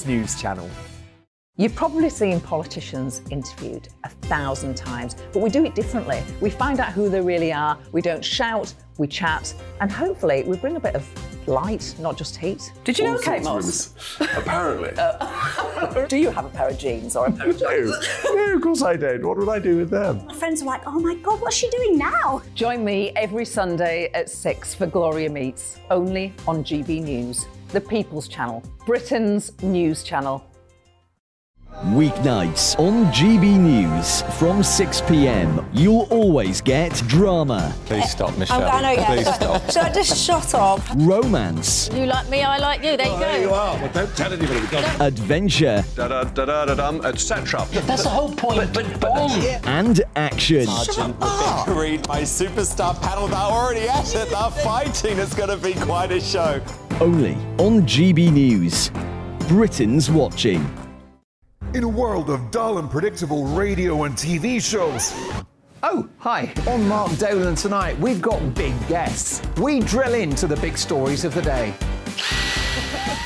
News channel. You've probably seen politicians interviewed 1,000 times, but we do it differently. We find out who they really are, we don't shout, we chat, and hopefully we bring a bit of light, not just heat. Did you know Kate Moss? Apparently. Do you have a pair of jeans or a pair of jeans? No, of course I don't. What would I do with them? My friends are like, oh my God, what's she doing now? Join me every Sunday at 6 for Gloria Meets, only on GB News, the People's Channel, Britain's news channel. Weeknights on GB News from 6 p.m. You'll always get drama. Please stop, Michelle. I know, yeah. Please stop. Should I just shut up? Romance. You like me, I like you. There you go. There you are. Well, don't tell anybody. Adventure. Etc. That's the whole point. But And action. Sergeant, we're being read by superstar panel that are already at it. They're fighting. It's going to be quite a show. Only on GB News. Britain's watching. In a world of dull and predictable radio and TV shows. Oh, hi. On Mark Dolan tonight, we've got big guests. We drill into the big stories of the day.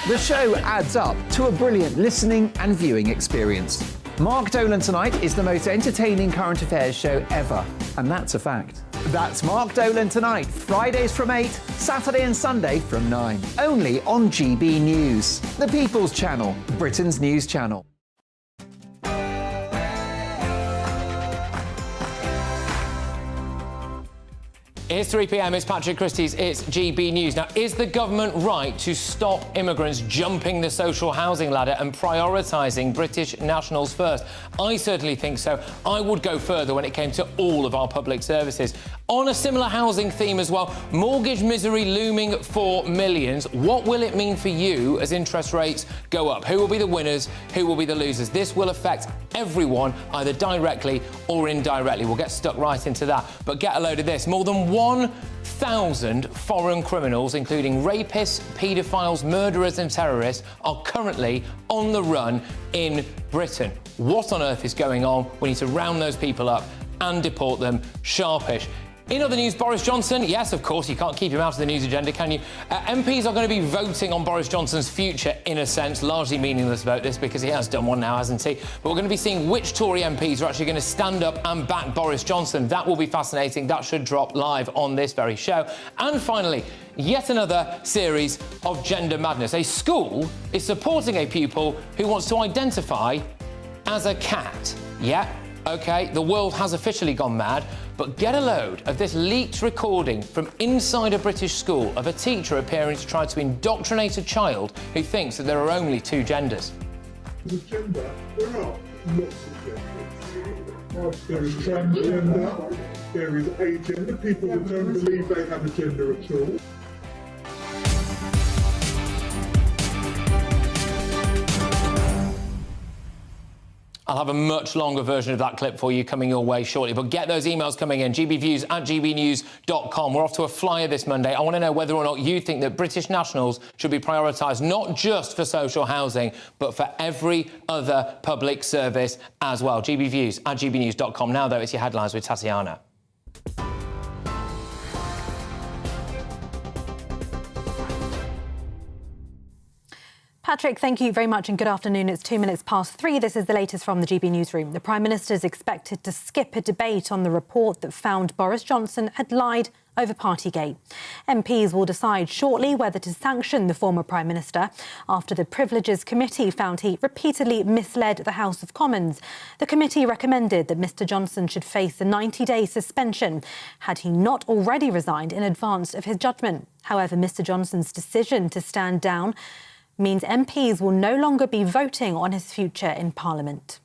The show adds up to a brilliant listening and viewing experience. Mark Dolan Tonight is the most entertaining current affairs show ever, and that's a fact. That's Mark Dolan Tonight, Fridays from 8, Saturday and Sunday from 9. Only on GB News, the People's Channel, Britain's news channel. It's 3 p.m, it's Patrick Christys, it's GB News. Now, is the government right to stop immigrants jumping the social housing ladder and prioritising British nationals first? I certainly think so. I would go further when it came to all of our public services. On a similar housing theme as well, mortgage misery looming for millions. What will it mean for you as interest rates go up? Who will be the winners? Who will be the losers? This will affect everyone, either directly or indirectly. We'll get stuck right into that. But get a load of this. More than 1,000 foreign criminals, including rapists, paedophiles, murderers and terrorists, are currently on the run in Britain. What on earth is going on? We need to round those people up and deport them sharpish. In other news, Boris Johnson, yes, of course, you can't keep him out of the news agenda, can you? MPs are going to be voting on Boris Johnson's future, in a sense, largely meaningless vote, this, because he has done one now, hasn't he? But we're going to be seeing which Tory MPs are actually going to stand up and back Boris Johnson. That will be fascinating. That should drop live on this very show. And finally, yet another series of gender madness. A school is supporting a pupil who wants to identify as a cat. Yeah, OK, the world has officially gone mad. But get a load of this leaked recording from inside a British school of a teacher appearing to try to indoctrinate a child who thinks that there are only two genders. The gender, there are lots of genders. There is transgender, there is agender, people that don't believe they have a gender at all. I'll have a much longer version of that clip for you coming your way shortly. But get those emails coming in, gbviews@gbnews.com. We're off to a flyer this Monday. I want to know whether or not you think that British nationals should be prioritised, not just for social housing, but for every other public service as well. gbviews@gbnews.com. Now, though, it's your headlines with Tatiana. Patrick, thank you very much and good afternoon. It's 3:02. This is the latest from the GB Newsroom. The Prime Minister is expected to skip a debate on the report that found Boris Johnson had lied over Partygate. MPs will decide shortly whether to sanction the former Prime Minister after the Privileges Committee found he repeatedly misled the House of Commons. The committee recommended that Mr Johnson should face a 90-day suspension had he not already resigned in advance of his judgment. However, Mr Johnson's decision to stand down means MPs will no longer be voting on his future in Parliament.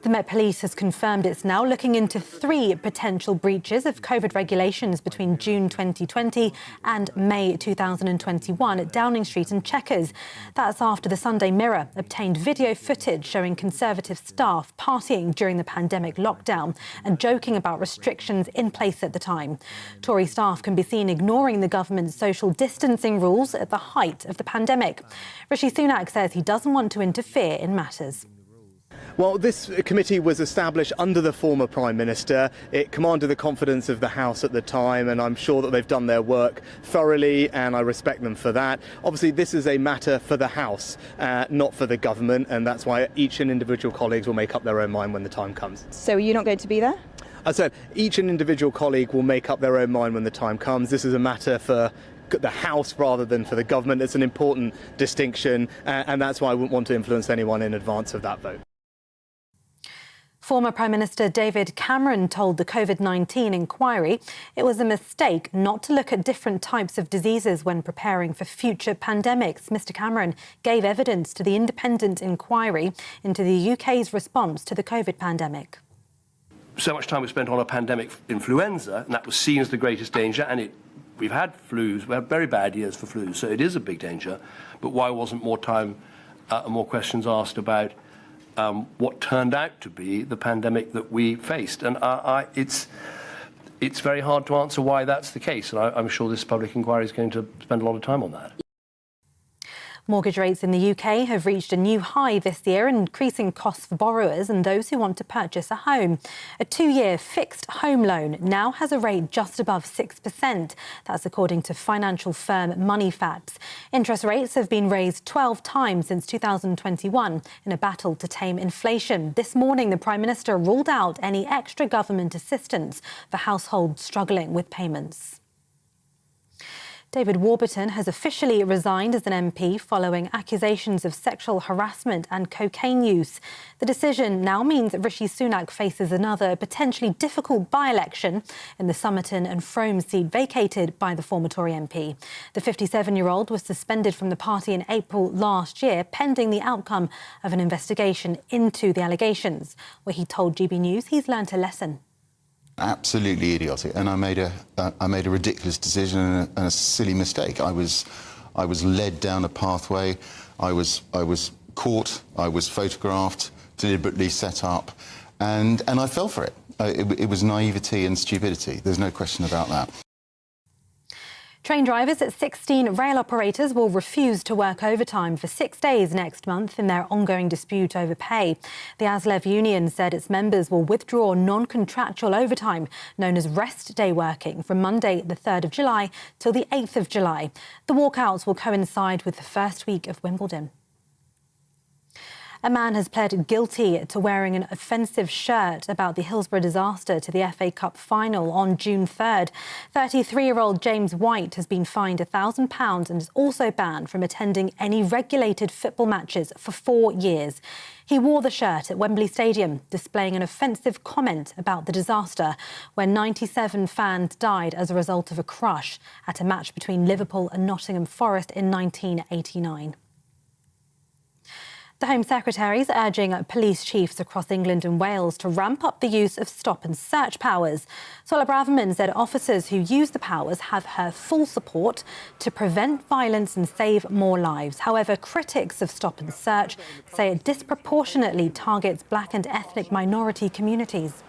The Met Police has confirmed it's now looking into 3 potential breaches of COVID regulations between June 2020 and May 2021 at Downing Street and Chequers. That's after the Sunday Mirror obtained video footage showing Conservative staff partying during the pandemic lockdown and joking about restrictions in place at the time. Tory staff can be seen ignoring the government's social distancing rules at the height of the pandemic. Rishi Sunak says he doesn't want to interfere in matters. Well, this committee was established under the former Prime Minister. It commanded the confidence of the House at the time, and I'm sure that they've done their work thoroughly, and I respect them for that. Obviously, this is a matter for the House, not for the government, and that's why each and individual colleagues will make up their own mind when the time comes. So are you not going to be there? I said each and individual colleague will make up their own mind when the time comes. This is a matter for the House rather than for the government. It's an important distinction, and that's why I wouldn't want to influence anyone in advance of that vote. Former Prime Minister David Cameron told the COVID-19 inquiry it was a mistake not to look at different types of diseases when preparing for future pandemics. Mr Cameron gave evidence to the independent inquiry into the UK's response to the COVID pandemic. So much time was spent on a pandemic influenza, and that was seen as the greatest danger, and we've had flus, we had very bad years for flus, so it is a big danger. But why wasn't more time and more questions asked about what turned out to be the pandemic that we faced? And it's very hard to answer why that's the case, and I'm sure this public inquiry is going to spend a lot of time on that. Mortgage rates in the UK have reached a new high this year, increasing costs for borrowers and those who want to purchase a home. A 2-year fixed home loan now has a rate just above 6%. That's according to financial firm Moneyfacts. Interest rates have been raised 12 times since 2021 in a battle to tame inflation. This morning, the Prime Minister ruled out any extra government assistance for households struggling with payments. David Warburton has officially resigned as an MP following accusations of sexual harassment and cocaine use. The decision now means that Rishi Sunak faces another potentially difficult by-election in the Somerton and Frome seat vacated by the former Tory MP. The 57-year-old was suspended from the party in April last year, pending the outcome of an investigation into the allegations, where he told GB News he's learnt a lesson. Absolutely idiotic, and I made a ridiculous decision and a silly mistake. I was led down a pathway. I was caught. I was photographed, deliberately set up, and I fell for it. It was naivety and stupidity. There's no question about that. Train drivers at 16 rail operators will refuse to work overtime for 6 days next month in their ongoing dispute over pay. The ASLEF union said its members will withdraw non-contractual overtime, known as rest day working, from Monday the 3rd of July till the 8th of July. The walkouts will coincide with the first week of Wimbledon. A man has pled guilty to wearing an offensive shirt about the Hillsborough disaster to the FA Cup final on June 3rd. 33-year-old James White has been fined £1,000 and is also banned from attending any regulated football matches for 4 years. He wore the shirt at Wembley Stadium, displaying an offensive comment about the disaster, where 97 fans died as a result of a crush at a match between Liverpool and Nottingham Forest in 1989. The Home Secretary is urging police chiefs across England and Wales to ramp up the use of stop and search powers. Suella Braverman said officers who use the powers have her full support to prevent violence and save more lives. However, critics of stop and search say it disproportionately targets black and ethnic minority communities.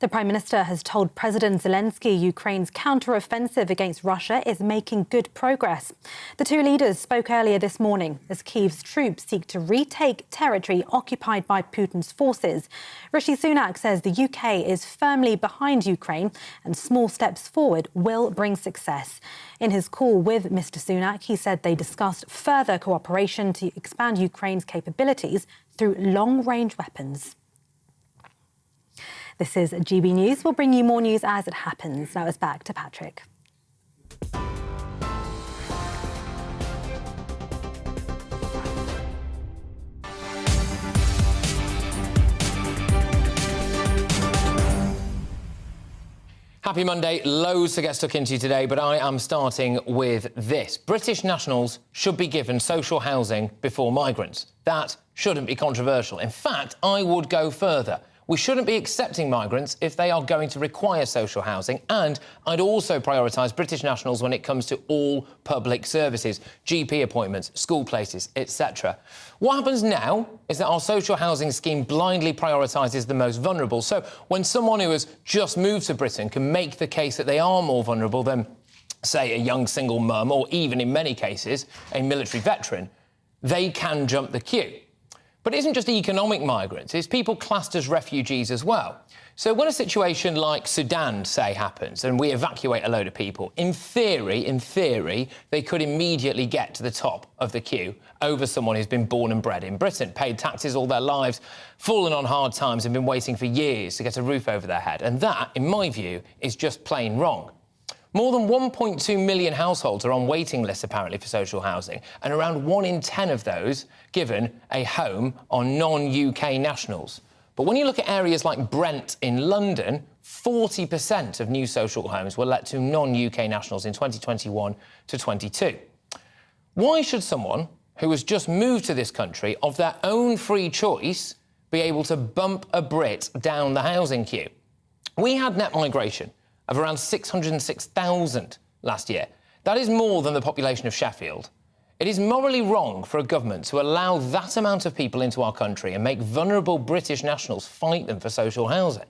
The Prime Minister has told President Zelensky Ukraine's counter-offensive against Russia is making good progress. The two leaders spoke earlier this morning as Kyiv's troops seek to retake territory occupied by Putin's forces. Rishi Sunak says the UK is firmly behind Ukraine and small steps forward will bring success. In his call with Mr Sunak, he said they discussed further cooperation to expand Ukraine's capabilities through long-range weapons. This is GB News. We'll bring you more news as it happens. Now it's back to Patrick. Happy Monday. Loads to get stuck into today, but I am starting with this. British nationals should be given social housing before migrants. That shouldn't be controversial. In fact, I would go further. We shouldn't be accepting migrants if they are going to require social housing, and I'd also prioritise British nationals when it comes to all public services, GP appointments, school places, etc. What happens now is that our social housing scheme blindly prioritises the most vulnerable. So when someone who has just moved to Britain can make the case that they are more vulnerable than, say, a young single mum, or even in many cases, a military veteran, they can jump the queue. But it isn't just economic migrants, it's people classed as refugees as well. So when a situation like Sudan, say, happens and we evacuate a load of people, in theory, they could immediately get to the top of the queue over someone who's been born and bred in Britain, paid taxes all their lives, fallen on hard times and been waiting for years to get a roof over their head. And that, in my view, is just plain wrong. More than 1.2 million households are on waiting lists, apparently, for social housing, and around 1 in 10 of those given a home on non-UK nationals. But when you look at areas like Brent in London, 40% of new social homes were let to non-UK nationals in 2021 to 22. Why should someone who has just moved to this country of their own free choice be able to bump a Brit down the housing queue? We had net migration of around 606,000 last year. That is more than the population of Sheffield. It is morally wrong for a government to allow that amount of people into our country and make vulnerable British nationals fight them for social housing.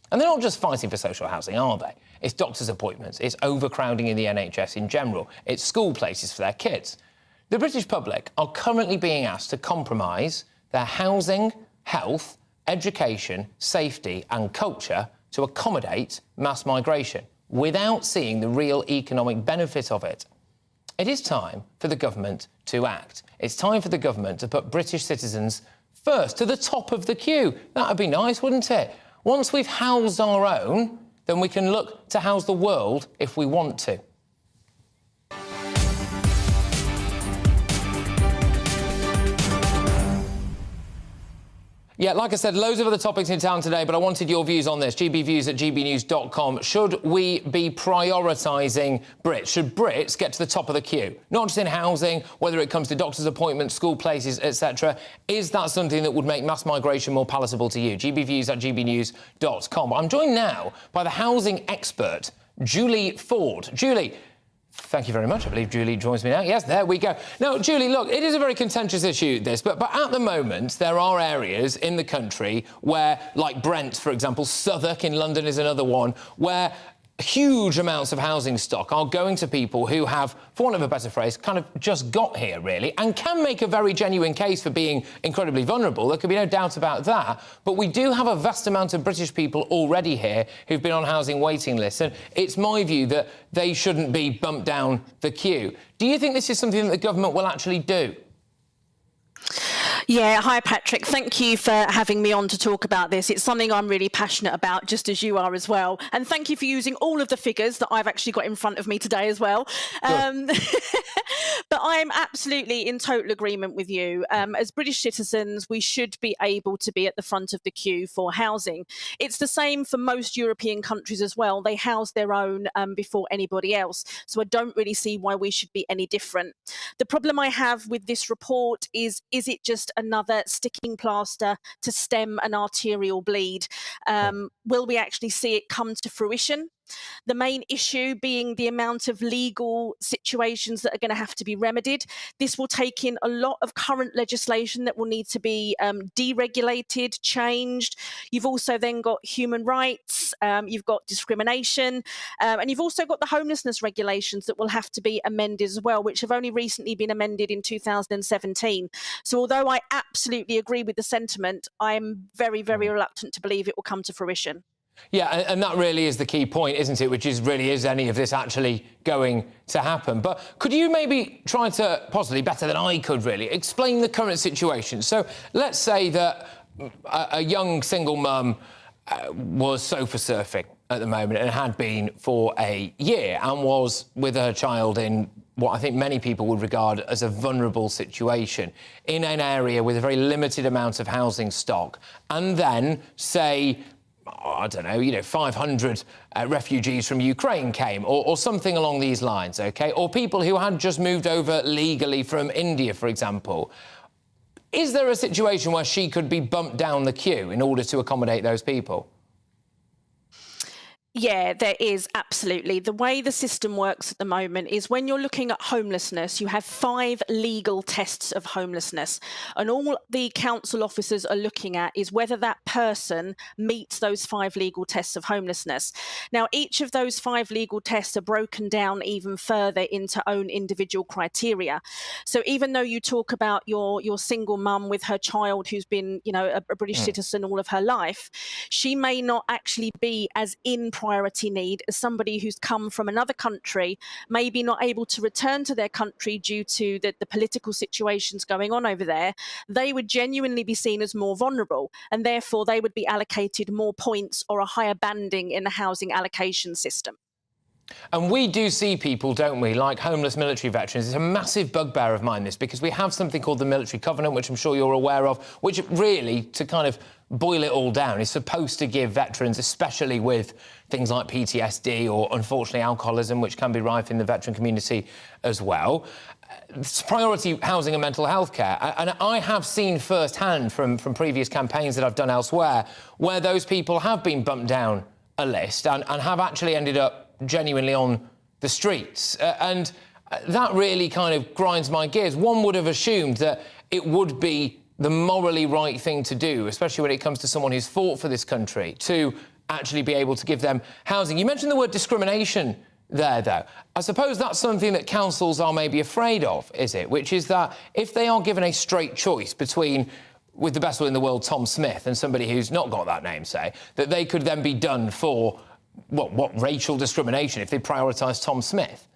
And they're not just fighting for social housing, are they? It's doctors' appointments, it's overcrowding in the NHS in general, it's school places for their kids. The British public are currently being asked to compromise their housing, health, education, safety and culture to accommodate mass migration without seeing the real economic benefit of it. It is time for the government to act. It's time for the government to put British citizens first, to the top of the queue. That would be nice, wouldn't it? Once we've housed our own, then we can look to house the world if we want to. Yeah, like I said, loads of other topics in town today, but I wanted your views on this. gbviews@gbnews.com. Should we be prioritising Brits? Should Brits get to the top of the queue? Not just in housing, whether it comes to doctors' appointments, school places, etc. Is that something that would make mass migration more palatable to you? gbviews@gbnews.com. I'm joined now by the housing expert, Julie Ford. Julie, thank you very much. I believe Julie joins me now. Yes, there we go. Now, Julie, look, it is a very contentious issue, this, but at the moment, there are areas in the country where, like Brent, for example, Southwark in London is another one, where huge amounts of housing stock are going to people who have, for want of a better phrase, kind of just got here, really, and can make a very genuine case for being incredibly vulnerable. There could be no doubt about that. But we do have a vast amount of British people already here who've been on housing waiting lists, and it's my view that they shouldn't be bumped down the queue. Do you think this is something that the government will actually do? Yeah, hi Patrick. Thank you for having me on to talk about this. It's something I'm really passionate about, just as you are as well. And thank you for using all of the figures that I've actually got in front of me today as well. But I'm absolutely in total agreement with you. As British citizens, we should be able to be at the front of the queue for housing. It's the same for most European countries as well. They house their own before anybody else. So I don't really see why we should be any different. The problem I have with this report is it just another sticking plaster to stem an arterial bleed? Will we actually see it come to fruition? The main issue being the amount of legal situations that are going to have to be remedied. This will take in a lot of current legislation that will need to be deregulated, changed. You've also then got human rights, you've got discrimination, and you've also got the homelessness regulations that will have to be amended as well, which have only recently been amended in 2017. So although I absolutely agree with the sentiment, I'm very, very reluctant to believe it will come to fruition. Yeah, and that really is the key point, isn't it? Which is really, is any of this actually going to happen? But could you maybe try to, possibly better than I could really, explain the current situation? So let's say that a young single mum was sofa surfing at the moment and had been for a year and was with her child in what I think many people would regard as a vulnerable situation in an area with a very limited amount of housing stock, and then, say, I don't know, 500 refugees from Ukraine came, or something along these lines, OK? Or people who had just moved over legally from India, for example. Is there a situation where she could be bumped down the queue in order to accommodate those people? Yeah, there is, absolutely. The way the system works at the moment is when you're looking at homelessness, you have 5 legal tests of homelessness. And all the council officers are looking at is whether that person meets those 5 legal tests of homelessness. Now, each of those 5 legal tests are broken down even further into own individual criteria. So even though you talk about your single mum with her child who's been, you know, a British citizen all of her life, she may not actually be as in priority need as somebody who's come from another country, maybe not able to return to their country due to the political situations going on over there. They would genuinely be seen as more vulnerable, and therefore they would be allocated more points or a higher banding in the housing allocation system. And we do see people, don't we, like homeless military veterans. It's a massive bugbear of mine, this, because we have something called the Military Covenant, which I'm sure you're aware of, which really, to kind of boil it all down, is supposed to give veterans, especially with things like PTSD or, unfortunately, alcoholism, which can be rife in the veteran community as well, priority housing and mental health care. And I have seen firsthand from previous campaigns that I've done elsewhere where those people have been bumped down a list and have actually ended up genuinely on the streets. And that really kind of grinds my gears. One would have assumed that it would be the morally right thing to do, especially when it comes to someone who's fought for this country, to actually be able to give them housing. You mentioned the word discrimination there, though. I suppose that's something that councils are maybe afraid of, is it? Which is that if they are given a straight choice between, with the best will in the world, Tom Smith, and somebody who's not got that name, say, that they could then be done for what racial discrimination if they prioritise Tom Smith?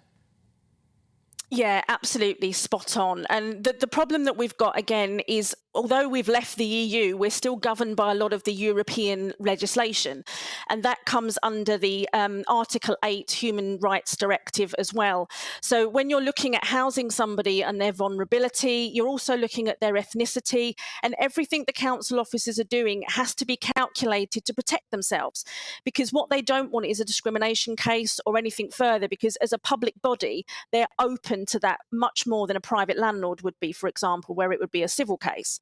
Yeah, absolutely spot on. And the problem that we've got, again, is although we've left the EU, we're still governed by a lot of the European legislation. And that comes under the Article 8 Human Rights Directive as well. So when you're looking at housing somebody and their vulnerability, you're also looking at their ethnicity, and everything the council officers are doing has to be calculated to protect themselves. Because what they don't want is a discrimination case or anything further, because as a public body, they're open to that much more than a private landlord would be, for example, where it would be a civil case.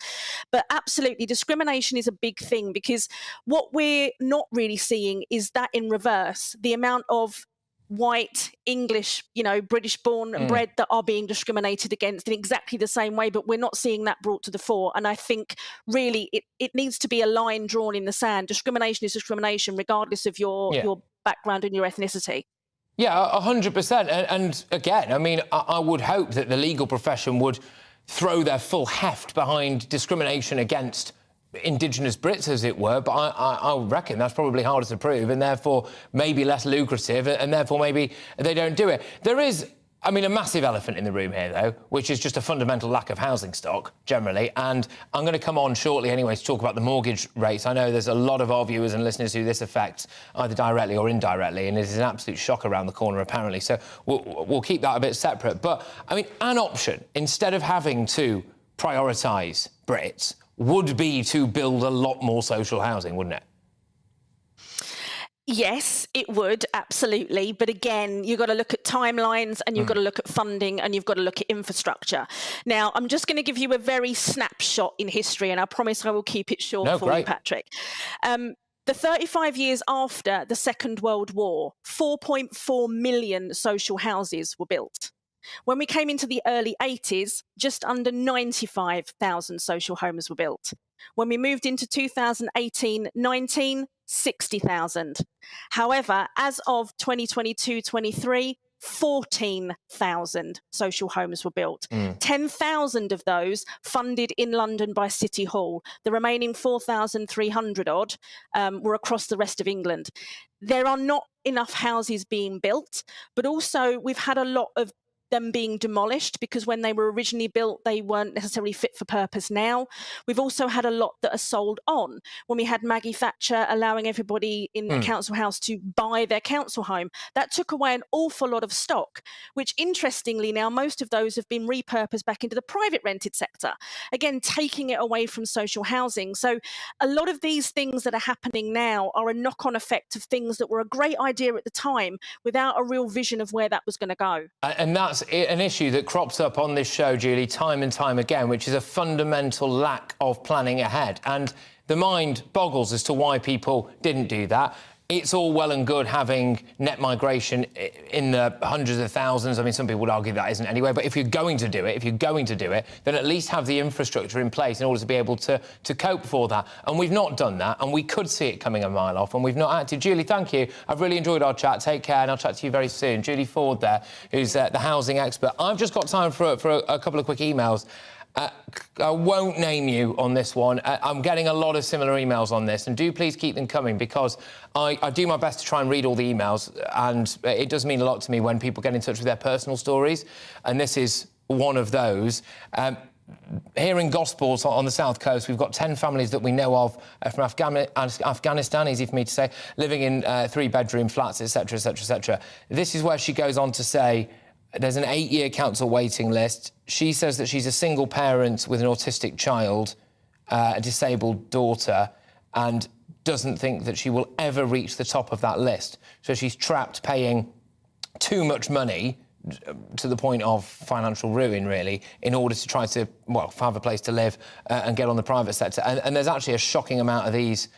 But absolutely, discrimination is a big thing, because what we're not really seeing is that in reverse, the amount of white, English, you know, British born and bred that are being discriminated against in exactly the same way, but we're not seeing that brought to the fore. And I think really it needs to be a line drawn in the sand. Discrimination is discrimination, regardless of your background and your ethnicity. Yeah, 100%. And again, I mean, I would hope that the legal profession would throw their full heft behind discrimination against Indigenous Brits, as it were, but I reckon that's probably harder to prove and therefore maybe less lucrative, and therefore maybe they don't do it. There is, I mean, a massive elephant in the room here, though, which is just a fundamental lack of housing stock, generally. And I'm going to come on shortly anyway to talk about the mortgage rates. I know there's a lot of our viewers and listeners who this affects either directly or indirectly, and it is an absolute shock around the corner, apparently. So we'll keep that a bit separate. But, I mean, an option, instead of having to prioritise Brits, would be to build a lot more social housing, wouldn't it? Yes, it would, absolutely. But again, you've got to look at timelines, and you've got to look at funding, and you've got to look at infrastructure. Now, I'm just going to give you a very snapshot in history, and I promise I will keep it short for you, Patrick. The 35 years after the Second World War, 4.4 million social houses were built. When we came into the early 80s, just under 95,000 social homes were built. When we moved into 2018-19, 60,000. However, as of 2022-23, 14,000 social homes were built. 10,000 of those funded in London by City Hall. The remaining 4,300 odd were across the rest of England. There are not enough houses being built, but also we've had a lot of them being demolished, because when they were originally built, they weren't necessarily fit for purpose now. We've also had a lot that are sold on. When we had Maggie Thatcher allowing everybody in the council house to buy their council home, that took away an awful lot of stock, which interestingly now most of those have been repurposed back into the private rented sector, again taking it away from social housing. So a lot of these things that are happening now are a knock-on effect of things that were a great idea at the time without a real vision of where that was going to go. And that's an issue that crops up on this show, Julie, time and time again, which is a fundamental lack of planning ahead. And the mind boggles as to why people didn't do that. it's all well and good having net migration in the hundreds of thousands. I mean, some people would argue that isn't anyway, but if you're going to do it, then at least have the infrastructure in place in order to be able to cope for that. And we've not done that, and we could see it coming a mile off, and we've not acted. Julie, thank you. I've really enjoyed our chat. Take care, and I'll chat to you very soon. Julie Ford there, who's the housing expert. I've just got time for a couple of quick emails. I won't name you on this one. I'm getting a lot of similar emails on this, and do please keep them coming, because I do my best to try and read all the emails, and it does mean a lot to me when people get in touch with their personal stories, and this is one of those. Here in Gosport on the south coast, we've got 10 families that we know of from Afghanistan, easy for me to say, living in 3-bedroom flats, etc, etc, etc. This is where she goes on to say, there's an 8-year council waiting list. She says that she's a single parent with an autistic child, a disabled daughter, and doesn't think that she will ever reach the top of that list. So she's trapped paying too much money to the point of financial ruin, really, in order to try to, well, have a place to live and get on the private sector. And there's actually a shocking amount of these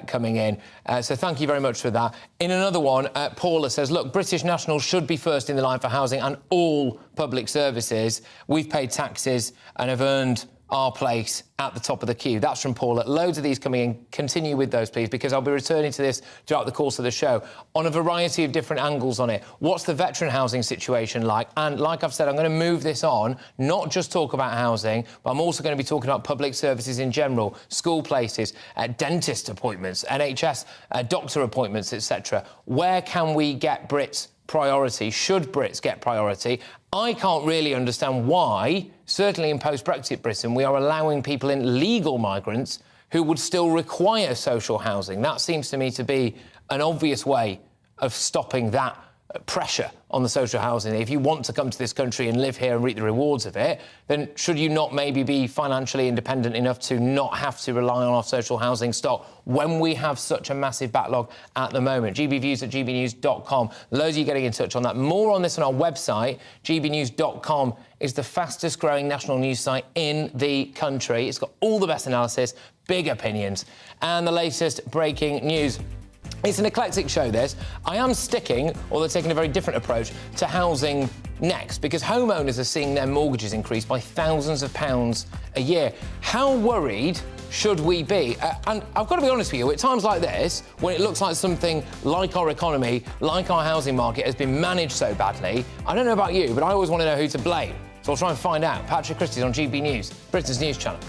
coming in. So thank you very much for that. In another one, Paula says, look, British nationals should be first in the line for housing and all public services. We've paid taxes and have earned our place at the top of the queue. That's from Paula. Loads of these coming in. Continue with those, please, because I'll be returning to this throughout the course of the show on a variety of different angles on it. What's the veteran housing situation like? And like I've said, I'm going to move this on, not just talk about housing, but I'm also going to be talking about public services in general, school places, dentist appointments, NHS doctor appointments, etc. Where can we get Brits priority? Should Brits get priority? I can't really understand why, certainly in post-Brexit Britain, we are allowing people in, legal migrants, who would still require social housing. That seems to me to be an obvious way of stopping that pressure on the social housing. If you want to come to this country and live here and reap the rewards of it, then should you not maybe be financially independent enough to not have to rely on our social housing stock when we have such a massive backlog at the moment? gbviews@gbnews.com. Loads of you getting in touch on that. More on this on our website. gbnews.com is the fastest growing national news site in the country. It's got all the best analysis, big opinions, and the latest breaking news. It's an eclectic show, this. I am sticking, although taking a very different approach, to housing next, because homeowners are seeing their mortgages increase by thousands of pounds a year. How worried should we be? And I've got to be honest with you, at times like this, when it looks like something like our economy, like our housing market has been managed so badly, I don't know about you, but I always want to know who to blame. So I'll try and find out. Patrick Christys on GB News, Britain's news channel.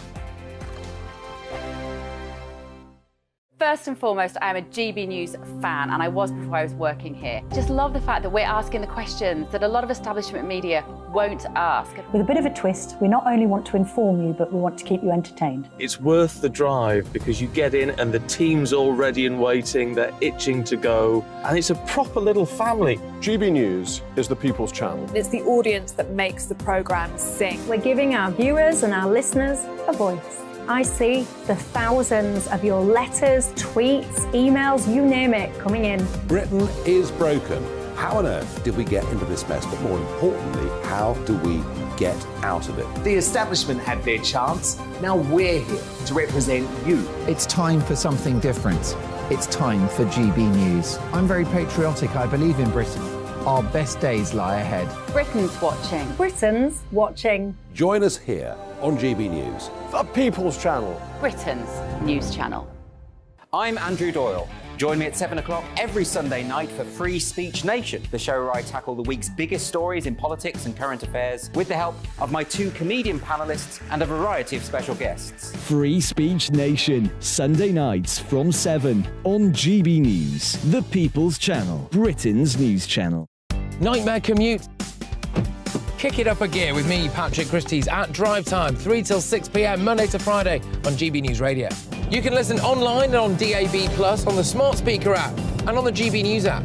First and foremost, I am a GB News fan, and I was before I was working here. Just love the fact that we're asking the questions that a lot of establishment media won't ask. With a bit of a twist, we not only want to inform you, but we want to keep you entertained. It's worth the drive because you get in and the team's all ready and waiting, they're itching to go, and it's a proper little family. GB News is the people's channel. It's the audience that makes the programme sing. We're giving our viewers and our listeners a voice. I see the thousands of your letters, tweets, emails, you name it, coming in. Britain is broken. How on earth did we get into this mess? But more importantly, how do we get out of it? The establishment had their chance. Now we're here to represent you. It's time for something different. It's time for GB News. I'm very patriotic. I believe in Britain. Our best days lie ahead. Britain's watching. Britain's watching. Join us here on GB News. The people's channel. Britain's news channel. I'm Andrew Doyle. Join me at 7 o'clock every Sunday night for Free Speech Nation, the show where I tackle the week's biggest stories in politics and current affairs with the help of my 2 comedian panellists and a variety of special guests. Free Speech Nation, Sunday nights from 7 on GB News, the People's Channel, Britain's news channel. Nightmare commute. Kick it up a gear with me, Patrick Christys, at drive time, 3 till 6 p.m, Monday to Friday on GB News Radio. You can listen online and on DAB+, on the smart speaker app, and on the GB News app.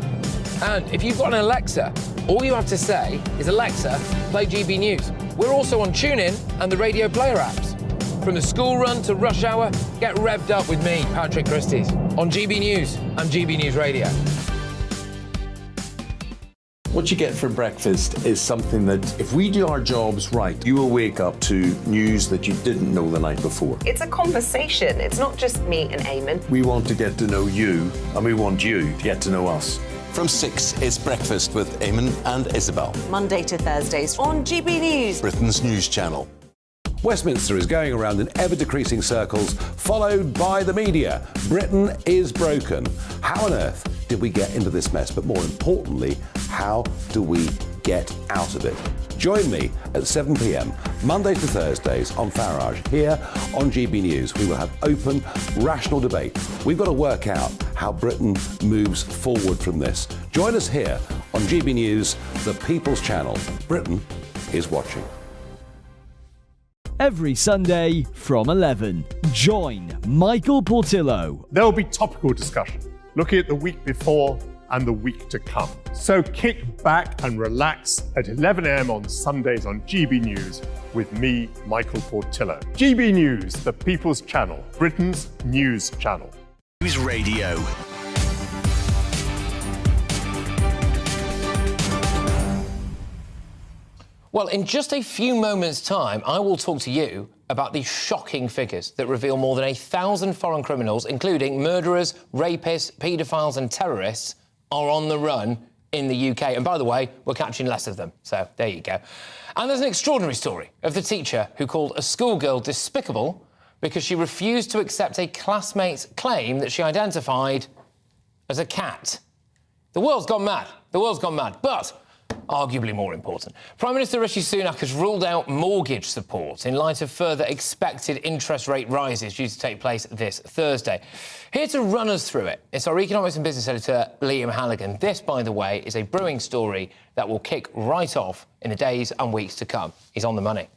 And if you've got an Alexa, all you have to say is, Alexa, play GB News. We're also on TuneIn and the Radio Player apps. From the school run to rush hour, get revved up with me, Patrick Christys, on GB News and GB News Radio. What you get for breakfast is something that, if we do our jobs right, you will wake up to news that you didn't know the night before. It's a conversation. It's not just me and Eamon. We want to get to know you, and we want you to get to know us. From 6, it's Breakfast with Eamon and Isabel. Monday to Thursdays on GB News, Britain's news channel. Westminster is going around in ever-decreasing circles, followed by the media. Britain is broken. How on earth did we get into this mess? But more importantly, how do we get out of it? Join me at 7 p.m, Mondays to Thursdays on Farage, here on GB News. We will have open, rational debate. We've got to work out how Britain moves forward from this. Join us here on GB News, the People's Channel. Britain is watching. Every Sunday from 11, join Michael Portillo. There will be topical discussion, looking at the week before and the week to come. So kick back and relax at 11 a.m. on Sundays on GB News with me, Michael Portillo. GB News, the People's Channel, Britain's news channel. News Radio. Well, in just a few moments' time, I will talk to you about the shocking figures that reveal more than 1,000 foreign criminals, including murderers, rapists, paedophiles and terrorists, are on the run in the UK. And by the way, we're catching less of them. So there you go. And there's an extraordinary story of the teacher who called a schoolgirl despicable because she refused to accept a classmate's claim that she identified as a cat. The world's gone mad. The world's gone mad. But arguably more important, Prime Minister Rishi Sunak has ruled out mortgage support in light of further expected interest rate rises due to take place this Thursday. Here to run us through it, it's our economics and business editor, Liam Halligan. This, by the way, is a brewing story that will kick right off in the days and weeks to come. He's on the money.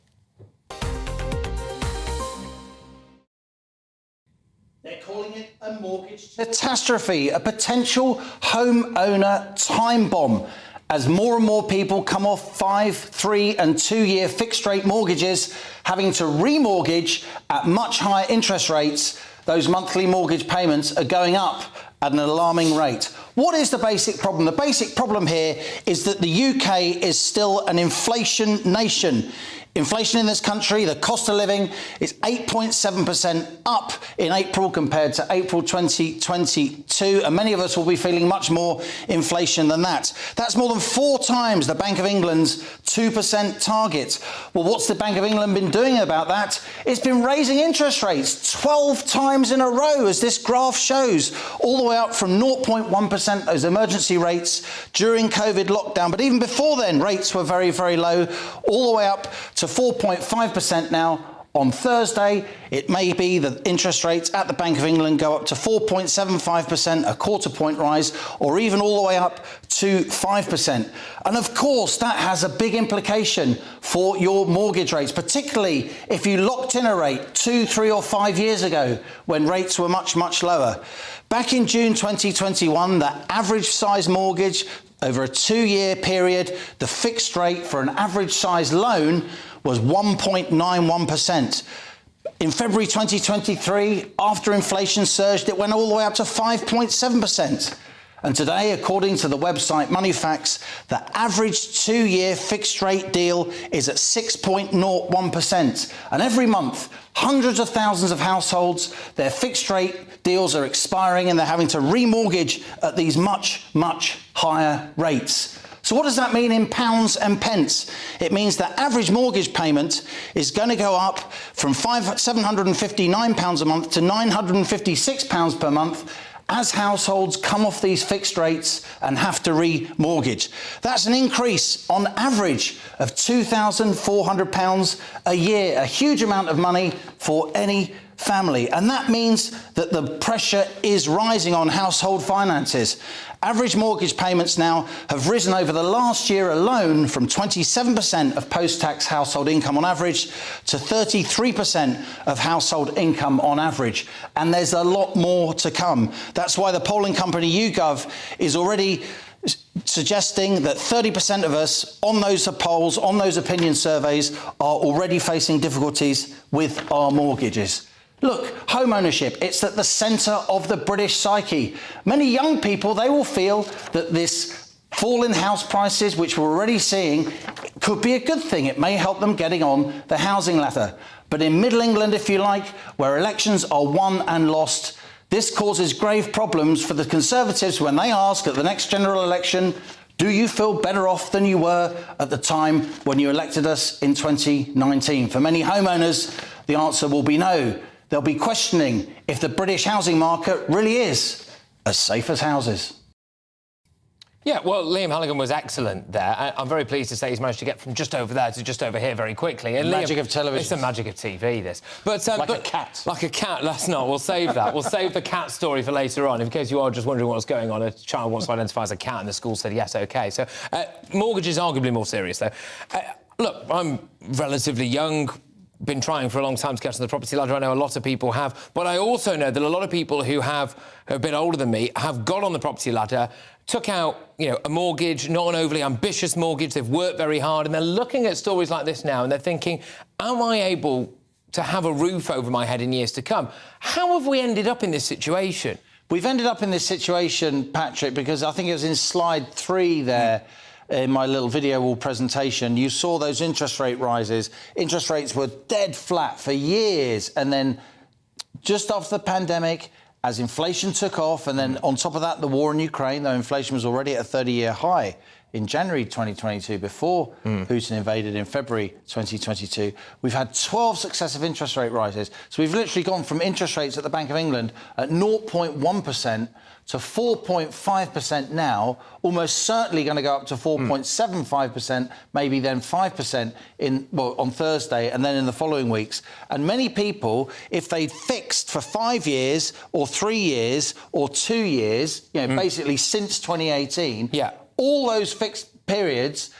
They're calling it a mortgage catastrophe, a potential homeowner time bomb, as more and more people come off 5-, 3- and 2-year fixed-rate mortgages, having to remortgage at much higher interest rates. Those monthly mortgage payments are going up at an alarming rate. What is the basic problem? The basic problem here is that the UK is still an inflation nation. Inflation in this country, the cost of living, is 8.7% up in April compared to April 2022, and many of us will be feeling much more inflation than that. That's more than 4 times the Bank of England's 2% target. Well, what's the Bank of England been doing about that? It's been raising interest rates 12 times in a row, as this graph shows, all the way up from 0.1%, those emergency rates, during COVID lockdown. But even before then, rates were very, very low, all the way up to 4.5% now. On Thursday, it may be that interest rates at the Bank of England go up to 4.75%, a quarter-point rise, or even all the way up to 5%. And of course, that has a big implication for your mortgage rates, particularly if you locked in a rate 2, 3 or 5 years ago when rates were much, much lower. Back in June 2021, the average size mortgage over a 2-year period, the fixed rate for an average size loan was 1.91%. In February 2023, after inflation surged, it went all the way up to 5.7%. And today, according to the website MoneyFacts, the average 2-year fixed rate deal is at 6.01%. And every month, hundreds of thousands of households, their fixed rate deals are expiring and they're having to remortgage at these much, much higher rates. So what does that mean in pounds and pence? It means that average mortgage payment is going to go up from £759 a month to £956 per month as households come off these fixed rates and have to remortgage. That's an increase on average of £2,400 a year, a huge amount of money for any family. And that means that the pressure is rising on household finances. Average mortgage payments now have risen over the last year alone from 27% of post-tax household income on average to 33% of household income on average. And there's a lot more to come. That's why the polling company YouGov is already suggesting that 30% of us on those polls, on those opinion surveys, are already facing difficulties with our mortgages. Look, home ownership, it's at the centre of the British psyche. Many young people, they will feel that this fall in house prices, which we're already seeing, could be a good thing. It may help them getting on the housing ladder. But in Middle England, if you like, where elections are won and lost, this causes grave problems for the Conservatives when they ask at the next general election, do you feel better off than you were at the time when you elected us in 2019? For many homeowners, the answer will be no. They'll be questioning if the British housing market really is as safe as houses. Yeah, well, Liam Halligan was excellent there. I'm very pleased to say he's managed to get from just over there to just over here very quickly. And Magic of television. It's the magic of TV, this. But, like a cat. Like a cat, let's not. We'll save that. We'll save the cat story for later on. In case you are just wondering what's going on, a child wants to identify as a cat and the school said, yes, OK. So mortgage is arguably more serious, though. Look, I'm relatively young, been trying for a long time to get to the property ladder. I know a lot of people have. But I also know that a lot of people who are a bit older than me have got on the property ladder, took out, a mortgage, not an overly ambitious mortgage. They've worked very hard, and they're looking at stories like this now, and they're thinking, am I able to have a roof over my head in years to come? How have we ended up in this situation? We've ended up in this situation, Patrick, because I think it was in slide 3 there, in my little video wall presentation, you saw those interest rate rises. Interest rates were dead flat for years, and then just after the pandemic, as inflation took off, and then on top of that, the war in Ukraine, though inflation was already at a 30-year high in January 2022, before Putin invaded in February 2022, we've had 12 successive interest rate rises. So we've literally gone from interest rates at the Bank of England at 0.1% to 4.5% now, almost certainly going to go up to 4.75%, maybe then 5% on Thursday and then in the following weeks. And many people, if they fixed for 5 years or 3 years or 2 years, basically since 2018, all those fixed periods,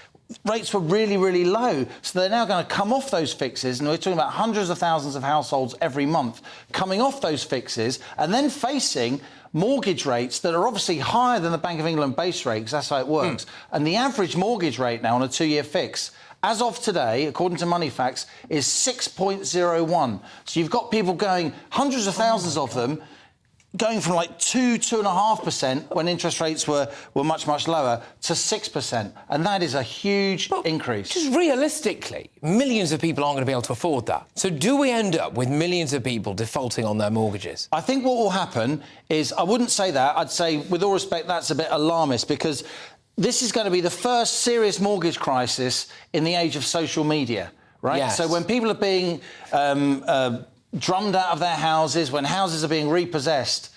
rates were really, really low. So they're now going to come off those fixes, and we're talking about hundreds of thousands of households every month coming off those fixes and then facing mortgage rates that are obviously higher than the Bank of England base rate, because that's how it works. And the average mortgage rate now on a 2-year fix, as of today, according to Moneyfacts, is 6.01. So you've got people going, hundreds of thousands of them, going from like 2.5% when interest rates were much, much lower to 6%. And that is a huge increase. Just realistically, millions of people aren't going to be able to afford that. So do we end up with millions of people defaulting on their mortgages? I think what will happen is, I wouldn't say that. I'd say, with all respect, that's a bit alarmist, because this is going to be the first serious mortgage crisis in the age of social media, right? Yes. So when people are being drummed out of their houses, when houses are being repossessed.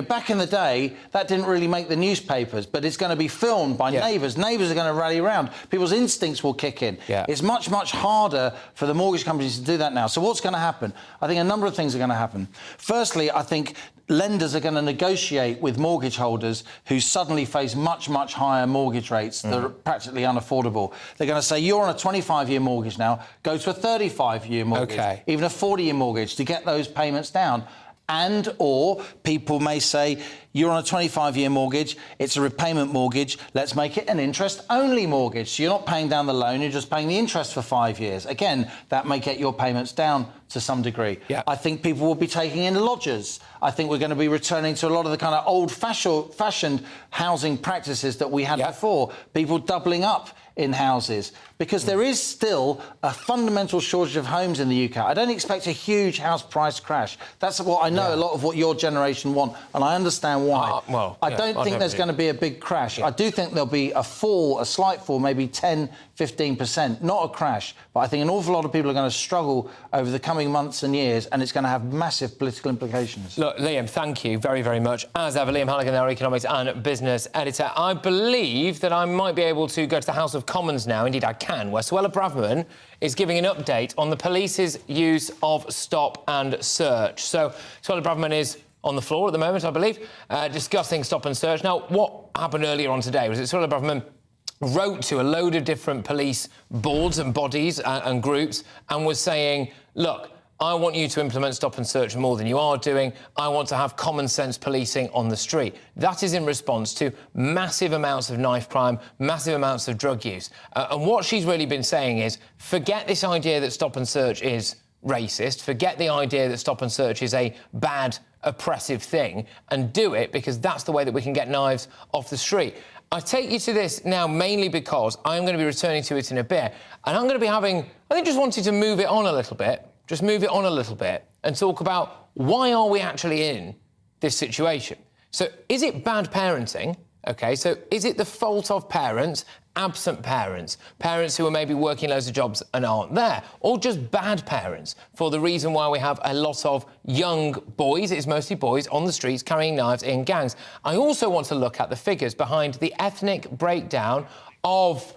Back in the day, that didn't really make the newspapers, but it's going to be filmed by neighbours. Neighbours are going to rally around. People's instincts will kick in. It's much, much harder for the mortgage companies to do that now. So what's going to happen? I think a number of things are going to happen. Firstly, I think lenders are going to negotiate with mortgage holders who suddenly face much, much higher mortgage rates that are practically unaffordable. They're going to say, you're on a 25-year mortgage now, go to a 35-year mortgage, even a 40-year mortgage to get those payments down. And or people may say, you're on a 25-year mortgage, it's a repayment mortgage, let's make it an interest-only mortgage. So you're not paying down the loan, you're just paying the interest for 5 years. Again, that may get your payments down to some degree. I think people will be taking in lodgers. I think we're going to be returning to a lot of the kind of old-fashioned housing practices that we had before. People doubling up in houses, because there is still a fundamental shortage of homes in the UK. I don't expect a huge house price crash. That's what I know a lot of what your generation want, and I understand why. I don't think there's going to be a big crash. I do think there'll be a fall, a slight fall, maybe 10, 15%, not a crash. But I think an awful lot of people are going to struggle over the coming months and years, and it's going to have massive political implications. Look, Liam, thank you very, very much. As ever, Liam Halligan, our economics and business editor. I believe that I might be able to go to the House of Commons now. Indeed, I can, where Suella Braverman is giving an update on the police's use of stop and search. So, Suella Braverman is on the floor at the moment, I believe, discussing stop and search. Now, what happened earlier on today was that Suella Braverman wrote to a load of different police boards and bodies and groups and was saying, look, I want you to implement stop and search more than you are doing. I want to have common sense policing on the street. That is in response to massive amounts of knife crime, massive amounts of drug use. And what she's really been saying is, forget this idea that stop and search is racist, forget the idea that stop and search is a bad oppressive thing and do it because that's the way that we can get knives off the street. I take you to this now mainly because I'm going to be returning to it in a bit, and I'm going to be having... I think just wanted to move it on a little bit, and talk about why are we actually in this situation. So is it bad parenting? OK, so is it the fault of parents, absent parents, parents who are maybe working loads of jobs and aren't there, or just bad parents for the reason why we have a lot of young boys, it's mostly boys, on the streets carrying knives in gangs? I also want to look at the figures behind the ethnic breakdown of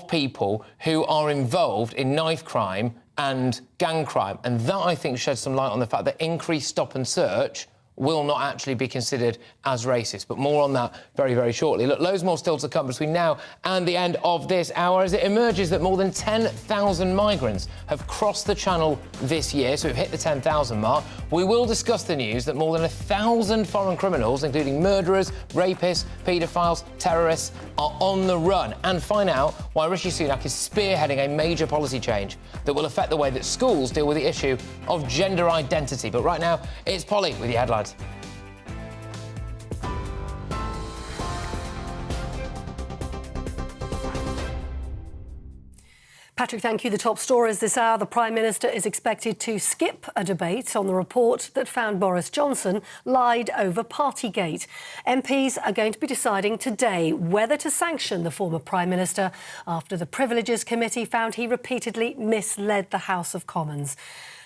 people who are involved in knife crime and gang crime, and that, I think, sheds some light on the fact that increased stop and search will not actually be considered as racist. But more on that very, very shortly. Look, loads more still to come between now and the end of this hour as it emerges that more than 10,000 migrants have crossed the Channel this year, so we've hit the 10,000 mark. We will discuss the news that more than 1,000 foreign criminals, including murderers, rapists, paedophiles, terrorists, are on the run, and find out why Rishi Sunak is spearheading a major policy change that will affect the way that schools deal with the issue of gender identity. But right now, it's Polly with your headlines. Patrick, thank you. The top stories this hour. The Prime Minister is expected to skip a debate on the report that found Boris Johnson lied over Partygate. MPs are going to be deciding today whether to sanction the former Prime Minister after the Privileges Committee found he repeatedly misled the House of Commons.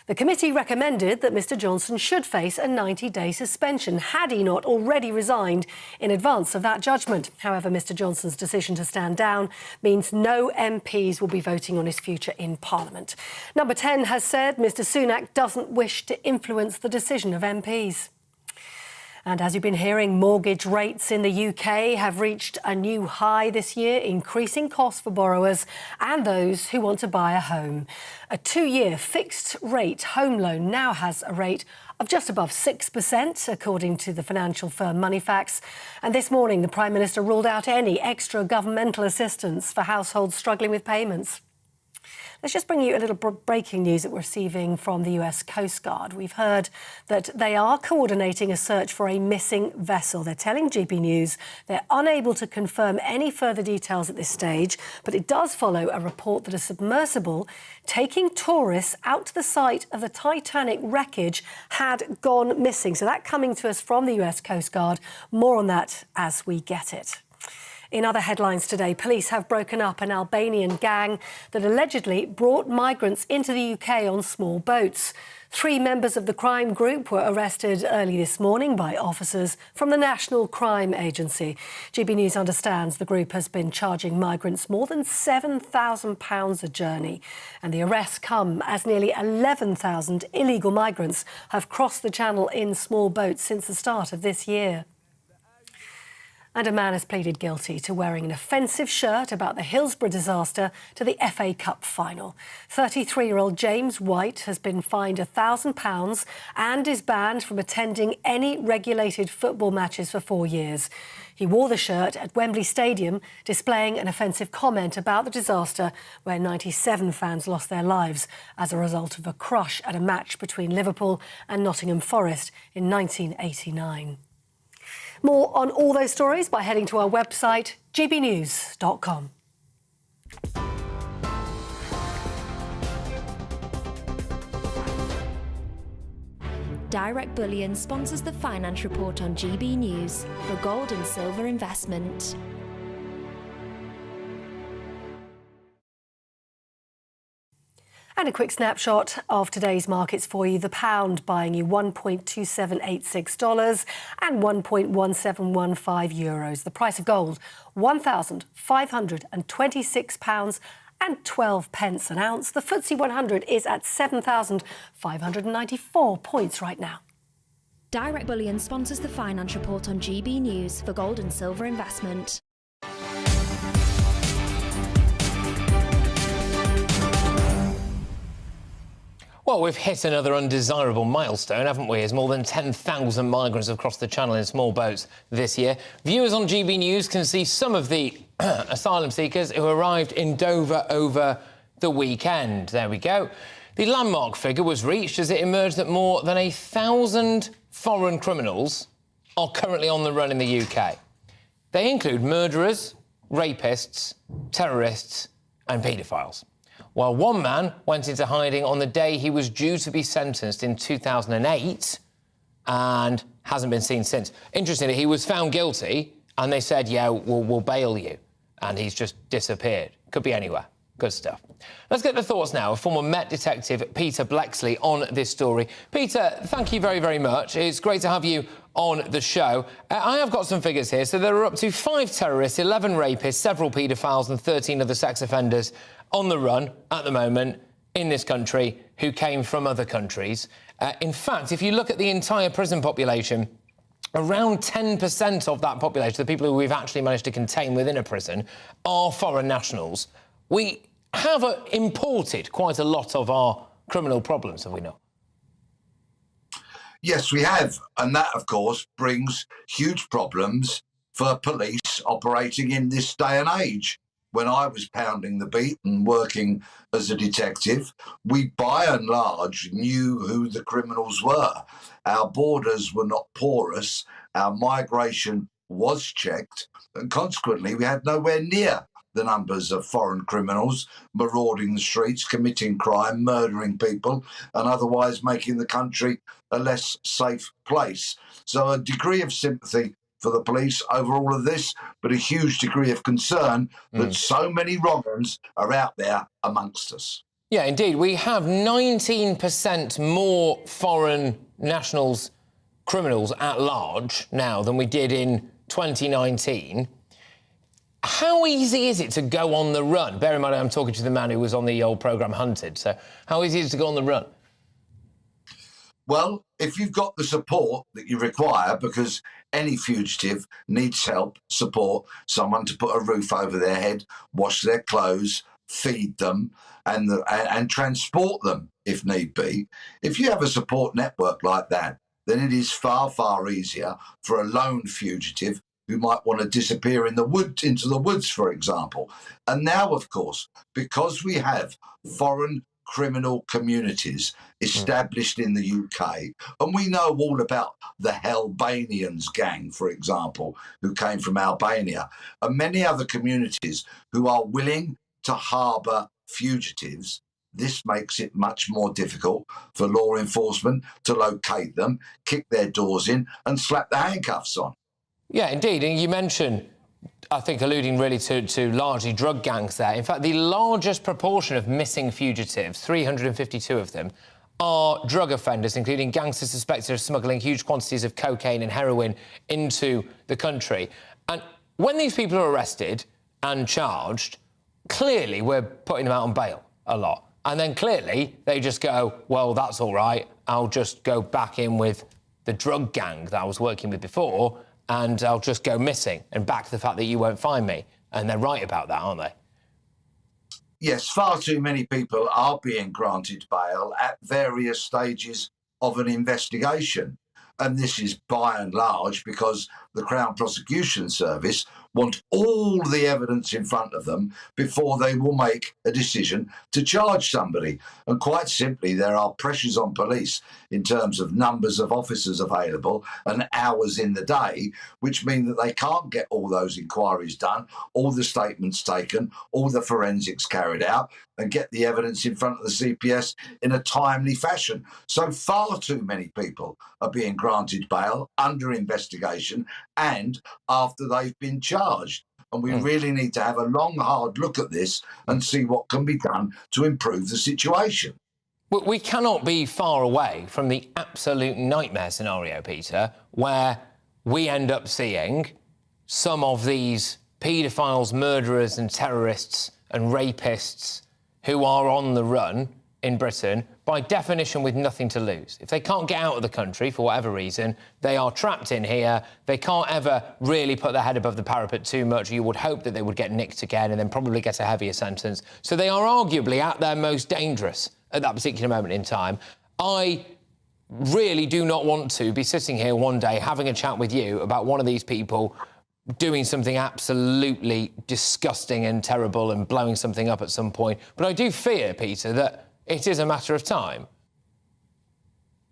The committee recommended that Mr Johnson should face a 90-day suspension had he not already resigned in advance of that judgment. However, Mr Johnson's decision to stand down means no MPs will be voting on his future in Parliament. Number 10 has said Mr Sunak doesn't wish to influence the decision of MPs. And as you've been hearing, mortgage rates in the UK have reached a new high this year, increasing costs for borrowers and those who want to buy a home. A 2-year fixed-rate home loan now has a rate of just above 6%, according to the financial firm Moneyfacts. And this morning, the Prime Minister ruled out any extra governmental assistance for households struggling with payments. Let's just bring you a little breaking news that we're receiving from the US Coast Guard. We've heard that they are coordinating a search for a missing vessel. They're telling GB News they're unable to confirm any further details at this stage, but it does follow a report that a submersible taking tourists out to the site of the Titanic wreckage had gone missing. So that coming to us from the US Coast Guard. More on that as we get it. In other headlines today, police have broken up an Albanian gang that allegedly brought migrants into the UK on small boats. 3 members of the crime group were arrested early this morning by officers from the National Crime Agency. GB News understands the group has been charging migrants more than £7,000 a journey. And the arrests come as nearly 11,000 illegal migrants have crossed the Channel in small boats since the start of this year. And a man has pleaded guilty to wearing an offensive shirt about the Hillsborough disaster to the FA Cup final. 33-year-old James White has been fined £1,000 and is banned from attending any regulated football matches for 4 years. He wore the shirt at Wembley Stadium, displaying an offensive comment about the disaster where 97 fans lost their lives as a result of a crush at a match between Liverpool and Nottingham Forest in 1989. More on all those stories by heading to our website, gbnews.com. Direct Bullion sponsors the Finance Report on GB News for gold and silver investment. And a quick snapshot of today's markets for you. The pound buying you $1.2786 and €1.1715. The price of gold, £1,526 and 12 pence an ounce. The FTSE 100 is at 7,594 points right now. Direct Bullion sponsors the Finance Report on GB News for gold and silver investment. Well, we've hit another undesirable milestone, haven't we, as more than 10,000 migrants have crossed the Channel in small boats this year. Viewers on GB News can see some of the asylum seekers who arrived in Dover over the weekend. There we go. The landmark figure was reached as it emerged that more than 1,000 foreign criminals are currently on the run in the UK. They include murderers, rapists, terrorists and paedophiles. While one man went into hiding on the day he was due to be sentenced in 2008 and hasn't been seen since. Interestingly, he was found guilty and they said, yeah, we'll bail you. And he's just disappeared. Could be anywhere. Good stuff. Let's get the thoughts now of former Met detective Peter Blexley on this story. Peter, thank you very, very much. It's great to have you on the show. I have got some figures here. So there are up to 5 terrorists, 11 rapists, several paedophiles and 13 other sex offenders on the run at the moment in this country who came from other countries. In fact, if you look at the entire prison population, around 10% of that population, the people who we've actually managed to contain within a prison, are foreign nationals. We have imported quite a lot of our criminal problems, have we not? Yes, we have. And that, of course, brings huge problems for police operating in this day and age. When I was pounding the beat and working as a detective, we by and large knew who the criminals were. Our borders were not porous, our migration was checked, and consequently we had nowhere near the numbers of foreign criminals marauding the streets, committing crime, murdering people, and otherwise making the country a less safe place. So a degree of sympathy for the police over all of this, but a huge degree of concern that so many wrong-uns are out there amongst us. Yeah, indeed. We have 19% more foreign nationals, criminals at large now than we did in 2019. How easy is it to go on the run? Bear in mind, I'm talking to the man who was on the old programme Hunted. So how easy is it to go on the run? Well, if you've got the support that you require, because any fugitive needs help, support, someone to put a roof over their head, wash their clothes, feed them, and transport them if need be. If you have a support network like that, then it is far, far easier for a lone fugitive who might want to disappear in the woods, into the woods, for example. And now, of course, because we have foreign criminal communities established in the UK, and we know all about the Albanians gang, for example, who came from Albania, and many other communities who are willing to harbour fugitives, this makes it much more difficult for law enforcement to locate them, kick their doors in and slap the handcuffs on. Yeah, indeed. And you mentioned, I think, alluding really to largely drug gangs there. In fact, the largest proportion of missing fugitives, 352 of them, are drug offenders, including gangsters suspected of smuggling huge quantities of cocaine and heroin into the country. And when these people are arrested and charged, clearly we're putting them out on bail a lot. And then clearly they just go, well, that's all right, I'll just go back in with the drug gang that I was working with before, and I'll just go missing and back to the fact that you won't find me. And they're right about that, aren't they? Yes, far too many people are being granted bail at various stages of an investigation. And this is by and large because the Crown Prosecution Service want all the evidence in front of them before they will make a decision to charge somebody. And quite simply, there are pressures on police in terms of numbers of officers available and hours in the day, which mean that they can't get all those inquiries done, all the statements taken, all the forensics carried out, and get the evidence in front of the CPS in a timely fashion. So far too many people are being granted bail under investigation and after they've been charged. And we really need to have a long, hard look at this and see what can be done to improve the situation. We cannot be far away from the absolute nightmare scenario, Peter, where we end up seeing some of these paedophiles, murderers and terrorists and rapists who are on the run in Britain, by definition with nothing to lose. If they can't get out of the country for whatever reason, they are trapped in here. They can't ever really put their head above the parapet too much. You would hope that they would get nicked again and then probably get a heavier sentence. So they are arguably at their most dangerous at that particular moment in time. I really do not want to be sitting here one day having a chat with you about one of these people doing something absolutely disgusting and terrible and blowing something up at some point. But I do fear, Peter, that it is a matter of time?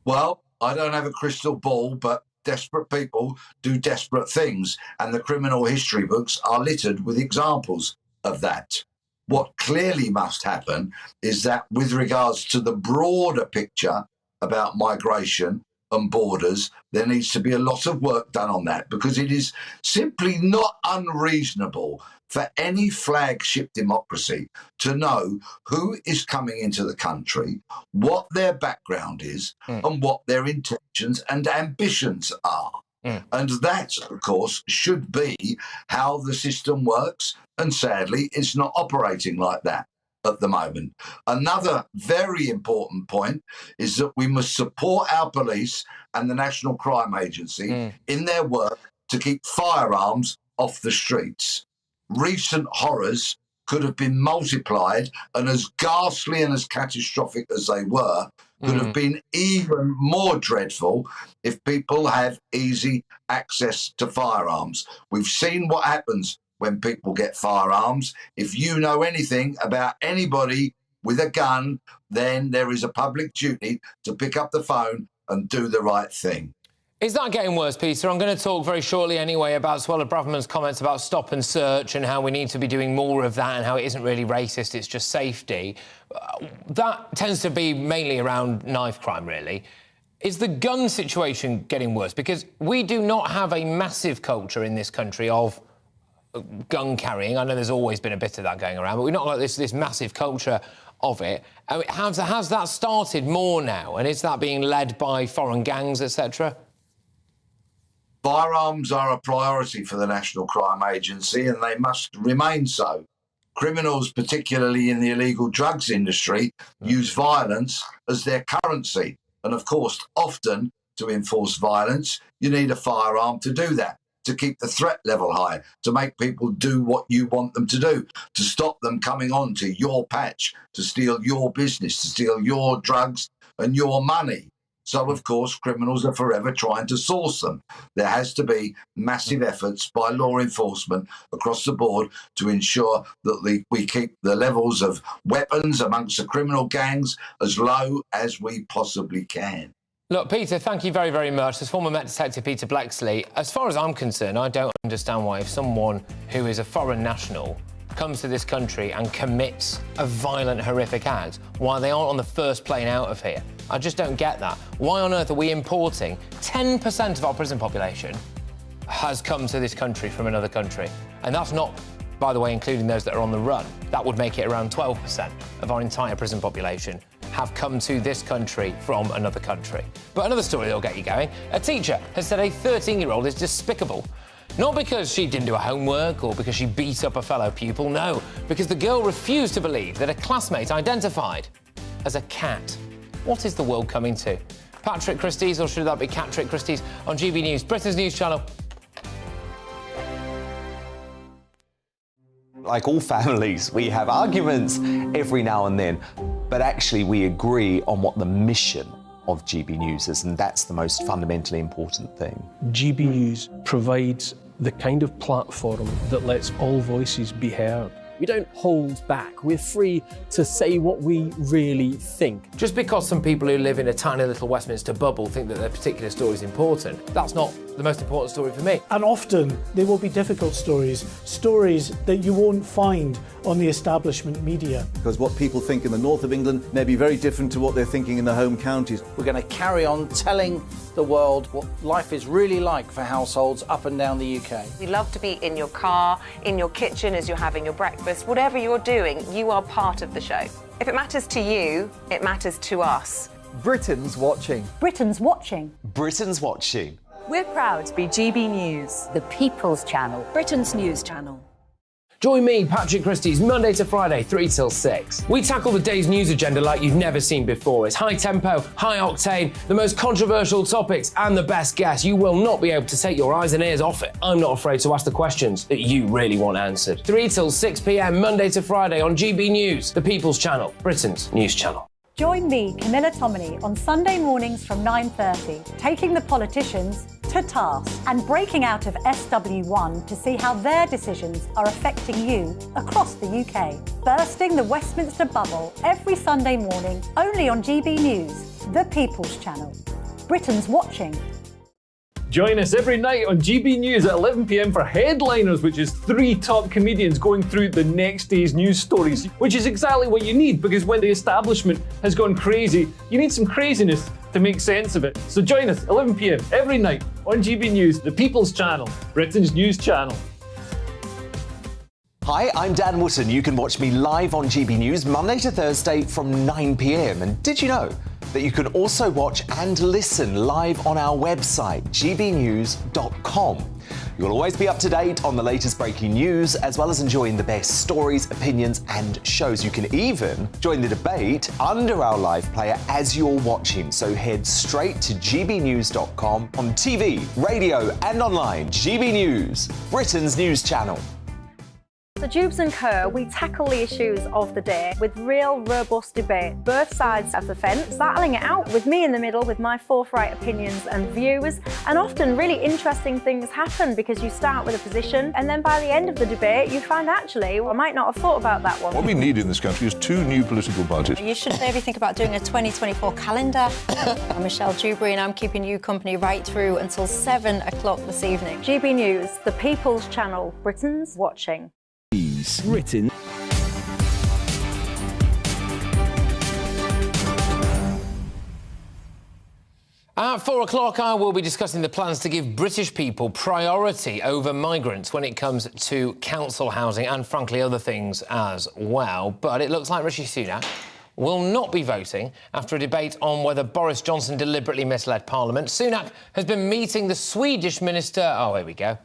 Well, I don't have a crystal ball, but desperate people do desperate things, and the criminal history books are littered with examples of that. What clearly must happen is that with regards to the broader picture about migration and borders, there needs to be a lot of work done on that, because it is simply not unreasonable for any flagship democracy to know who is coming into the country, what their background is, and what their intentions and ambitions are. And that, of course, should be how the system works. And sadly, it's not operating like that at the moment. Another very important point is that we must support our police and the National Crime Agency in their work to keep firearms off the streets. Recent horrors could have been multiplied, and as ghastly and as catastrophic as they were, could have been even more dreadful if people have easy access to firearms. We've seen what happens when people get firearms. If you know anything about anybody with a gun, then there is a public duty to pick up the phone and do the right thing. Is that getting worse, Peter? I'm going to talk very shortly anyway about Suella Braverman's comments about stop and search and how we need to be doing more of that and how it isn't really racist, it's just safety. That tends to be mainly around knife crime, really. Is the gun situation getting worse? Because we do not have a massive culture in this country of gun carrying. I know there's always been a bit of that going around, but we've not got this massive culture of it. Has that started more now? And is that being led by foreign gangs, etc.? Firearms are a priority for the National Crime Agency, and they must remain so. Criminals, particularly in the illegal drugs industry, use violence as their currency. And of course, often to enforce violence, you need a firearm to do that, to keep the threat level high, to make people do what you want them to do, to stop them coming onto your patch, to steal your business, to steal your drugs and your money. So, of course, criminals are forever trying to source them. There has to be massive efforts by law enforcement across the board to ensure that we keep the levels of weapons amongst the criminal gangs as low as we possibly can. Look, Peter, thank you very, very much. As former Met Detective Peter Blexley, as far as I'm concerned, I don't understand why if someone who is a foreign national comes to this country and commits a violent, horrific act, why they aren't on the first plane out of here. I just don't get that. Why on earth are we importing 10% of our prison population has come to this country from another country? And that's not, by the way, including those that are on the run. That would make it around 12% of our entire prison population have come to this country from another country. But another story that'll get you going. A teacher has said a 13-year-old is despicable. Not because she didn't do her homework or because she beat up a fellow pupil, no, because the girl refused to believe that a classmate identified as a cat. What is the world coming to? Patrick Christys, or should that be Catrick Christys, on GB News, Britain's news channel. Like all families, we have arguments every now and then, but actually we agree on what the mission of GB News is, and that's the most fundamentally important thing. GB News provides the kind of platform that lets all voices be heard. We don't hold back. We're free to say what we really think. Just because some people who live in a tiny little Westminster bubble think that their particular story is important, that's not the most important story for me. And often they will be difficult stories, stories that you won't find on the establishment media. Because what people think in the north of England may be very different to what they're thinking in the home counties. We're going to carry on telling the world what life is really like for households up and down the UK. We love to be in your car, in your kitchen as you're having your breakfast. Whatever you're doing, you are part of the show. If it matters to you, it matters to us. Britain's watching. Britain's watching. Britain's watching. We're proud to be GB News, the People's Channel, Britain's news channel. Join me, Patrick Christys, Monday to Friday, 3 till 6. We tackle the day's news agenda like you've never seen before. It's high tempo, high octane, the most controversial topics and the best guests. You will not be able to take your eyes and ears off it. I'm not afraid to ask the questions that you really want answered. 3 till 6 p.m, Monday to Friday on GB News, the People's Channel, Britain's news channel. Join me, Camilla Tominey, on Sunday mornings from 9:30, taking the politicians to to task and breaking out of SW1 to see how their decisions are affecting you across the UK. Bursting the Westminster bubble every Sunday morning, only on GB News, the People's Channel. Britain's watching. Join us every night on GB News at 11 p.m. for Headliners, which is 3 top comedians going through the next day's news stories, which is exactly what you need, because when the establishment has gone crazy, you need some craziness to make sense of it. So join us 11 p.m. every night on GB News, the People's Channel, Britain's news channel. Hi, I'm Dan Wootton. You can watch me live on GB News Monday to Thursday from 9 p.m. And did you know that you can also watch and listen live on our website, gbnews.com. You'll always be up to date on the latest breaking news, as well as enjoying the best stories, opinions and shows. You can even join the debate under our live player as you're watching. So head straight to gbnews.com on TV, radio and online. GB News, Britain's news channel. So Jubes and Kerr, we tackle the issues of the day with real, robust debate, both sides of the fence, battling it out with me in the middle with my forthright opinions and views. And often really interesting things happen because you start with a position and then by the end of the debate you find actually, well, I might not have thought about that one. What we need in this country is 2 new political parties. You should maybe think about doing a 2024 calendar. I'm Michelle Dewberry and I'm keeping you company right through until 7 o'clock this evening. GB News, the People's Channel, Britain's watching. News written. At 4 o'clock, I will be discussing the plans to give British people priority over migrants when it comes to council housing and, frankly, other things as well. But it looks like Rishi Sunak will not be voting after a debate on whether Boris Johnson deliberately misled Parliament. Sunak has been meeting the Swedish minister... Oh, here we go.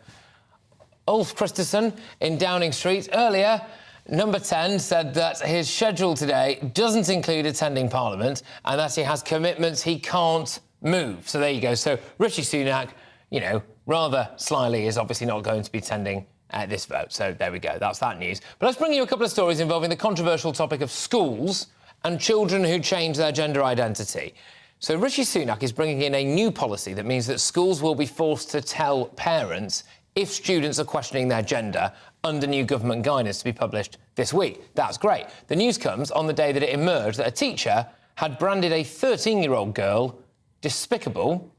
Ulf Kristersson in Downing Street. Earlier, Number 10 said that his schedule today doesn't include attending Parliament and that he has commitments he can't move. So there you go. So Rishi Sunak, you know, rather slyly, is obviously not going to be attending this vote. So there we go. That's that news. But let's bring you a couple of stories involving the controversial topic of schools and children who change their gender identity. So Rishi Sunak is bringing in a new policy that means that schools will be forced to tell parents if students are questioning their gender under new government guidance to be published this week. That's great. The news comes on the day that it emerged that a teacher had branded a 13-year-old girl despicable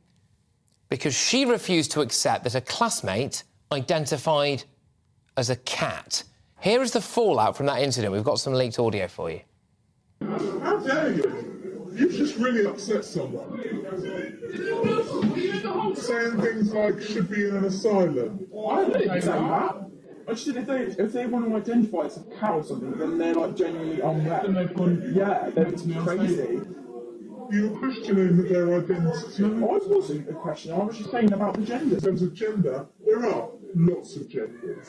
because she refused to accept that a classmate identified as a cat. Here is the fallout from that incident. We've got some leaked audio for you. How dare you? You've just really upset someone. Saying things like should be in an asylum. I didn't say that. I just said if they want to identify as a cat or something, then they're like genuinely unwell. Then they've gone, yeah, they're crazy. You were questioning their identity. No, I wasn't a question. I was just saying about the gender. In terms of gender, there are lots of genders.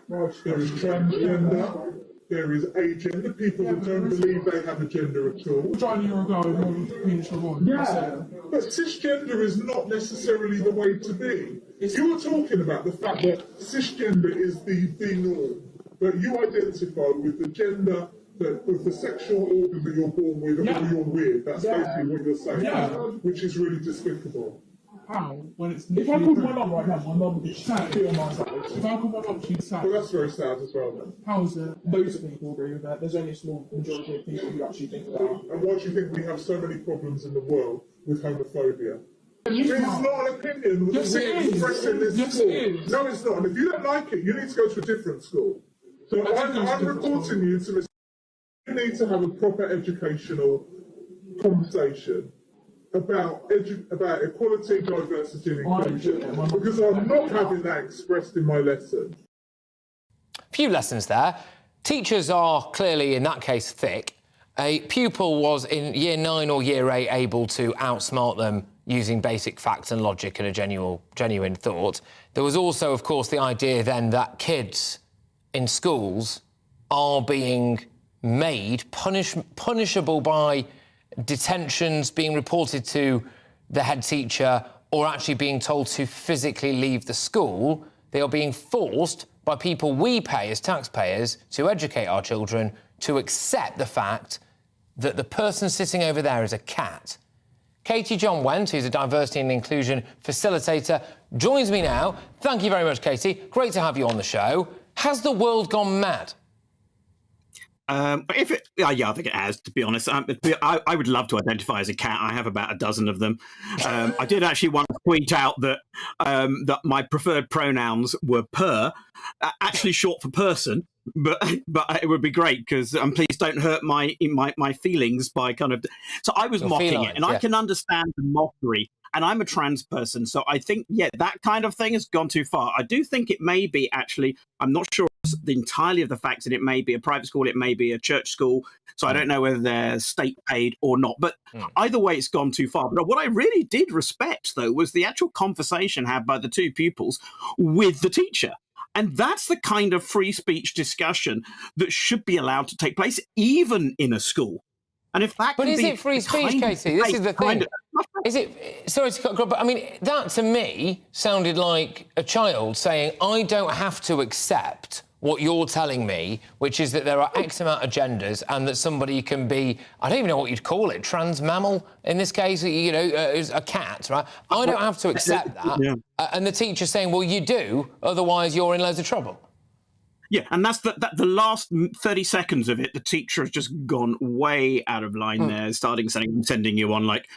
Right. There is transgender. There is agender, people that don't believe they have a gender at all. Trying a year ago, yeah, but cisgender is not necessarily the way to be. You're talking about the fact that cisgender is the norm, but you identify with the gender, with the sexual organ that you're born with, or you're with. That's basically what you're saying, which is really despicable. How? When it's if I called my mum right now, my mum would be sad on my side. If I called my mum, she'd sad. Well, that's very sad as well, then. How is it? Loads of people agree with that. There's only a small majority of people who actually think that. And why do you think we have so many problems in the world with homophobia? It's not an opinion that we express in this school. No, it's not. And if you don't like it, you need to go to a different school. So I'm reporting you to you need to have a proper educational conversation about equality, diversity and inclusion, because I'm not having that expressed in my lesson. A few lessons there. Teachers are clearly, in that case, thick. A pupil was in Year 9 or Year 8 able to outsmart them using basic facts and logic and a genuine thought. There was also, of course, the idea then that kids in schools are being made punishable by detentions, being reported to the head teacher, or actually being told to physically leave the school. They are being forced by people we pay as taxpayers to educate our children to accept the fact that the person sitting over there is a cat. Katie John Went, who's a diversity and inclusion facilitator, joins me now. Thank you very much, Katie. Great to have you on the show. Has the world gone mad? Yeah, I think it has, to be honest. I would love to identify as a cat. I have about a dozen of them. I did actually want to point out that that my preferred pronouns were per, actually short for person. But it would be great because please don't hurt my feelings by kind of. So I was mocking it, and I can understand the mockery. And I'm a trans person, so I think, yeah, that kind of thing has gone too far. I do think it may be actually, I'm not sure entirely of the facts that it may be a private school, it may be a church school, so I don't know whether they're state paid or not. But either way, it's gone too far. But what I really did respect, though, was the actual conversation had by the two pupils with the teacher. And that's the kind of free speech discussion that should be allowed to take place, even in a school. And if that, but is it free speech, Katie? This is the thing. Is it? Sorry to cut across, but I mean that to me sounded like a child saying, "I don't have to accept what you're telling me, which is that there are X amount of genders and that somebody can be, I don't even know what you'd call it, trans mammal in this case, you know, a cat, right? I don't have to accept that." Yeah. And the teacher saying, "Well, you do, otherwise you're in loads of trouble." Yeah, and that's the last 30 seconds of it. The teacher has just gone way out of line there, sending you on like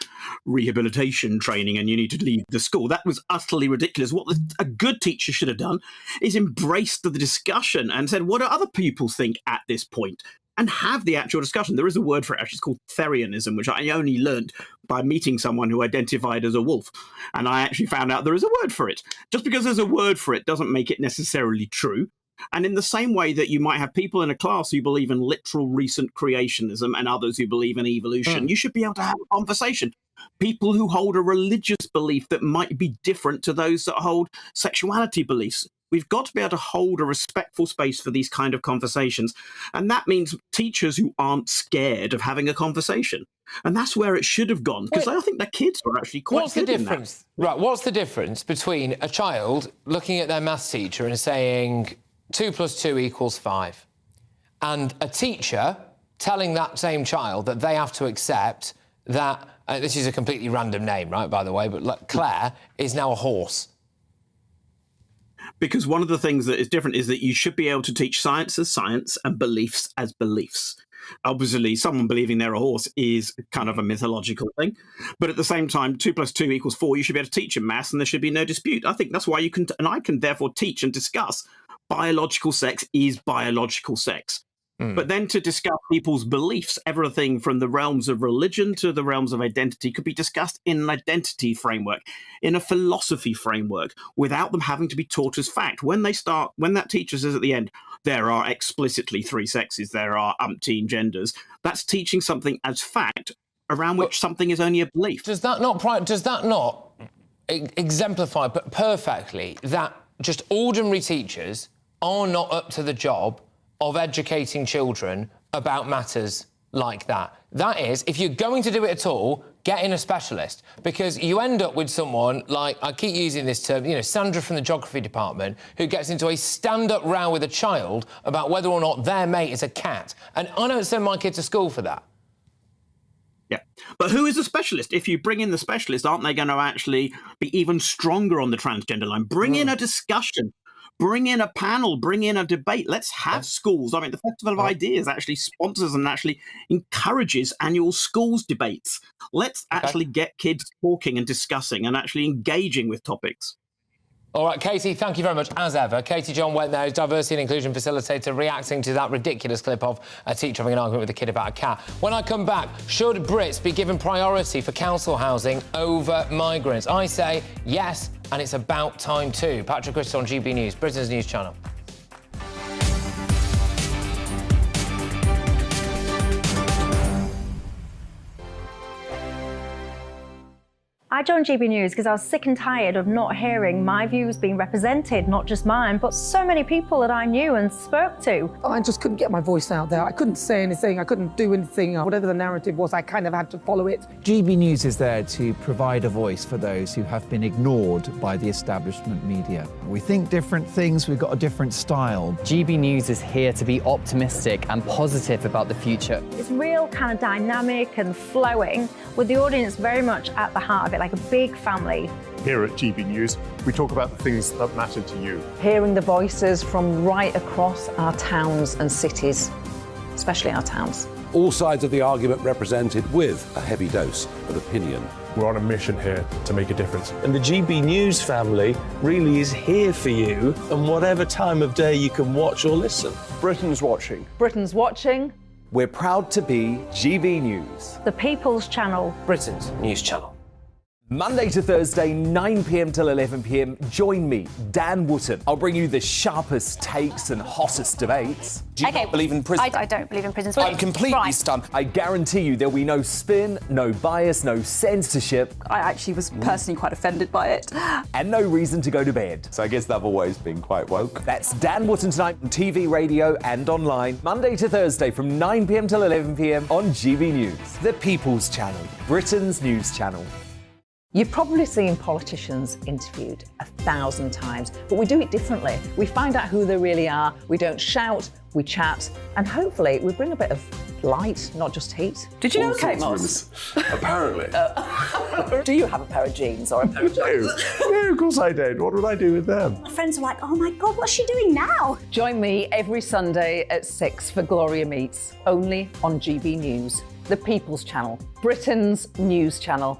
rehabilitation training, and you need to leave the school. That was utterly ridiculous. What a good teacher should have done is embraced the discussion and said, "What do other people think at this point?" And have the actual discussion. There is a word for it, actually, it's called Therianism, which I only learned by meeting someone who identified as a wolf. And I actually found out there is a word for it. Just because there's a word for it doesn't make it necessarily true. And in the same way that you might have people in a class who believe in literal recent creationism and others who believe in evolution, you should be able to have a conversation. People who hold a religious belief that might be different to those that hold sexuality beliefs. We've got to be able to hold a respectful space for these kind of conversations. And that means teachers who aren't scared of having a conversation. And that's where it should have gone, because I think the kids are actually quite good in that. Right, what's the difference between a child looking at their maths teacher and saying 2 + 2 = 5, and a teacher telling that same child that they have to accept that, this is a completely random name, right, by the way, but like Claire is now a horse? Because one of the things that is different is that you should be able to teach science as science and beliefs as beliefs. Obviously, someone believing they're a horse is kind of a mythological thing. But at the same time, 2 + 2 = 4, you should be able to teach in maths and there should be no dispute. I think that's why you can, and I can therefore teach and discuss biological sex is biological sex. But then to discuss people's beliefs, everything from the realms of religion to the realms of identity could be discussed in an identity framework, in a philosophy framework, without them having to be taught as fact. When that teacher says at the end, there are explicitly 3 sexes, there are umpteen genders, that's teaching something as fact around which something is only a belief. Does that not exemplify perfectly that just ordinary teachers are not up to the job of educating children about matters like that? That is, if you're going to do it at all, get in a specialist, because you end up with someone like, I keep using this term, you know, Sandra from the geography department, who gets into a stand-up row with a child about whether or not their mate is a cat. And I don't send my kid to school for that. Yeah, but who is a specialist? If you bring in the specialist, aren't they going to actually be even stronger on the transgender line? Bring in a discussion. Bring in a panel, bring in a debate. Let's have schools. I mean, the Festival of Ideas actually sponsors and actually encourages annual schools debates. Let's actually get kids talking and discussing and actually engaging with topics. All right, Katie, thank you very much, as ever. Katie John Went there, diversity and inclusion facilitator, reacting to that ridiculous clip of a teacher having an argument with a kid about a cat. When I come back, should Brits be given priority for council housing over migrants? I say yes, and it's about time too. Patrick Christys on GB News, Britain's news channel. I joined GB News because I was sick and tired of not hearing my views being represented, not just mine, but so many people that I knew and spoke to. I just couldn't get my voice out there. I couldn't say anything, I couldn't do anything. Whatever the narrative was, I kind of had to follow it. GB News is there to provide a voice for those who have been ignored by the establishment media. We think different things, we've got a different style. GB News is here to be optimistic and positive about the future. It's real kind of dynamic and flowing, with the audience very much at the heart of it, like a big family. Here at GB News, we talk about the things that matter to you. Hearing the voices from right across our towns and cities, especially our towns. All sides of the argument represented with a heavy dose of opinion. We're on a mission here to make a difference. And the GB News family really is here for you, and whatever time of day you can watch or listen. Britain's watching. Britain's watching. We're proud to be GB News. The People's Channel. Britain's news channel. Monday to Thursday, 9 p.m. till 11 p.m. Join me, Dan Wootton. I'll bring you the sharpest takes and hottest debates. Do you not believe in prison? I don't believe in prison. I'm completely stunned. I guarantee you there'll be no spin, no bias, no censorship. I actually was personally quite offended by it. And no reason to go to bed. So I guess they've always been quite woke. That's Dan Wootton tonight on TV, radio and online. Monday to Thursday from 9 p.m. till 11 p.m. on GB News. The People's Channel, Britain's news channel. You've probably seen politicians interviewed 1,000 times, but we do it differently. We find out who they really are, we don't shout, we chat, and hopefully we bring a bit of light, not just heat. Did you know Kate Moss? Apparently. Do you have a pair of jeans or a pair of jeans? No, of course I don't. What would I do with them? My friends are like, oh my God, what's she doing now? Join me every Sunday at 6 for Gloria Meets, only on GB News, the People's Channel, Britain's news channel.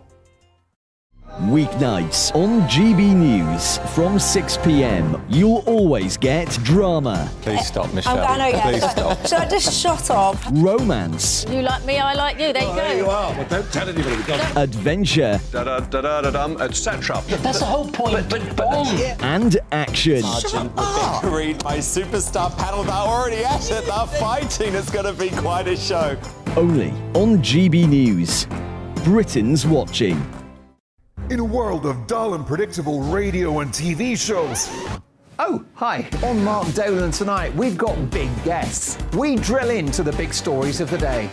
Weeknights on GB News from 6 p.m. You'll always get drama. Please stop, Michelle. I know, yeah. Please stop. Should I just shut up? Romance. You like me, I like you. There you go. There you are. Well, don't tell anybody. Adventure. Etc. That's the whole point. But And action. Sergeant, read my superstar panel. They're already at it. They're fighting. It's going to be quite a show. Only on GB News. Britain's watching. In a world of dull and predictable radio and TV shows. Oh, hi. On Mark Dolan tonight, we've got big guests. We drill into the big stories of the day.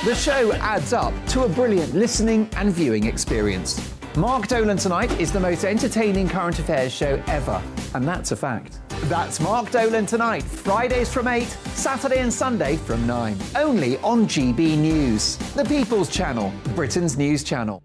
The show adds up to a brilliant listening and viewing experience. Mark Dolan Tonight is the most entertaining current affairs show ever, and that's a fact. That's Mark Dolan Tonight, Fridays from 8, Saturday and Sunday from 9. Only on GB News, the People's Channel, Britain's news channel.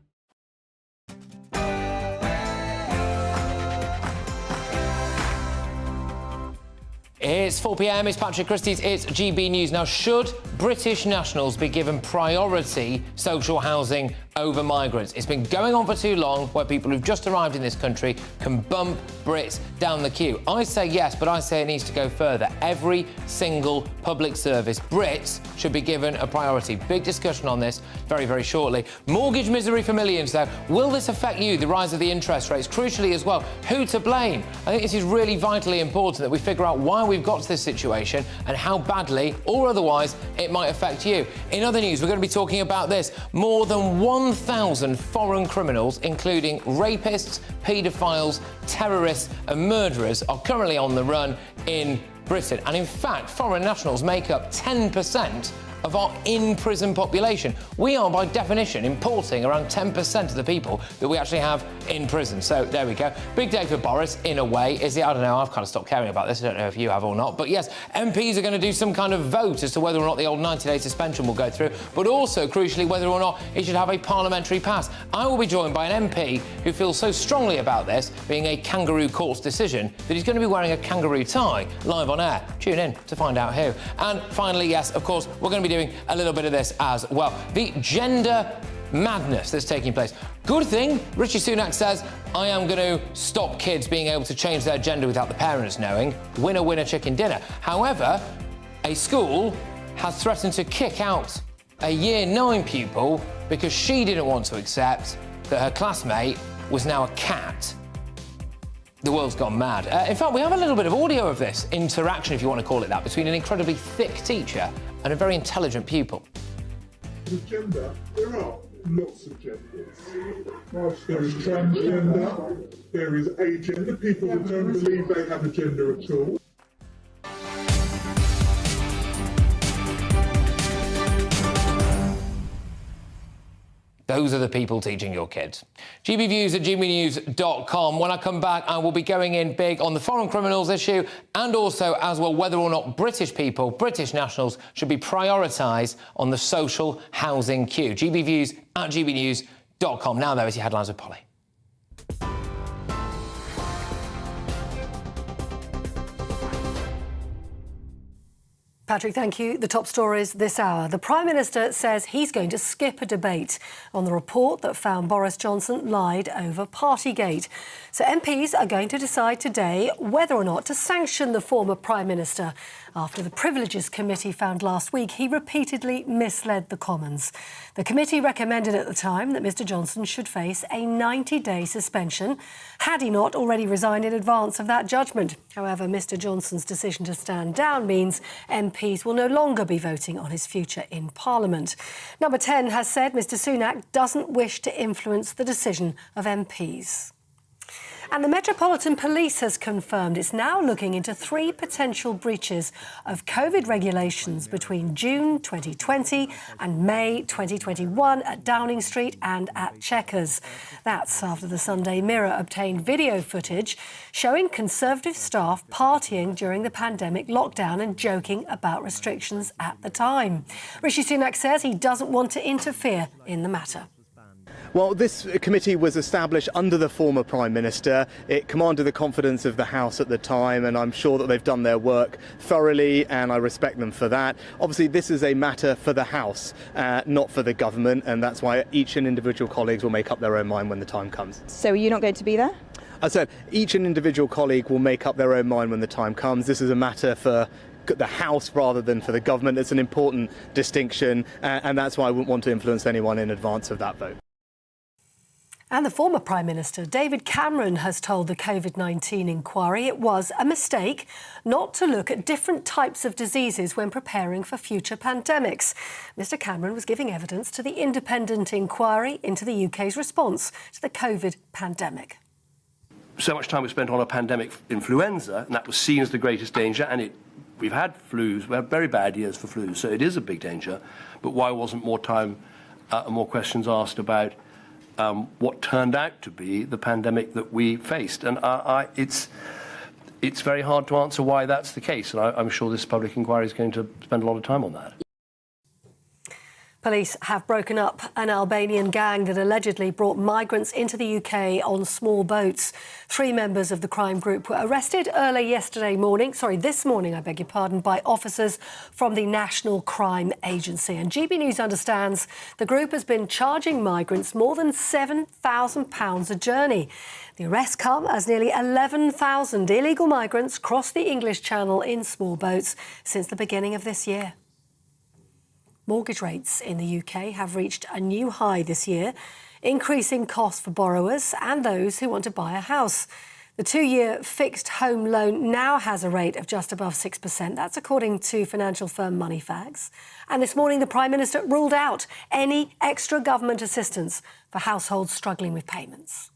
It's 4 p.m, it's Patrick Christys, it's GB News. Now, should British nationals be given priority social housing over migrants? It's been going on for too long, where people who've just arrived in this country can bump Brits down the queue. I say yes, but I say it needs to go further. Every single public service, Brits should be given a priority. Big discussion on this very, very shortly. Mortgage misery for millions, though. Will this affect you, the rise of the interest rates? Crucially as well, who to blame? I think this is really vitally important that we figure out why we've got to this situation and how badly, or otherwise, it might affect you. In other news, we're going to be talking about this. More than 1,000 foreign criminals, including rapists, paedophiles, terrorists and murderers, are currently on the run in Britain. And in fact, foreign nationals make up 10% of our in-prison population. We are, by definition, importing around 10% of the people that we actually have in prison. So there we go. Big day for Boris, in a way, is it? I don't know, I've kind of stopped caring about this. I don't know if you have or not. But yes, MPs are going to do some kind of vote as to whether or not the old 90-day suspension will go through, but also, crucially, whether or not he should have a parliamentary pass. I will be joined by an MP who feels so strongly about this being a kangaroo court's decision that he's going to be wearing a kangaroo tie live on air. Tune in to find out who. And finally, yes, of course, we're going to be doing a little bit of this as well. The gender madness that's taking place. Good thing Rishi Sunak says, I am going to stop kids being able to change their gender without the parents knowing. Winner, winner, chicken dinner. However, a school has threatened to kick out a Year 9 pupil because she didn't want to accept that her classmate was now a cat. The world's gone mad. In fact, we have a little bit of audio of this interaction, if you want to call it that, between an incredibly thick teacher and a very intelligent pupil. With gender, there are lots of genders. There is transgender, there is agender, people that don't believe they have a gender at all. Those are the people teaching your kids. GBViews at GBnews.com. When I come back, I will be going in big on the foreign criminals issue and also as well whether or not British people, British nationals, should be prioritised on the social housing queue. GBViews at GBnews.com. Now, though, is your headlines with Polly. Patrick, thank you. The top stories this hour. The Prime Minister says he's going to skip a debate on the report that found Boris Johnson lied over Partygate. So MPs are going to decide today whether or not to sanction the former Prime Minister after the Privileges Committee found last week he repeatedly misled the Commons. The committee recommended at the time that Mr Johnson should face a 90-day suspension had he not already resigned in advance of that judgment. However, Mr Johnson's decision to stand down means MPs will no longer be voting on his future in Parliament. Number 10 has said Mr Sunak doesn't wish to influence the decision of MPs. And the Metropolitan Police has confirmed it's now looking into 3 potential breaches of COVID regulations between June 2020 and May 2021 at Downing Street and at Chequers. That's after the Sunday Mirror obtained video footage showing Conservative staff partying during the pandemic lockdown and joking about restrictions at the time. Rishi Sunak says he doesn't want to interfere in the matter. Well, this committee was established under the former Prime Minister. It commanded the confidence of the House at the time, and I'm sure that they've done their work thoroughly, and I respect them for that. Obviously, this is a matter for the House, not for the government, and that's why each and individual colleagues will make up their own mind when the time comes. So you're not going to be there? I said each and individual colleague will make up their own mind when the time comes. This is a matter for the House rather than for the government. It's an important distinction, and that's why I wouldn't want to influence anyone in advance of that vote. And the former Prime Minister, David Cameron, has told the COVID-19 inquiry it was a mistake not to look at different types of diseases when preparing for future pandemics. Mr Cameron was giving evidence to the independent inquiry into the UK's response to the COVID pandemic. So much time was spent on a pandemic influenza, and that was seen as the greatest danger, and we've had flus, we had very bad years for flus, so it is a big danger. But why wasn't more time and more questions asked about what turned out to be the pandemic that we faced? And it's very hard to answer why that's the case, and I'm sure this public inquiry is going to spend a lot of time on that. Police have broken up an Albanian gang that allegedly brought migrants into the UK on small boats. 3 members of the crime group were arrested this morning, by officers from the National Crime Agency. And GB News understands the group has been charging migrants more than £7,000 a journey. The arrests come as nearly 11,000 illegal migrants crossed the English Channel in small boats since the beginning of this year. Mortgage rates in the UK have reached a new high this year, increasing costs for borrowers and those who want to buy a house. The 2-year fixed home loan now has a rate of just above 6%. That's according to financial firm Moneyfags. And this morning, the Prime Minister ruled out any extra government assistance for households struggling with payments.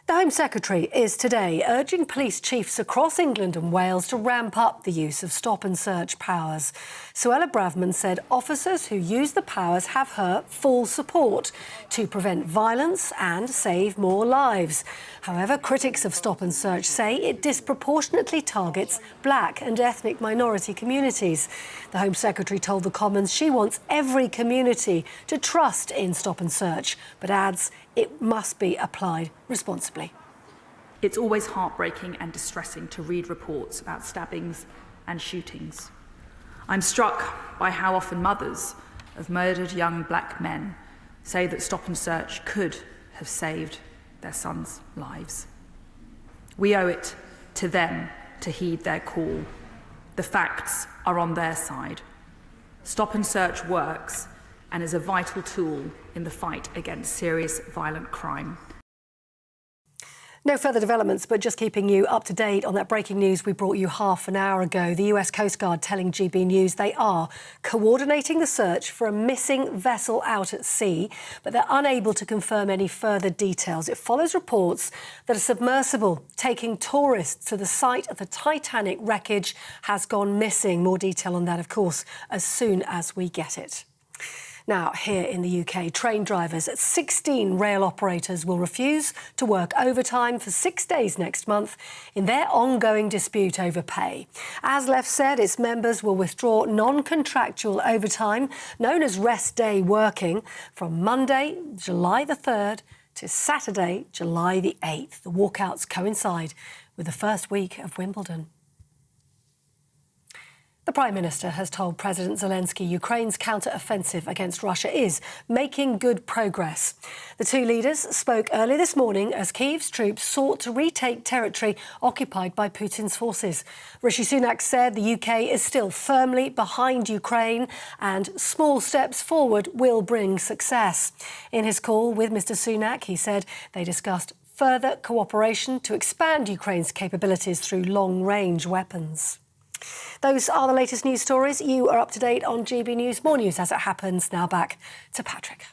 The Home Secretary is today urging police chiefs across England and Wales to ramp up the use of stop-and-search powers. Suella Braverman said officers who use the powers have her full support to prevent violence and save more lives. However, critics of stop-and-search say it disproportionately targets black and ethnic minority communities. The Home Secretary told the Commons she wants every community to trust in stop-and-search, but adds it must be applied responsibly. It's always heartbreaking and distressing to read reports about stabbings and shootings. I'm struck by how often mothers of murdered young black men say that stop and search could have saved their sons' lives. We owe it to them to heed their call. The facts are on their side. Stop and search works and is a vital tool in the fight against serious violent crime. No further developments, but just keeping you up to date on that breaking news we brought you half an hour ago. The US Coast Guard telling GB News they are coordinating the search for a missing vessel out at sea, but they're unable to confirm any further details. It follows reports that a submersible taking tourists to the site of the Titanic wreckage has gone missing. More detail on that, of course, as soon as we get it. Now, here in the UK, train drivers at 16 rail operators will refuse to work overtime for 6 days next month in their ongoing dispute over pay. ASLEF said its members will withdraw non-contractual overtime, known as rest day working, from Monday, July the 3rd to Saturday, July the 8th. The walkouts coincide with the first week of Wimbledon. The Prime Minister has told President Zelensky Ukraine's counter-offensive against Russia is making good progress. The two leaders spoke early this morning as Kyiv's troops sought to retake territory occupied by Putin's forces. Rishi Sunak said the UK is still firmly behind Ukraine and small steps forward will bring success. In his call with Mr Sunak, he said they discussed further cooperation to expand Ukraine's capabilities through long-range weapons. Those are the latest news stories. You are up to date on GB News. More news as it happens. Now back to Patrick.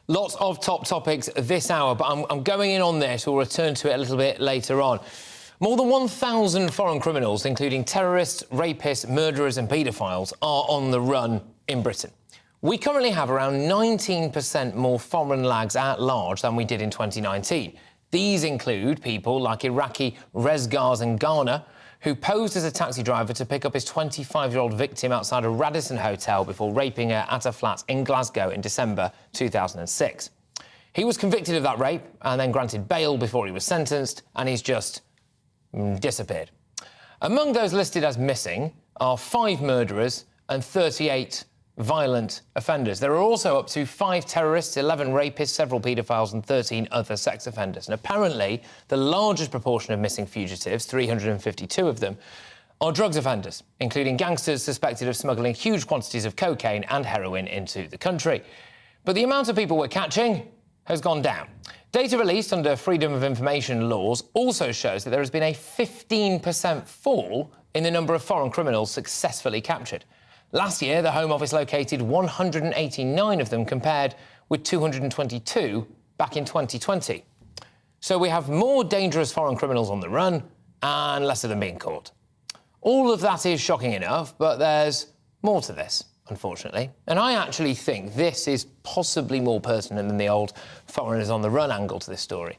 Lots of top topics this hour, but I'm going in on this. We'll return to it a little bit later on. More than 1,000 foreign criminals, including terrorists, rapists, murderers and paedophiles, are on the run in Britain. We currently have around 19% more foreign lags at large than we did in 2019. These include people like Iraqi Rezgaz and Ghana, who posed as a taxi driver to pick up his 25-year-old victim outside a Radisson hotel before raping her at a flat in Glasgow in December 2006. He was convicted of that rape and then granted bail before he was sentenced, and he's just disappeared. Among those listed as missing are 5 murderers and 38 violent offenders. There are also up to 5 terrorists, 11 rapists, several paedophiles and 13 other sex offenders. And apparently the largest proportion of missing fugitives, 352 of them, are drugs offenders, including gangsters suspected of smuggling huge quantities of cocaine and heroin into the country. But the amount of people we're catching has gone down. Data released under Freedom of Information laws also shows that there has been a 15% fall in the number of foreign criminals successfully captured. Last year, the Home Office located 189 of them, compared with 222 back in 2020. So we have more dangerous foreign criminals on the run and less of them being caught. All of that is shocking enough, but there's more to this, unfortunately. And I actually think this is possibly more pertinent than the old foreigners on the run angle to this story.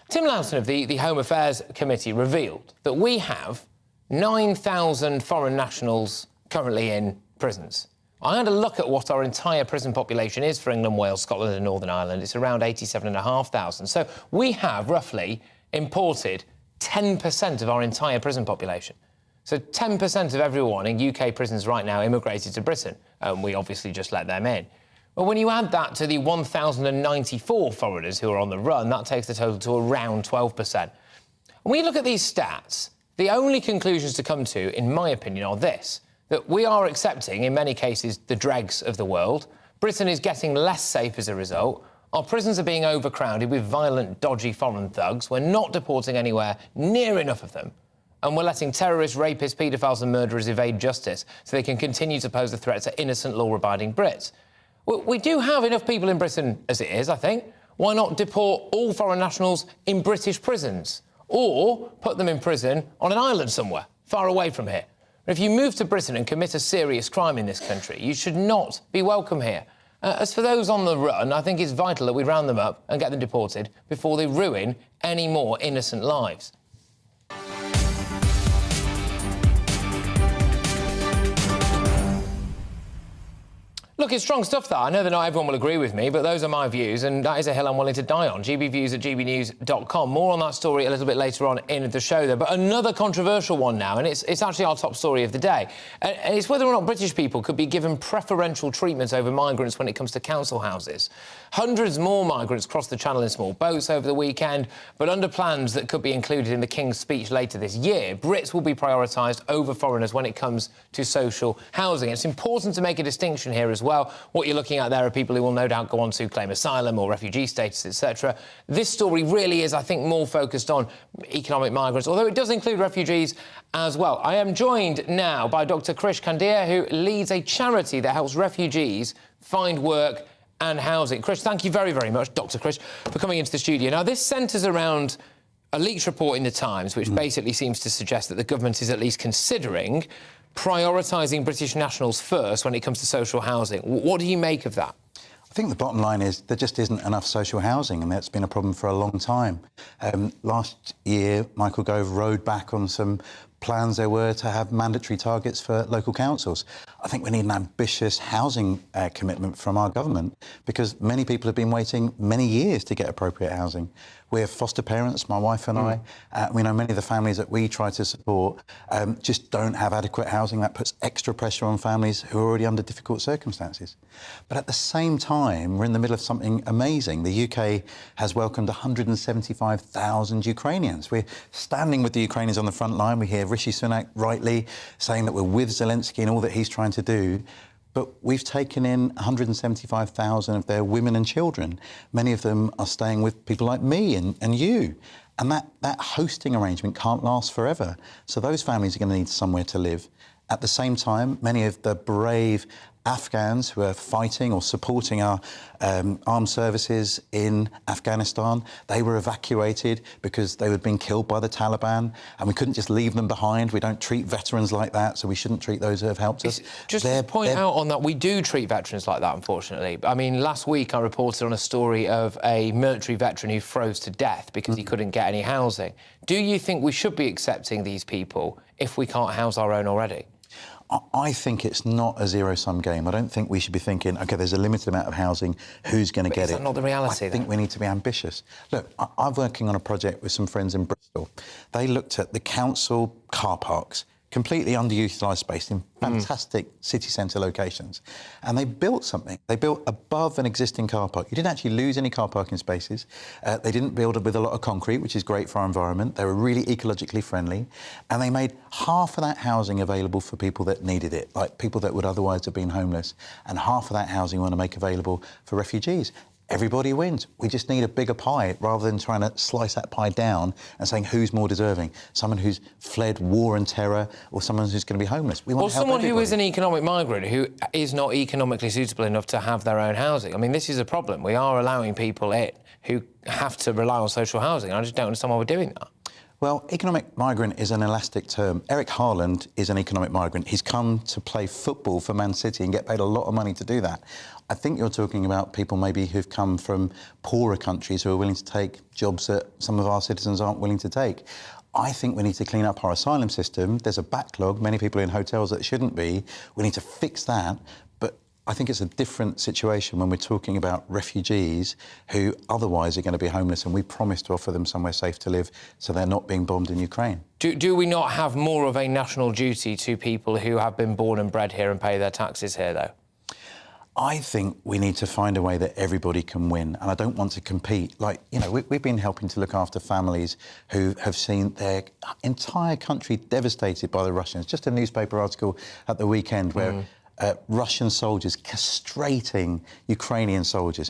Tim Lowson of the Home Affairs Committee revealed that we have 9,000 foreign nationals currently in prisons. I had a look at what our entire prison population is for England, Wales, Scotland and Northern Ireland. It's around 87,500. So we have roughly imported 10% of our entire prison population. So 10% of everyone in UK prisons right now immigrated to Britain, and we obviously just let them in. But when you add that to the 1,094 foreigners who are on the run, that takes the total to around 12%. When we look at these stats, the only conclusions to come to, in my opinion, are this: that we are accepting, in many cases, the dregs of the world. Britain is getting less safe as a result. Our prisons are being overcrowded with violent, dodgy foreign thugs. We're not deporting anywhere near enough of them. And we're letting terrorists, rapists, paedophiles and murderers evade justice so they can continue to pose a threat to innocent, law-abiding Brits. We do have enough people in Britain as it is, I think. Why not deport all foreign nationals in British prisons? Or put them in prison on an island somewhere, far away from here. If you move to Britain and commit a serious crime in this country, you should not be welcome here. As for those on the run, I think it's vital that we round them up and get them deported before they ruin any more innocent lives. Look, it's strong stuff, that. I know that not everyone will agree with me, but those are my views, and that is a hill I'm willing to die on. gbviews@gbnews.com. More on that story a little bit later on in the show, though. But another controversial one now, and it's actually our top story of the day. And it's whether or not British people could be given preferential treatment over migrants when it comes to council houses. Hundreds more migrants crossed the Channel in small boats over the weekend, but under plans that could be included in the King's speech later this year, Brits will be prioritised over foreigners when it comes to social housing. It's important to make a distinction here as well. What you're looking at there are people who will no doubt go on to claim asylum or refugee status, etc. This story really is, I think, more focused on economic migrants, although it does include refugees as well. I am joined now by Dr. Christys Kandia, who leads a charity that helps refugees find work and housing. Chris, thank you very, very much, Dr. Christys, for coming into the studio. Now, this centres around a leaked report in The Times, which basically seems to suggest that the government is at least considering prioritising British nationals first when it comes to social housing. What do you make of that? I think the bottom line is there just isn't enough social housing, and that's been a problem for a long time. Last year, Michael Gove rode back on some plans there were to have mandatory targets for local councils. I think we need an ambitious housing commitment from our government, because many people have been waiting many years to get appropriate housing. We're foster parents, my wife and I. We know many of the families that we try to support just don't have adequate housing. That puts extra pressure on families who are already under difficult circumstances. But at the same time, we're in the middle of something amazing. The UK has welcomed 175,000 Ukrainians. We're standing with the Ukrainians on the front line. We hear Rishi Sunak rightly saying that we're with Zelensky and all that he's trying to do. But we've taken in 175,000 of their women and children. Many of them are staying with people like me and you. And that hosting arrangement can't last forever. So those families are going to need somewhere to live. At the same time, many of the brave Afghans who are fighting or supporting our armed services in Afghanistan, they were evacuated because they were being killed by the Taliban, and we couldn't just leave them behind. We don't treat veterans like that, so we shouldn't treat those who have helped us. Just to point out on that, we do treat veterans like that, unfortunately. I mean, last week I reported on a story of a military veteran who froze to death because he couldn't get any housing. Do you think we should be accepting these people if we can't house our own already? I think it's not a zero-sum game. I don't think we should be thinking, OK, there's a limited amount of housing, who's going to get it? Is that not the reality, I think we need to be ambitious. Look, I'm working on a project with some friends in Bristol. They looked at the council car parks, completely underutilised space in fantastic city centre locations. And they built something. They built above an existing car park. You didn't actually lose any car parking spaces. They didn't build it with a lot of concrete, which is great for our environment. They were really ecologically friendly. And they made half of that housing available for people that needed it, like people that would otherwise have been homeless. And half of that housing we want to make available for refugees. Everybody wins. We just need a bigger pie rather than trying to slice that pie down and saying who's more deserving, someone who's fled war and terror or someone who's going to be homeless. We want to help someone everybody. who is an economic migrant who is not economically suitable enough to have their own housing. I mean, this is a problem. We are allowing people in who have to rely on social housing. I just don't understand why we're doing that. Well, economic migrant is an elastic term. Eric Haaland is an economic migrant. He's come to play football for Man City and get paid a lot of money to do that. I think you're talking about people maybe who've come from poorer countries who are willing to take jobs that some of our citizens aren't willing to take. I think we need to clean up our asylum system. There's a backlog, many people in hotels that shouldn't be. We need to fix that. But I think it's a different situation when we're talking about refugees who otherwise are going to be homeless, and we promise to offer them somewhere safe to live so they're not being bombed in Ukraine. Do we not have more of a national duty to people who have been born and bred here and pay their taxes here, though? I think we need to find a way that everybody can win, and I don't want to compete. Like, you know, we've been helping to look after families who have seen their entire country devastated by the Russians. Just a newspaper article at the weekend where Russian soldiers castrating Ukrainian soldiers.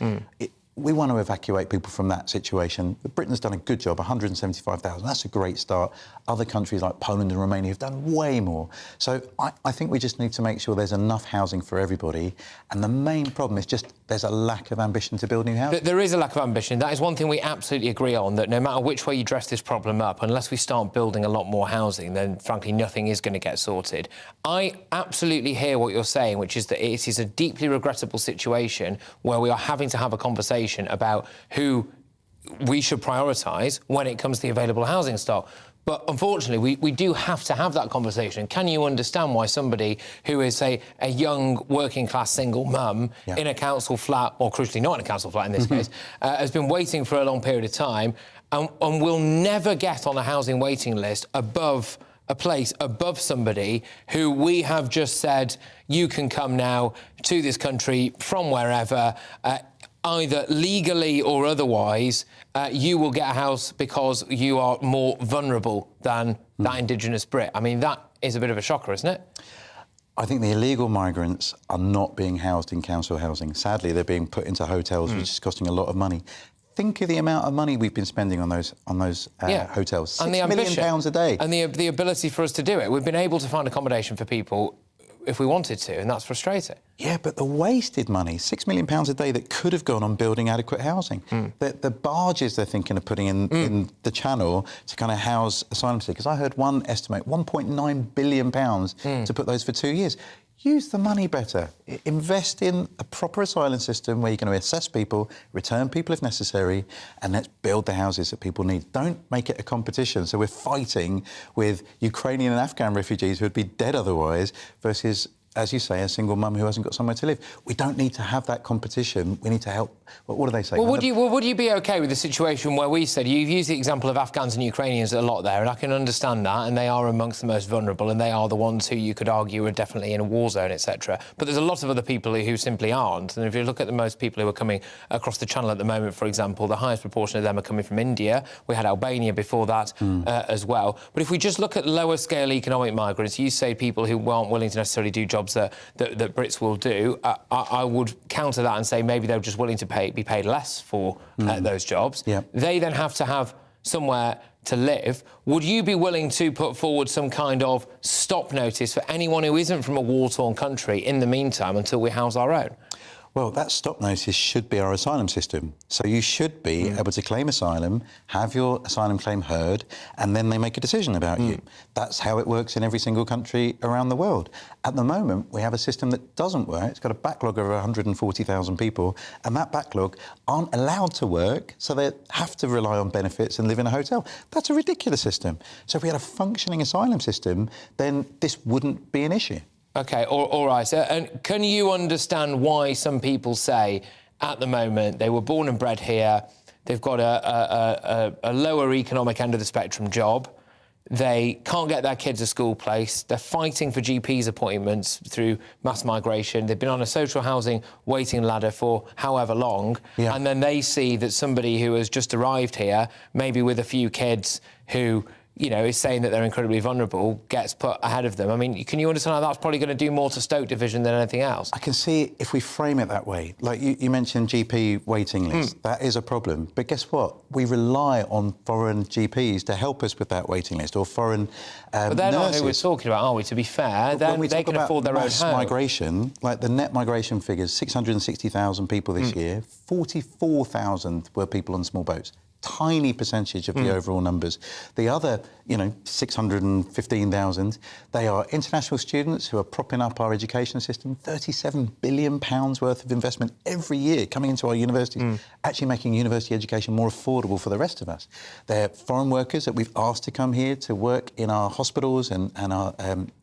We want to evacuate people from that situation. Britain's done a good job, 175,000. That's a great start. Other countries like Poland and Romania have done way more. So I think we just need to make sure there's enough housing for everybody. And the main problem is just there's a lack of ambition to build new housing. There is a lack of ambition. That is one thing we absolutely agree on, that no matter which way you dress this problem up, unless we start building a lot more housing, then, frankly, nothing is going to get sorted. I absolutely hear what you're saying, which is that it is a deeply regrettable situation where we are having to have a conversation about who we should prioritise when it comes to the available housing stock. But unfortunately, we do have to have that conversation. Can you understand why somebody who is, say, a young working-class single mum in a council flat, or crucially not in a council flat in this case, has been waiting for a long period of time and will never get on a housing waiting list above a place above somebody who we have just said, you can come now to this country from wherever, either legally or otherwise, you will get a house because you are more vulnerable than that Indigenous Brit. I mean, that is a bit of a shocker, isn't it? I think the illegal migrants are not being housed in council housing. Sadly, they're being put into hotels, which is costing a lot of money. Think of the amount of money we've been spending on those hotels. £6 million a day. And the ability for us to do it. We've been able to find accommodation for people if we wanted to, and that's frustrating. Yeah, but the wasted money, £6 million a day that could have gone on building adequate housing. The barges they're thinking of putting in the channel to kind of house asylum seekers. I heard one estimate, £1.9 billion to put those for 2 years. Use the money better. Invest in a proper asylum system where you're going to assess people, return people if necessary, and let's build the houses that people need. Don't make it a competition. So we're fighting with Ukrainian and Afghan refugees who would be dead otherwise versus, as you say, a single mum who hasn't got somewhere to live. We don't need to have that competition. We need to help. What do they say? Well, would you be OK with the situation where we said, you've used the example of Afghans and Ukrainians a lot there, and I can understand that, and they are amongst the most vulnerable, and they are the ones who you could argue are definitely in a war zone, etc. But there's a lot of other people who simply aren't. And if you look at the most people who are coming across the channel at the moment, for example, the highest proportion of them are coming from India. We had Albania before that as well. But if we just look at lower-scale economic migrants, you say people who aren't willing to necessarily do jobs that Brits will do, I would counter that and say maybe they're just willing to be paid less for those jobs. They then have to have somewhere to live. Would you be willing to put forward some kind of stop notice for anyone who isn't from a war-torn country in the meantime until we house our own? Well, that stop notice should be our asylum system. So you should be able to claim asylum, have your asylum claim heard, and then they make a decision about you. That's how it works in every single country around the world. At the moment, we have a system that doesn't work. It's got a backlog of 140,000 people, and that backlog aren't allowed to work, so they have to rely on benefits and live in a hotel. That's a ridiculous system. So if we had a functioning asylum system, then this wouldn't be an issue. OK, all right. And can you understand why some people say, at the moment, they were born and bred here, they've got a lower economic end of the spectrum job, they can't get their kids a school place, they're fighting for GPs appointments through mass migration, they've been on a social housing waiting ladder for however long, and then they see that somebody who has just arrived here, maybe with a few kids who, you know, is saying that they're incredibly vulnerable, gets put ahead of them. I mean, can you understand how that's probably going to do more to Stoke Division than anything else? I can see if we frame it that way. Like you mentioned GP waiting list. That is a problem. But guess what? We rely on foreign GPs to help us with that waiting list, or foreign But they're nurses. not who we're talking about, are we? To be fair, they can afford their own mass home. migration, like the net migration figures, 660,000 people this year, 44,000 were people on small boats. Tiny percentage of the overall numbers. The other, 615,000, they are international students who are propping up our education system. £37 billion worth of investment every year coming into our universities, actually making university education more affordable for the rest of us. They're foreign workers that we've asked to come here to work in our hospitals and our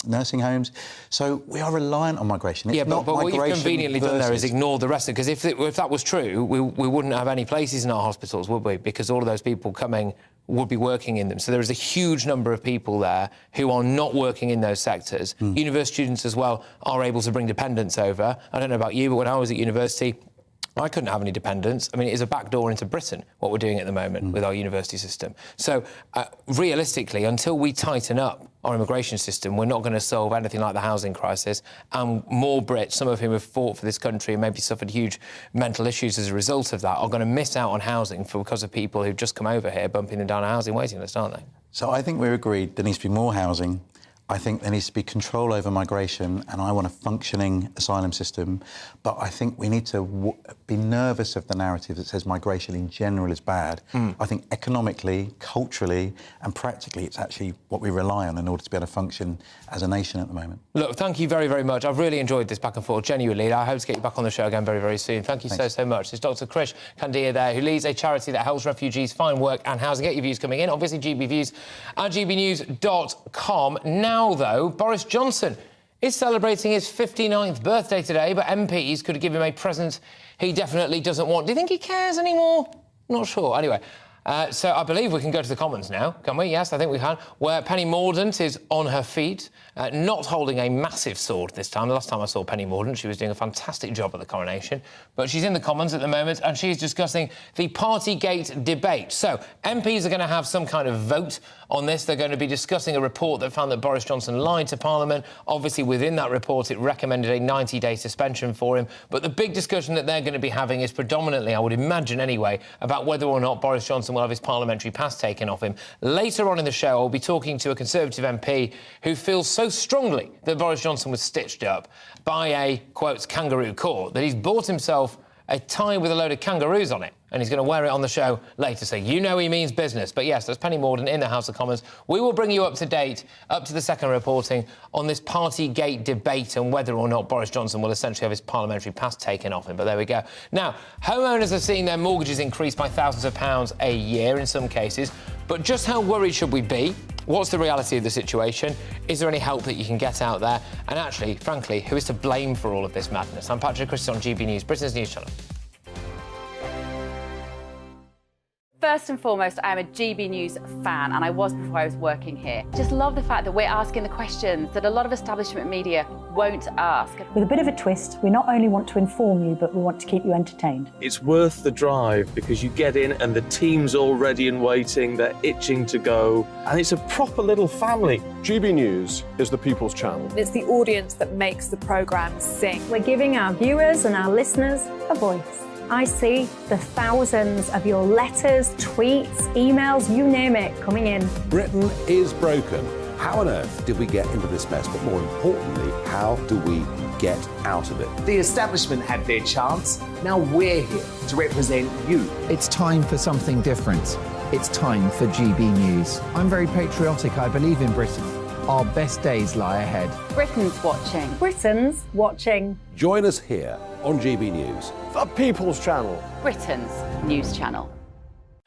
nursing homes. So we are reliant on migration. It's not but what you've migration conveniently done there is versus- ignore the rest of it, because if that was true, we wouldn't have any places in our hospitals, would we? Because all of those people coming would be working in them. So there is a huge number of people there who are not working in those sectors. University students as well are able to bring dependents over. I don't know about you, but when I was at university, I couldn't have any dependents. I mean, it is a backdoor into Britain, what we're doing at the moment with our university system. So, realistically, until we tighten up our immigration system, we're not going to solve anything like the housing crisis. And more Brits, some of whom have fought for this country and maybe suffered huge mental issues as a result of that, are going to miss out on housing because of people who've just come over here, bumping them down a housing waiting list, aren't they? So I think we're agreed there needs to be more housing. I think there needs to be control over migration, and I want a functioning asylum system. But I think we need to be nervous of the narrative that says migration in general is bad. I think economically, culturally, and practically, it's actually what we rely on in order to be able to function as a nation at the moment. Look, thank you very, very much. I've really enjoyed this back and forth, genuinely. I hope to get you back on the show again very, very soon. Thank you so much. It's Dr. Krish Kandia there, who leads a charity that helps refugees find work and housing. Get your views coming in. Obviously, GB Views at gbnews.com. Now, though, Boris Johnson is celebrating his 59th birthday today, but MPs could give him a present he definitely doesn't want. Do you think he cares anymore? Not sure. Anyway, so I believe we can go to the Commons now, can we? Yes, I think we can. Where Penny Mordaunt is on her feet, not holding a massive sword this time. The last time I saw Penny Mordaunt, she was doing a fantastic job at the coronation. But she's in the Commons at the moment, and she's discussing the Partygate debate. So MPs are going to have some kind of vote on this. They're going to be discussing a report that found that Boris Johnson lied to Parliament. Obviously, within that report, it recommended a 90-day suspension for him. But the big discussion that they're going to be having is predominantly, I would imagine anyway, about whether or not Boris Johnson will have his parliamentary pass taken off him. Later on in the show, I'll be talking to a Conservative MP who feels so strongly that Boris Johnson was stitched up by a, quote, kangaroo court, that he's bought himself a tie with a load of kangaroos on it, and he's going to wear it on the show later. So you know he means business. But yes, that's Penny Mordaunt in the House of Commons. We will bring you up to date, up to the second reporting on this Partygate debate and whether or not Boris Johnson will essentially have his parliamentary pass taken off him. But there we go. Now, homeowners are seeing their mortgages increase by thousands of pounds a year in some cases. But just how worried should we be? What's the reality of the situation? Is there any help that you can get out there? And actually, frankly, who is to blame for all of this madness? I'm Patrick Christys on GB News, Britain's news channel. First and foremost, I am a GB News fan, and I was before I was working here. Just love the fact that we're asking the questions that a lot of establishment media won't ask. With a bit of a twist, we not only want to inform you, but we want to keep you entertained. It's worth the drive because you get in and the team's all ready and waiting, they're itching to go, and it's a proper little family. GB News is the people's channel. It's the audience that makes the programme sing. We're giving our viewers and our listeners a voice. I see the thousands of your letters, tweets, emails, you name it, coming in. Britain is broken. How on earth did we get into this mess? But more importantly, how do we get out of it? The establishment had their chance. Now we're here to represent you. It's time for something different. It's time for GB News. I'm very patriotic. I believe in Britain. Our best days lie ahead. Britain's watching. Britain's watching. Join us here on GB News. The people's channel. Britain's news channel.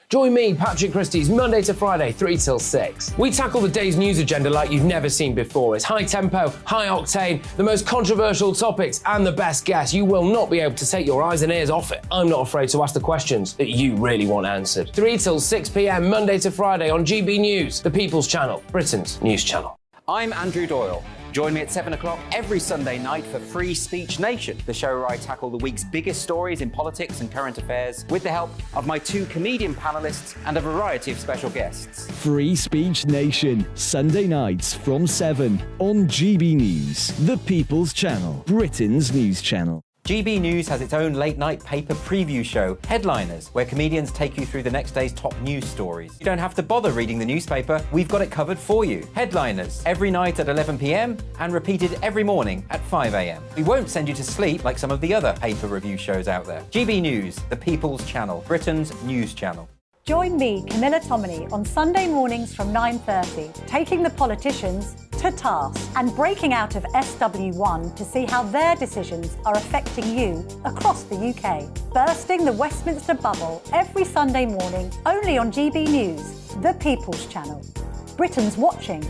Join me, Patrick Christys, Monday to Friday, 3 till 6. We tackle the day's news agenda like you've never seen before. It's high tempo, high octane, the most controversial topics and the best guests. You will not be able to take your eyes and ears off it. I'm not afraid to ask the questions that you really want answered. 3 till 6 p.m, Monday to Friday on GB News, the People's Channel, Britain's news channel. I'm Andrew Doyle. Join me at 7 o'clock every Sunday night for Free Speech Nation, the show where I tackle the week's biggest stories in politics and current affairs with the help of my 2 comedian panellists and a variety of special guests. Free Speech Nation, Sunday nights from 7 on GB News, the People's Channel, Britain's news channel. GB News has its own late-night paper preview show, Headliners, where comedians take you through the next day's top news stories. You don't have to bother reading the newspaper, we've got it covered for you. Headliners, every night at 11 p.m, and repeated every morning at 5 a.m. We won't send you to sleep like some of the other paper review shows out there. GB News, the People's Channel, Britain's news channel. Join me, Camilla Tominey, on Sunday mornings from 9:30, taking the politicians to task and breaking out of SW1 to see how their decisions are affecting you across the UK. Bursting the Westminster bubble every Sunday morning, only on GB News, the People's Channel. Britain's watching.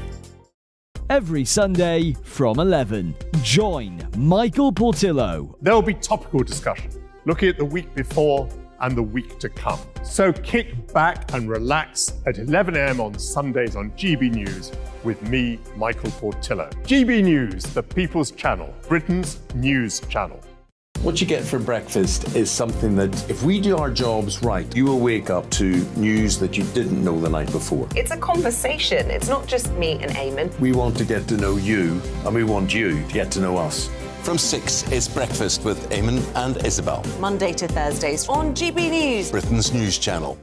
Every Sunday from 11, join Michael Portillo. There will be topical discussion, looking at the week before and the week to come. So kick back and relax at 11 a.m. on Sundays on GB News with me, Michael Portillo. GB News, the People's Channel, Britain's news channel. What you get for breakfast is something that, if we do our jobs right, you will wake up to news that you didn't know the night before. It's a conversation. It's not just me and Eamon. We want to get to know you, and we want you to get to know us. From 6, it's Breakfast with Eamon and Isabel. Monday to Thursdays on GB News, Britain's news channel.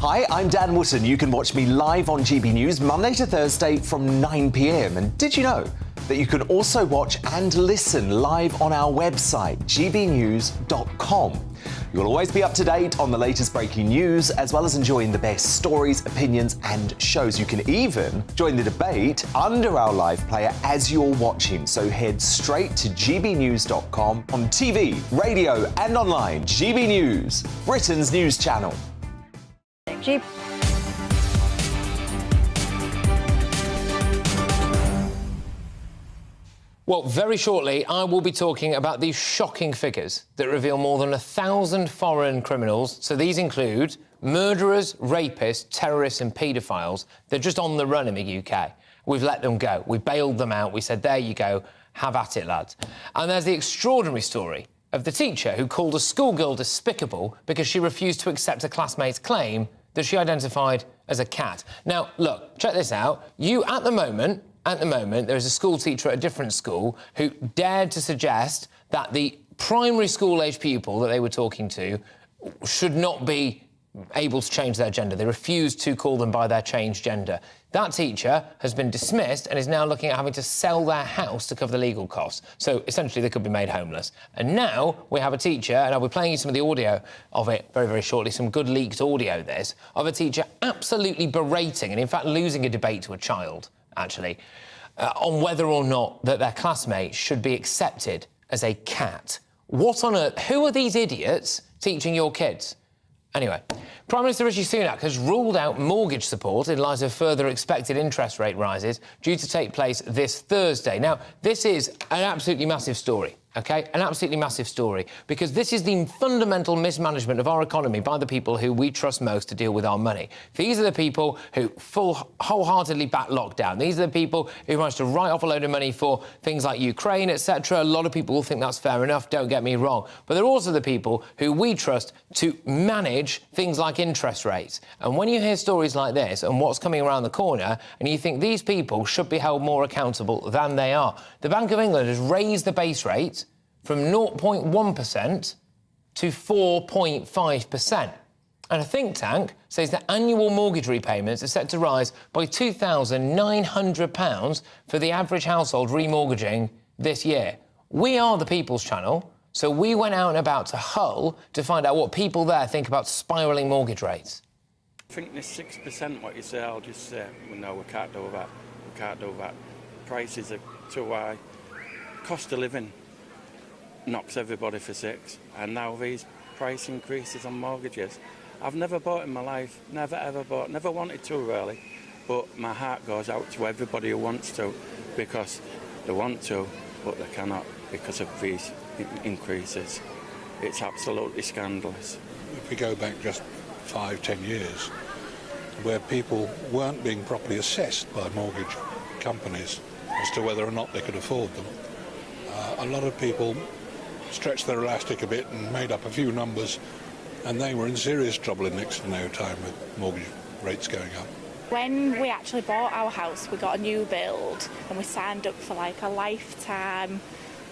Hi, I'm Dan Wootton. You can watch me live on GB News Monday to Thursday from 9 p.m. And did you know that you can also watch and listen live on our website, gbnews.com. You'll always be up to date on the latest breaking news, as well as enjoying the best stories, opinions and shows. You can even join the debate under our live player as you're watching. So head straight to gbnews.com on TV, radio and online. GB News, Britain's news channel. Well, very shortly, I will be talking about these shocking figures that reveal more than 1,000 foreign criminals. So these include murderers, rapists, terrorists and paedophiles. They're just on the run in the UK. We've let them go. We bailed them out. We said, there you go, have at it, lads. And there's the extraordinary story of the teacher who called a schoolgirl despicable because she refused to accept a classmate's claim that she identified as a cat. Now, look, check this out. At the moment, there is a school teacher at a different school who dared to suggest that the primary school-age pupil that they were talking to should not be able to change their gender. They refused to call them by their changed gender. That teacher has been dismissed and is now looking at having to sell their house to cover the legal costs. So, essentially, they could be made homeless. And now we have a teacher, and I'll be playing you some of the audio of it very, very shortly, some good leaked audio, this, of a teacher absolutely berating and, in fact, losing a debate to a child, actually, on whether or not that their classmate should be accepted as a cat. What on earth? Who are these idiots teaching your kids? Anyway, Prime Minister Rishi Sunak has ruled out mortgage support in light of further expected interest rate rises due to take place this Thursday. Now, this is an absolutely massive story, OK? An absolutely massive story, because this is the fundamental mismanagement of our economy by the people who we trust most to deal with our money. These are the people who wholeheartedly back lockdown. These are the people who managed to write off a load of money for things like Ukraine, etc. A lot of people will think that's fair enough, don't get me wrong. But they're also the people who we trust to manage things like interest rates. And when you hear stories like this and what's coming around the corner, and you think these people should be held more accountable than they are, the Bank of England has raised the base rate from 0.1% to 4.5%. And a think tank says that annual mortgage repayments are set to rise by £2,900 for the average household remortgaging this year. We are the People's Channel, so we went out and about to Hull to find out what people there think about spiralling mortgage rates. I think this 6%, what you say, I'll just say, well, no, we can't do that. We can't do that. Prices are too high. Cost of living knocks everybody for six. And now these price increases on mortgages. I've never bought in my life, never ever bought, never wanted to really. But my heart goes out to everybody who wants to, because they want to, but they cannot because of these increases. It's absolutely scandalous. If we go back just 5-10 years, where people weren't being properly assessed by mortgage companies as to whether or not they could afford them, a lot of people stretched their elastic a bit and made up a few numbers, and they were in serious trouble in next to no time with mortgage rates going up. When we actually bought our house, we got a new build and we signed up for like a lifetime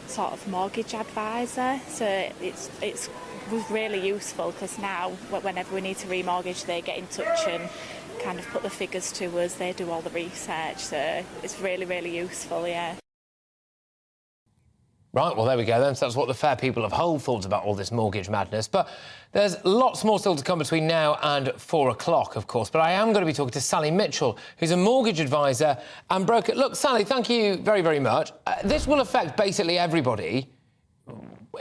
sort of mortgage advisor. So it was really useful, because now whenever we need to remortgage, they get in touch and kind of put the figures to us. They do all the research, so it's really, really useful, yeah. Right, well, there we go then. So that's what the fair people of Hull thought about all this mortgage madness. But there's lots more still to come between now and 4 o'clock, of course. But I am going to be talking to Sally Mitchell, who's a mortgage advisor and broker. Look, Sally, thank you very, very much. This will affect basically everybody,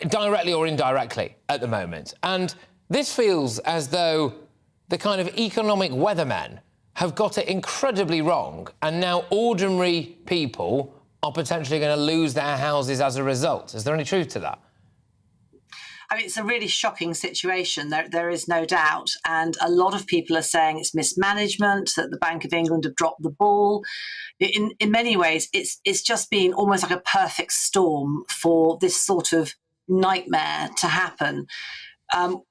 directly or indirectly, at the moment. And this feels as though the kind of economic weathermen have got it incredibly wrong, and now ordinary people are potentially going to lose their houses as a result. Is there any truth to that? I mean, it's a really shocking situation, there is no doubt. And a lot of people are saying it's mismanagement, that the Bank of England have dropped the ball. In many ways, it's just been almost like a perfect storm for this sort of nightmare to happen.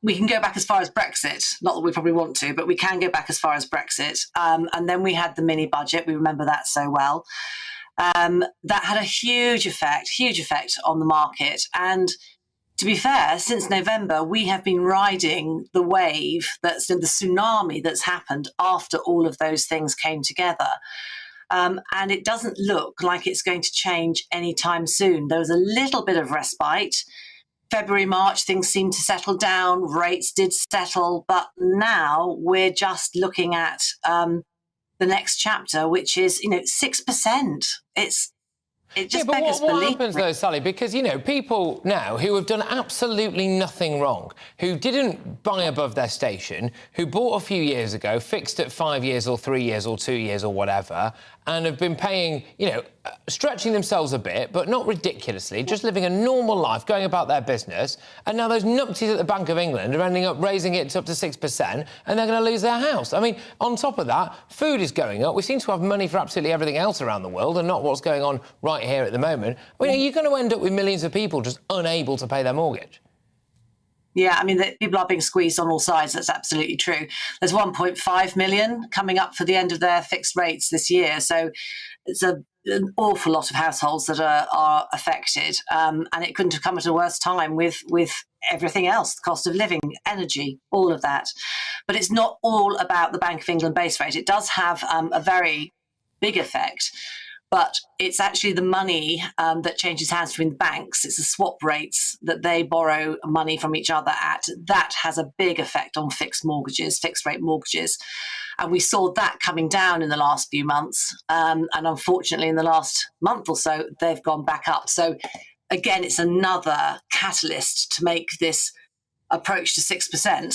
We can go back as far as Brexit, not that we probably want to, but we can go back as far as Brexit. And then we had the mini budget. We remember that so well. That had a huge effect on the market. And to be fair, since November, we have been riding the wave, the tsunami that's happened after all of those things came together. And it doesn't look like it's going to change anytime soon. There was a little bit of respite. February, March, things seemed to settle down, rates did settle, but now we're just looking at the next chapter, which is, 6%. It just beggars belief. What happens, though, Sally? Because, people now who have done absolutely nothing wrong, who didn't buy above their station, who bought a few years ago, fixed at 5 years or 3 years or 2 years or whatever, and have been paying, stretching themselves a bit, but not ridiculously, just living a normal life, going about their business, and now those numpties at the Bank of England are ending up raising it up to 6%, and they're going to lose their house. I mean, on top of that, food is going up. We seem to have money for absolutely everything else around the world, and not what's going on right here at the moment. I mean, are you going to end up with millions of people just unable to pay their mortgage? Yeah, I mean, people are being squeezed on all sides. That's absolutely true. There's 1.5 million coming up for the end of their fixed rates this year. So it's an awful lot of households that are affected. And it couldn't have come at a worse time with everything else, the cost of living, energy, all of that. But it's not all about the Bank of England base rate. It does have a very big effect. But it's actually the money that changes hands between the banks. It's the swap rates that they borrow money from each other at. That has a big effect on fixed rate mortgages. And we saw that coming down in the last few months. And unfortunately, in the last month or so, they've gone back up. So again, it's another catalyst to make this approach to 6%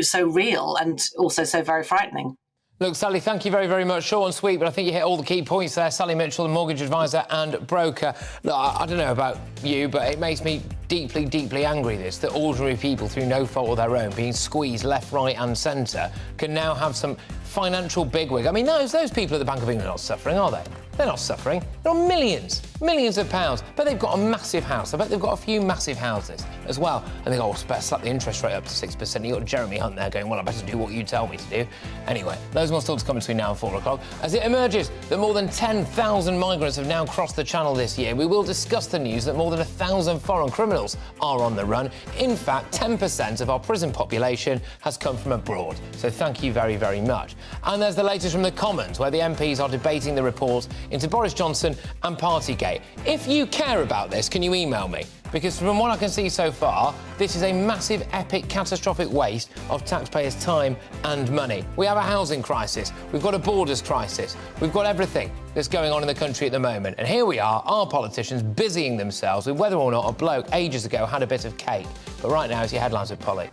so real and also so very frightening. Look, Sally, thank you very, very much. Short and sweet, but I think you hit all the key points there. Sally Mitchell, the mortgage advisor and broker. Look, I don't know about you, but it makes me deeply, deeply angry, that ordinary people, through no fault of their own, being squeezed left, right and centre, can now have some financial bigwig. I mean, those people at the Bank of England are not suffering, are they? They're not suffering. They're on millions of pounds. But they've got a massive house. I bet they've got a few massive houses as well. And they go, better slap the interest rate up to 6%. You've got Jeremy Hunt there going, well, I better do what you tell me to do. Anyway, those more still to come between now and 4 o'clock. As it emerges that more than 10,000 migrants have now crossed the Channel this year, we will discuss the news that more than 1,000 foreign criminals are on the run. In fact, 10% of our prison population has come from abroad. So thank you very, very much. And there's the latest from the Commons, where the MPs are debating the report into Boris Johnson and Partygate. If you care about this, can you email me? Because from what I can see so far, this is a massive, epic, catastrophic waste of taxpayers' time and money. We have a housing crisis, we've got a borders crisis, we've got everything that's going on in the country at the moment. And here we are, our politicians busying themselves with whether or not a bloke ages ago had a bit of cake. But right now, it's your headlines with Polly.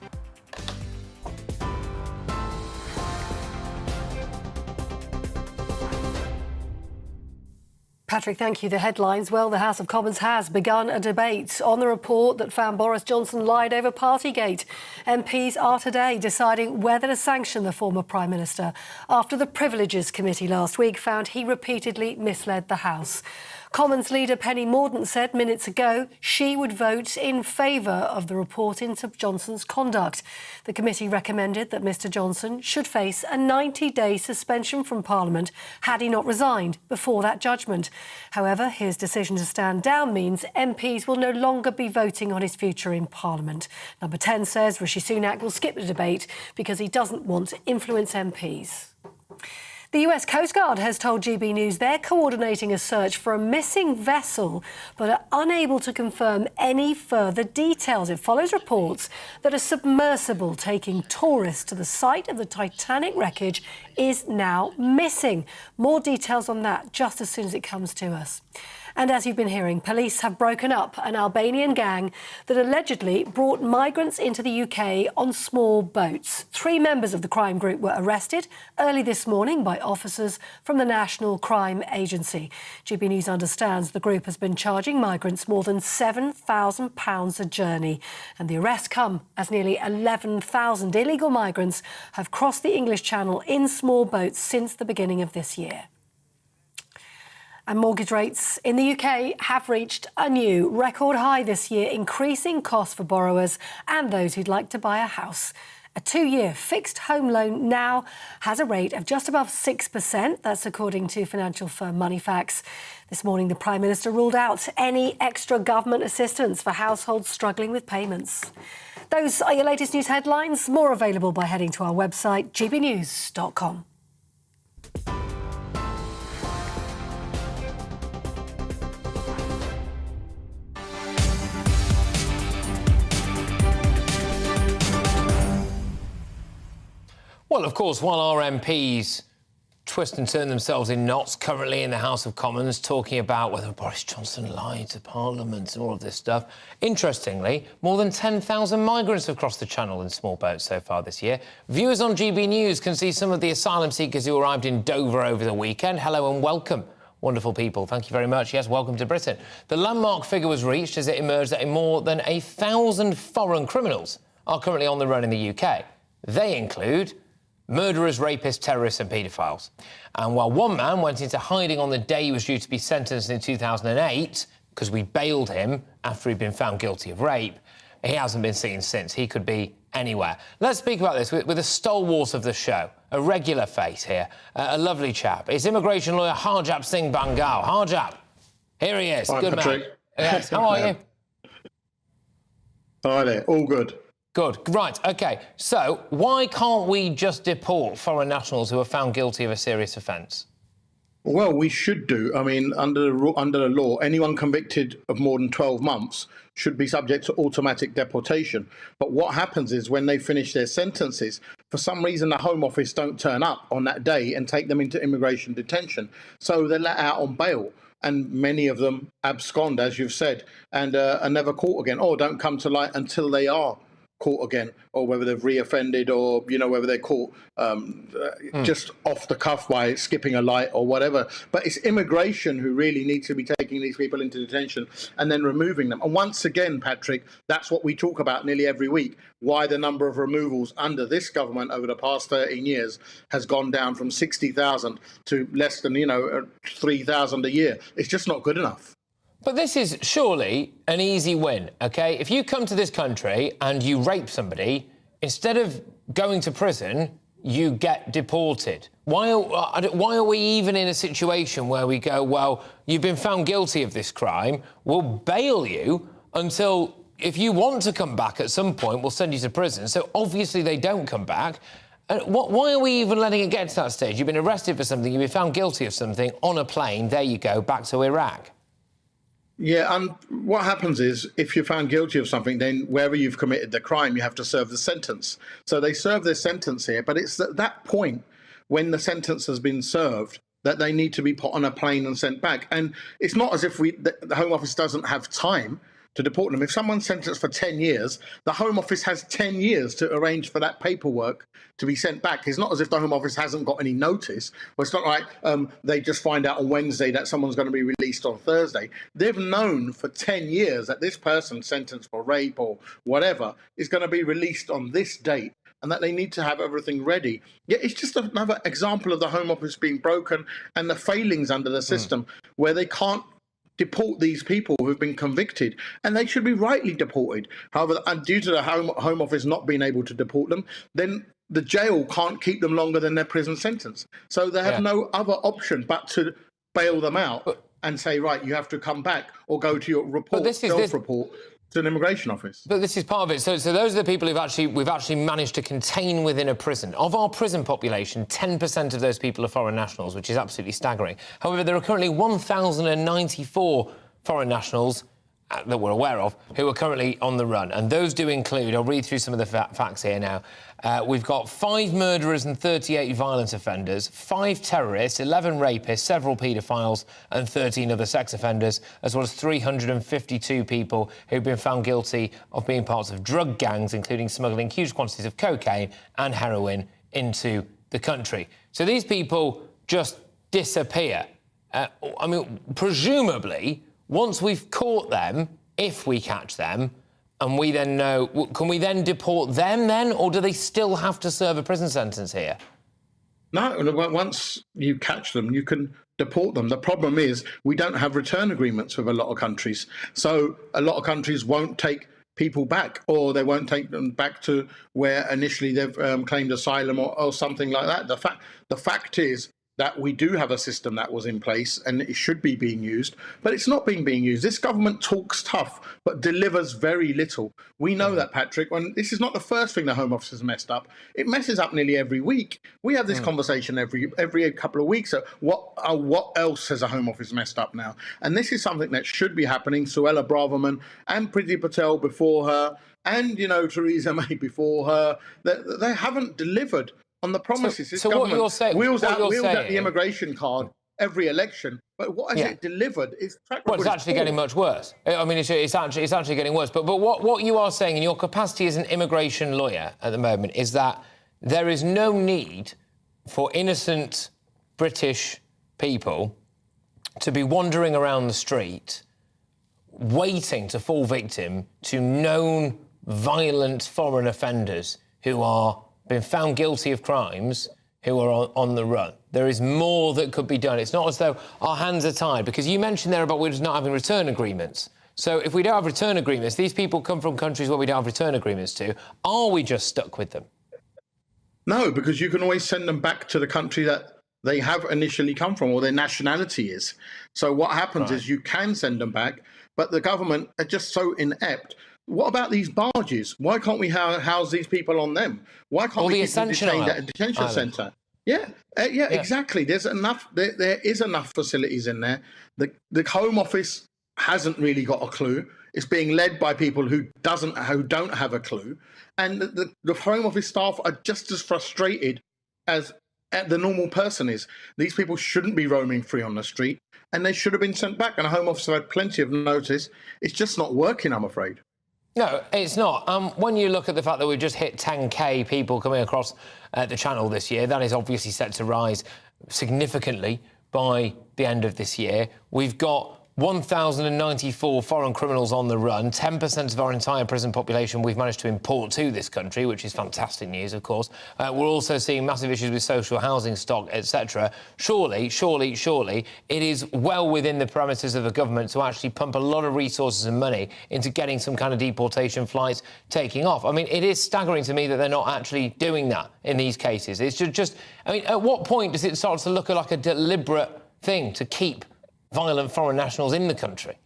Patrick, thank you. The headlines. Well, the House of Commons has begun a debate on the report that found Boris Johnson lied over Partygate. MPs are today deciding whether to sanction the former Prime Minister after the Privileges Committee last week found he repeatedly misled the House. Commons leader Penny Mordaunt said minutes ago she would vote in favour of the report into Johnson's conduct. The committee recommended that Mr Johnson should face a 90-day suspension from Parliament had he not resigned before that judgment. However, his decision to stand down means MPs will no longer be voting on his future in Parliament. Number 10 says Rishi Sunak will skip the debate because he doesn't want to influence MPs. The US Coast Guard has told GB News they're coordinating a search for a missing vessel but are unable to confirm any further details. It follows reports that a submersible taking tourists to the site of the Titanic wreckage is now missing. More details on that just as soon as it comes to us. And as you've been hearing, police have broken up an Albanian gang that allegedly brought migrants into the UK on small boats. 3 members of the crime group were arrested early this morning by officers from the National Crime Agency. GB News understands the group has been charging migrants more than £7,000 a journey. And the arrests come as nearly 11,000 illegal migrants have crossed the English Channel in small boats since the beginning of this year. And mortgage rates in the UK have reached a new record high this year, increasing costs for borrowers and those who'd like to buy a house. A 2-year fixed home loan now has a rate of just above 6%. That's according to financial firm Moneyfacts. This morning, the Prime Minister ruled out any extra government assistance for households struggling with payments. Those are your latest news headlines. More available by heading to our website, gbnews.com. Well, of course, while our MPs twist and turn themselves in knots currently in the House of Commons, talking about whether Boris Johnson lied to Parliament and all of this stuff, interestingly, more than 10,000 migrants have crossed the Channel in small boats so far this year. Viewers on GB News can see some of the asylum seekers who arrived in Dover over the weekend. Hello and welcome. Wonderful people. Thank you very much. Yes, welcome to Britain. The landmark figure was reached as it emerged that more than 1,000 foreign criminals are currently on the run in the UK. They include murderers, rapists, terrorists and paedophiles. And while one man went into hiding on the day he was due to be sentenced in 2008, because we bailed him after he'd been found guilty of rape, he hasn't been seen since. He could be anywhere. Let's speak about this with a stalwart of the show, a regular face here, a lovely chap. It's immigration lawyer Harjap Singh Bangal. Harjap, here he is. Hi, good Patrick. man. Yes, how are you? Hi there, all good. Good. Right, OK. So why can't we just deport foreign nationals who are found guilty of a serious offence? Well, we should do. I mean, under the law, anyone convicted of more than 12 months should be subject to automatic deportation. But what happens is when they finish their sentences, for some reason the Home Office don't turn up on that day and take them into immigration detention. So they're let out on bail. And many of them abscond, as you've said, and are never caught again, or don't come to light until they are caught again, or whether they've reoffended, or whether they're caught just off the cuff by skipping a light or whatever. But it's immigration who really needs to be taking these people into detention and then removing them. And once again, Patrick, that's what we talk about nearly every week, why the number of removals under this government over the past 13 years has gone down from 60,000 to less than 3,000 a year. It's just not good enough. But this is surely an easy win, OK? If you come to this country and you rape somebody, instead of going to prison, you get deported. Why are we even in a situation where we go, well, you've been found guilty of this crime, we'll bail you until, if you want to come back at some point, we'll send you to prison. So obviously they don't come back. Why are we even letting it get to that stage? You've been arrested for something, you've been found guilty of something, on a plane, there you go, back to Iraq. Yeah, and what happens is if you're found guilty of something, then wherever you've committed the crime, you have to serve the sentence. So they serve their sentence here, but it's at that point when the sentence has been served that they need to be put on a plane and sent back. And it's not as if the Home Office doesn't have time to deport them. If someone's sentenced for 10 years, the Home Office has 10 years to arrange for that paperwork to be sent back. It's not as if the Home Office hasn't got any notice. Well, it's not like they just find out on Wednesday that someone's going to be released on Thursday. They've known for 10 years that this person sentenced for rape or whatever is going to be released on this date, and that they need to have everything ready. Yeah, it's just another example of the Home Office being broken and the failings under the system where they can't deport these people who've been convicted, and they should be rightly deported. However, and due to the Home Office not being able to deport them, then the jail can't keep them longer than their prison sentence. So they have no other option but to bail them out and say, right, you have to come back or go to your report, self-report to an immigration office. But this is part of it. So those are the people we've actually managed to contain within a prison. Of our prison population, 10% of those people are foreign nationals, which is absolutely staggering. However, there are currently 1,094 foreign nationals that we're aware of who are currently on the run. And those do include, I'll read through some of the facts here now. We've got 5 murderers and 38 violent offenders, 5 terrorists, 11 rapists, several paedophiles and 13 other sex offenders, as well as 352 people who've been found guilty of being parts of drug gangs, including smuggling huge quantities of cocaine and heroin into the country. So these people just disappear. I mean, presumably, once we've caught them, if we catch them, and we then know, can we then deport them then, or do they still have to serve a prison sentence here? No, once you catch them, you can deport them. The problem is we don't have return agreements with a lot of countries. So a lot of countries won't take people back, or they won't take them back to where initially they've claimed asylum or something like that. The fact is that we do have a system that was in place and it should be being used, but it's not being used. This government talks tough, but delivers very little. We know that, Patrick, when this is not the first thing the Home Office has messed up. It messes up nearly every week. We have this conversation every couple of weeks. So what else has the Home Office messed up now? And this is something that should be happening. Suella Braverman and Priti Patel before her, and, Theresa May before her, they haven't delivered on the promises. This government wheels out the immigration card every election, but what has it delivered? It's actually getting much worse. I mean, it's actually getting worse. But what you are saying in your capacity as an immigration lawyer at the moment is that there is no need for innocent British people to be wandering around the street waiting to fall victim to known violent foreign offenders who are been found guilty of crimes, who are on the run. There is more that could be done. It's not as though our hands are tied, because you mentioned there about we're just not having return agreements. So if we don't have return agreements, these people come from countries where we don't have return agreements to, are we just stuck with them? No, because you can always send them back to the country that they have initially come from, or their nationality is. So what happens is you can send them back, but the government are just so inept. What about these barges? Why can't we house these people on them? Why can't we keep them detained at a detention centre? Yeah, exactly. There's enough. There is enough facilities in there. The Home Office hasn't really got a clue. It's being led by people who don't have a clue, and the Home Office staff are just as frustrated as the normal person is. These people shouldn't be roaming free on the street, and they should have been sent back. And the Home Office have had plenty of notice. It's just not working, I'm afraid. No, it's not. When you look at the fact that we've just hit 10k people coming across the channel this year, that is obviously set to rise significantly by the end of this year. We've got 1,094 foreign criminals on the run, 10% of our entire prison population we've managed to import to this country, which is fantastic news, of course. We're also seeing massive issues with social housing stock, etc. Surely, it is well within the parameters of the government to actually pump a lot of resources and money into getting some kind of deportation flights taking off. I mean, it is staggering to me that they're not actually doing that in these cases. It's just I mean, at what point does it start to look like a deliberate thing to keep violent foreign nationals in the country?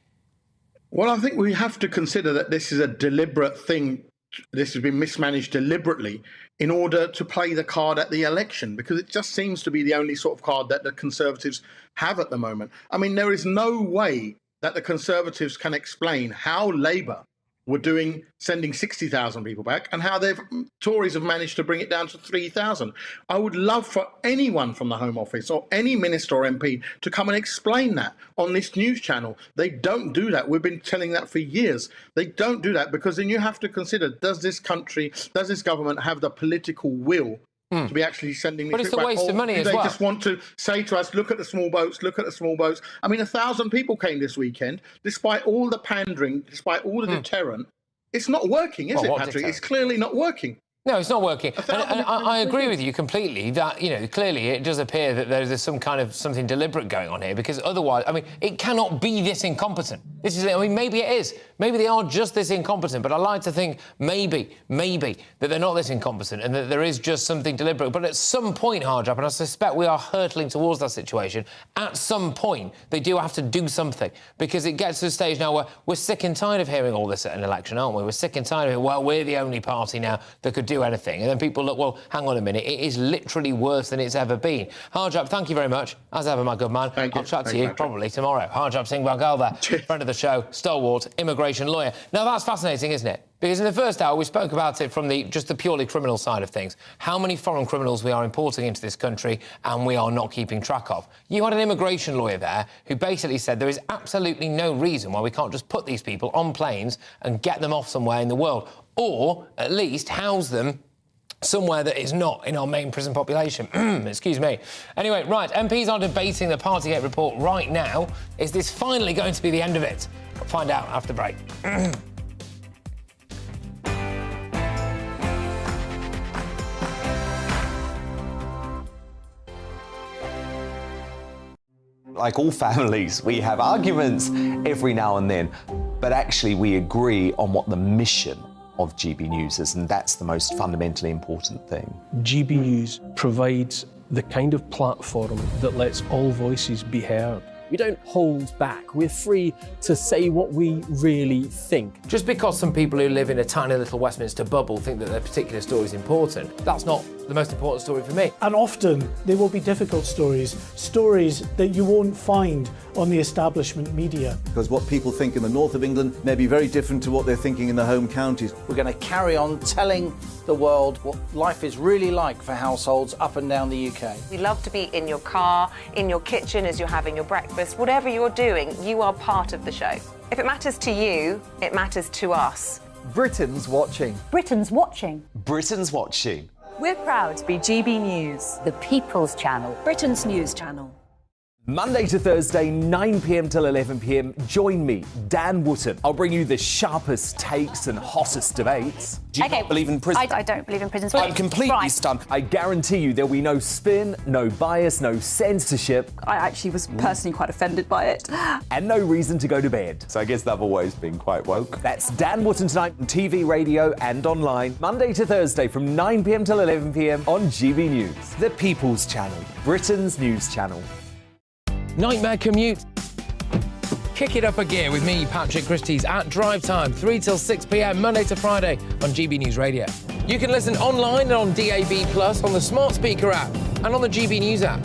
Well, I think we have to consider that this is a deliberate thing. This has been mismanaged deliberately in order to play the card at the election, because it just seems to be the only sort of card that the Conservatives have at the moment. I mean, there is no way that the Conservatives can explain how Labour were sending 60,000 people back and how Tories have managed to bring it down to 3,000. I would love for anyone from the Home Office or any minister or MP to come and explain that on this news channel. They don't do that. We've been telling that for years. They don't do that, because then you have to consider, does this government have the political will to be actually sending these people back? But it's a waste of money as well. They just want to say to us, look at the small boats, look at the small boats. I mean, 1,000 people came this weekend, despite all the pandering, despite all the deterrent. It's not working, is it, Patrick? It's clearly not working. No, it's not working. And I agree with you completely that, clearly it does appear that there's something deliberate going on here, because otherwise, I mean, it cannot be this incompetent. This is it. I mean, maybe it is. Maybe they are just this incompetent, but I like to think maybe that they're not this incompetent and that there is just something deliberate. But at some point, Harjap, and I suspect we are hurtling towards that situation, at some point they do have to do something, because it gets to the stage now where we're sick and tired of hearing all this at an election, aren't we? We're sick and tired of it. Well, we're the only party now that could do anything. And then people look, well, hang on a minute, it is literally worse than it's ever been. Harjap, thank you very much. As ever, my good man. I'll chat to you probably tomorrow. Harjap Singh Baghal there, friend of the show, stalwart immigration lawyer. Now, that's fascinating, isn't it? Because in the first hour, we spoke about it from just the purely criminal side of things. How many foreign criminals we are importing into this country and we are not keeping track of. You had an immigration lawyer there who basically said there is absolutely no reason why we can't just put these people on planes and get them off somewhere in the world, or at least house them somewhere that is not in our main prison population. Excuse me. Anyway, right, MPs are debating the Partygate report right now. Is this finally going to be the end of it? We'll find out after the break. Like all families, we have arguments every now and then. but actually we agree on what the mission of GB News is, and that's the most fundamentally important thing. GB News provides the kind of platform that lets all voices be heard. We don't hold back. We're free to say what we really think. Just because some people who live in a tiny little Westminster bubble think that their particular story is important, that's not the most important story for me. And often they will be difficult stories, stories that you won't find on the establishment media. Because what people think in the north of England may be very different to what they're thinking in the home counties. We're going to carry on telling the world what life is really like for households up and down the UK. We love to be in your car, in your kitchen as you're having your breakfast. Whatever you're doing, you are part of the show. If it matters to you, it matters to us. Britain's watching. Britain's watching. Britain's watching. We're proud to be GB News, The People's Channel. Britain's news channel. Monday to Thursday, 9 p.m. till 11 p.m. Join me, Dan Wootton. I'll bring you the sharpest takes and hottest debates. Do you not believe in prison? I don't believe in prison. I'm completely stunned. I guarantee you there'll be no spin, no bias, no censorship. I actually was personally quite offended by it. And no reason to go to bed. So I guess they've always been quite woke. That's Dan Wootton tonight on TV, radio and online. Monday to Thursday from 9 p.m. till 11 p.m. on GB News. The People's Channel. Britain's news channel. Nightmare commute. Kick it up a gear with me, Patrick Christys, at drive time, 3 till 6 p.m, Monday to Friday on GB News Radio. You can listen online and on DAB+, on the smart speaker app and on the GB News app.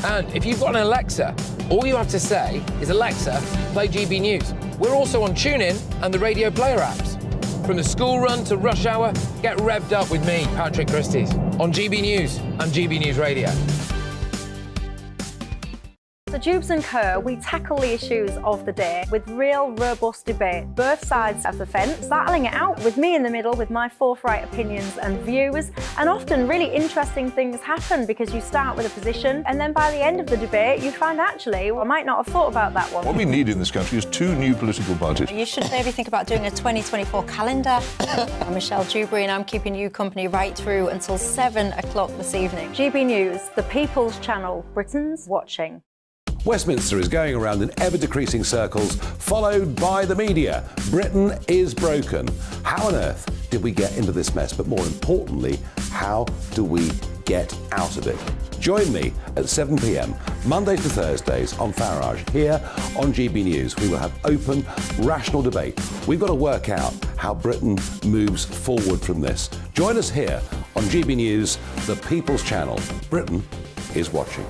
And if you've got an Alexa, all you have to say is, Alexa, play GB News. We're also on TuneIn and the Radio Player apps. From the school run to rush hour, get revved up with me, Patrick Christys, on GB News and GB News Radio. So Jubes and Kerr, we tackle the issues of the day with real robust debate, both sides of the fence, battling it out with me in the middle with my forthright opinions and views. And often really interesting things happen because you start with a position and then by the end of the debate you find actually, well, I might not have thought about that one. What we need in this country is 2 new political parties. You should maybe think about doing a 2024 calendar. I'm Michelle Dewberry and I'm keeping you company right through until 7 o'clock this evening. GB News, the People's Channel, Britain's watching. Westminster is going around in ever-decreasing circles, followed by the media. Britain is broken. How on earth did we get into this mess? But more importantly, how do we get out of it? Join me at 7 p.m, Mondays to Thursdays on Farage, here on GB News. We will have open, rational debate. We've got to work out how Britain moves forward from this. Join us here on GB News, the People's Channel. Britain is watching.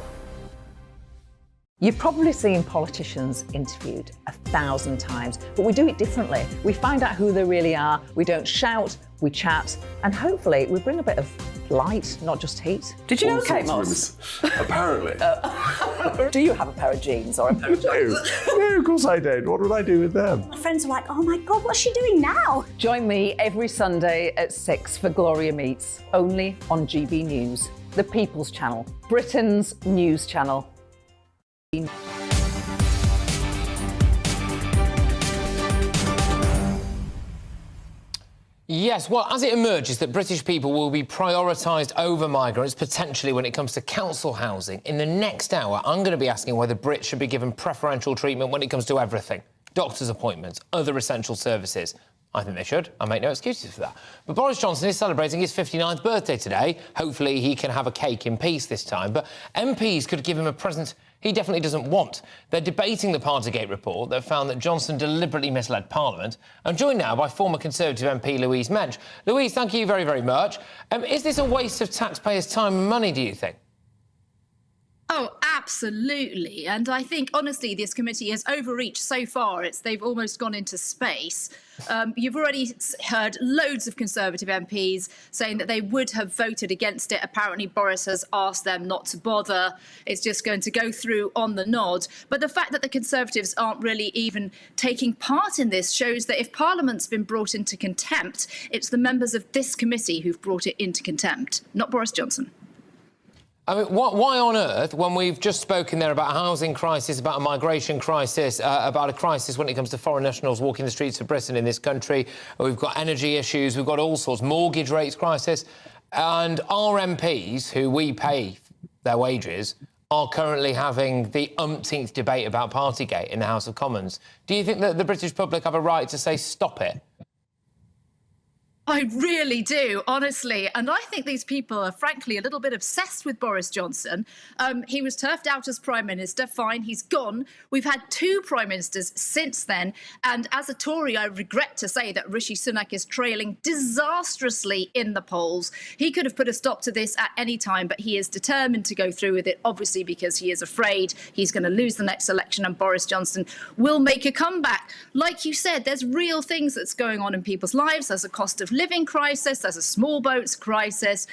You've probably seen politicians interviewed 1,000 times, but we do it differently. We find out who they really are, we don't shout, we chat, and hopefully we bring a bit of light, not just heat. Did you know Kate Moss? Apparently. Do you have a pair of jeans or a pair of jeans? No, of course I don't. What would I do with them? My friends are like, oh my God, what's she doing now? Join me every Sunday at 6 for Gloria Meets, only on GB News, the People's Channel, Britain's news channel. Yes, well, as it emerges that British people will be prioritised over migrants, potentially when it comes to council housing, in the next hour, I'm going to be asking whether Brits should be given preferential treatment when it comes to everything. Doctors' appointments, other essential services. I think they should. I make no excuses for that. But Boris Johnson is celebrating his 59th birthday today. Hopefully he can have a cake in peace this time. But MPs could give him a present he definitely doesn't want. They're debating the Partygate report that found that Johnson deliberately misled Parliament. I'm joined now by former Conservative MP Louise Mensch. Louise, thank you very, very much. Is this a waste of taxpayers' time and money, do you think? Oh, absolutely. And I think, honestly, this committee has overreached so far. They've almost gone into space. You've already heard loads of Conservative MPs saying that they would have voted against it. Apparently, Boris has asked them not to bother. It's just going to go through on the nod. But the fact that the Conservatives aren't really even taking part in this shows that if Parliament's been brought into contempt, it's the members of this committee who've brought it into contempt, not Boris Johnson. I mean, why on earth, when we've just spoken there about a housing crisis, about a migration crisis, about a crisis when it comes to foreign nationals walking the streets of Britain in this country, we've got energy issues, we've got all sorts, mortgage rates crisis, and our MPs, who we pay their wages, are currently having the umpteenth debate about Partygate in the House of Commons. Do you think that the British public have a right to say stop it? I really do, honestly. And I think these people are, frankly, a little bit obsessed with Boris Johnson. He was turfed out as Prime Minister. Fine, he's gone. We've had 2 Prime Ministers since then. And as a Tory, I regret to say that Rishi Sunak is trailing disastrously in the polls. He could have put a stop to this at any time, but he is determined to go through with it, obviously because he is afraid he's going to lose the next election and Boris Johnson will make a comeback. Like you said, there's real things that's going on in people's lives. There's a cost of living crisis, there's a small boats crisis.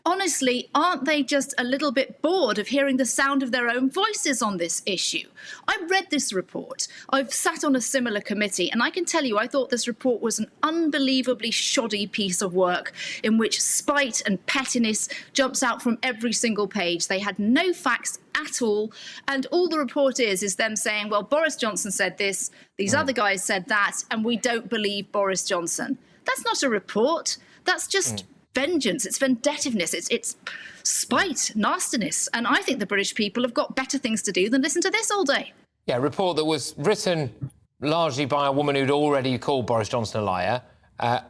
Honestly, aren't they just a little bit bored of hearing the sound of their own voices on this issue? I read this report. I've sat on a similar committee, and I can tell you I thought this report was an unbelievably shoddy piece of work in which spite and pettiness jumps out from every single page. They had no facts at all, and all the report is them saying, well, Boris Johnson said this, these other guys said that, and we don't believe Boris Johnson. That's not a report. That's just vengeance. It's vendettiveness. It's spite, nastiness. And I think the British people have got better things to do than listen to this all day. Yeah, a report that was written largely by a woman who'd already called Boris Johnson a liar,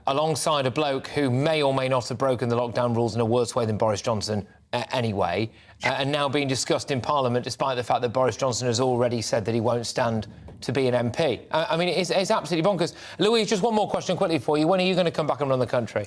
alongside a bloke who may or may not have broken the lockdown rules in a worse way than Boris Johnson anyway, and now being discussed in Parliament despite the fact that Boris Johnson has already said that he won't stand to be an MP. I mean, it's absolutely bonkers. Louise, just one more question quickly for you. When are you going to come back and run the country?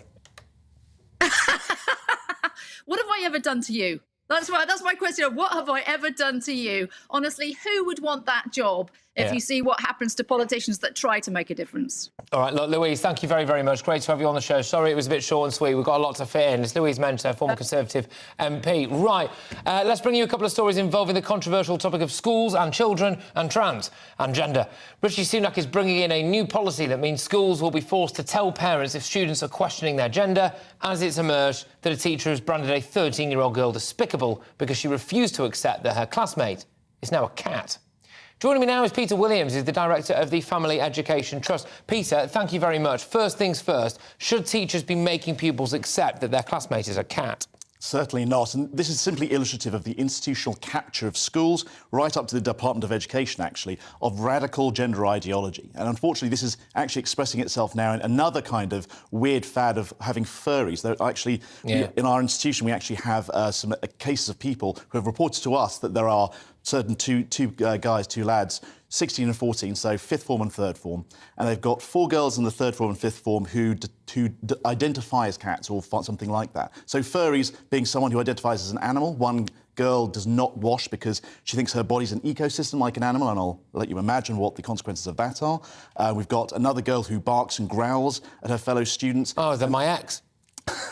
What have I ever done to you? That's my question. What have I ever done to you? Honestly, who would want that job if you see what happens to politicians that try to make a difference? All right, look, Louise, thank you very, very much. Great to have you on the show. Sorry it was a bit short and sweet. We've got a lot to fit in. It's Louise Mentor, former Conservative MP. Right, let's bring you a couple of stories involving the controversial topic of schools and children and trans and gender. Rishi Sunak is bringing in a new policy that means schools will be forced to tell parents if students are questioning their gender, as it's emerged that a teacher has branded a 13-year-old girl despicable because she refused to accept that her classmate is now a cat. Joining me now is Peter Williams, who's the director of the Family Education Trust. Peter, thank you very much. First things first, should teachers be making pupils accept that their classmate is a cat? Certainly not. And this is simply illustrative of the institutional capture of schools, right up to the Department of Education, actually, of radical gender ideology. And unfortunately, this is actually expressing itself now in another kind of weird fad of having furries. There actually, in our institution, we actually have some cases of people who have reported to us that there are certain two lads, 16 and 14, so fifth form and third form, and they've got 4 girls in the third form and fifth form who identify as cats or something like that. So furries being someone who identifies as an animal. One girl does not wash because she thinks her body's an ecosystem like an animal, and I'll let you imagine what the consequences of that are. We've got another girl who barks and growls at her fellow students. Oh, is that my ex?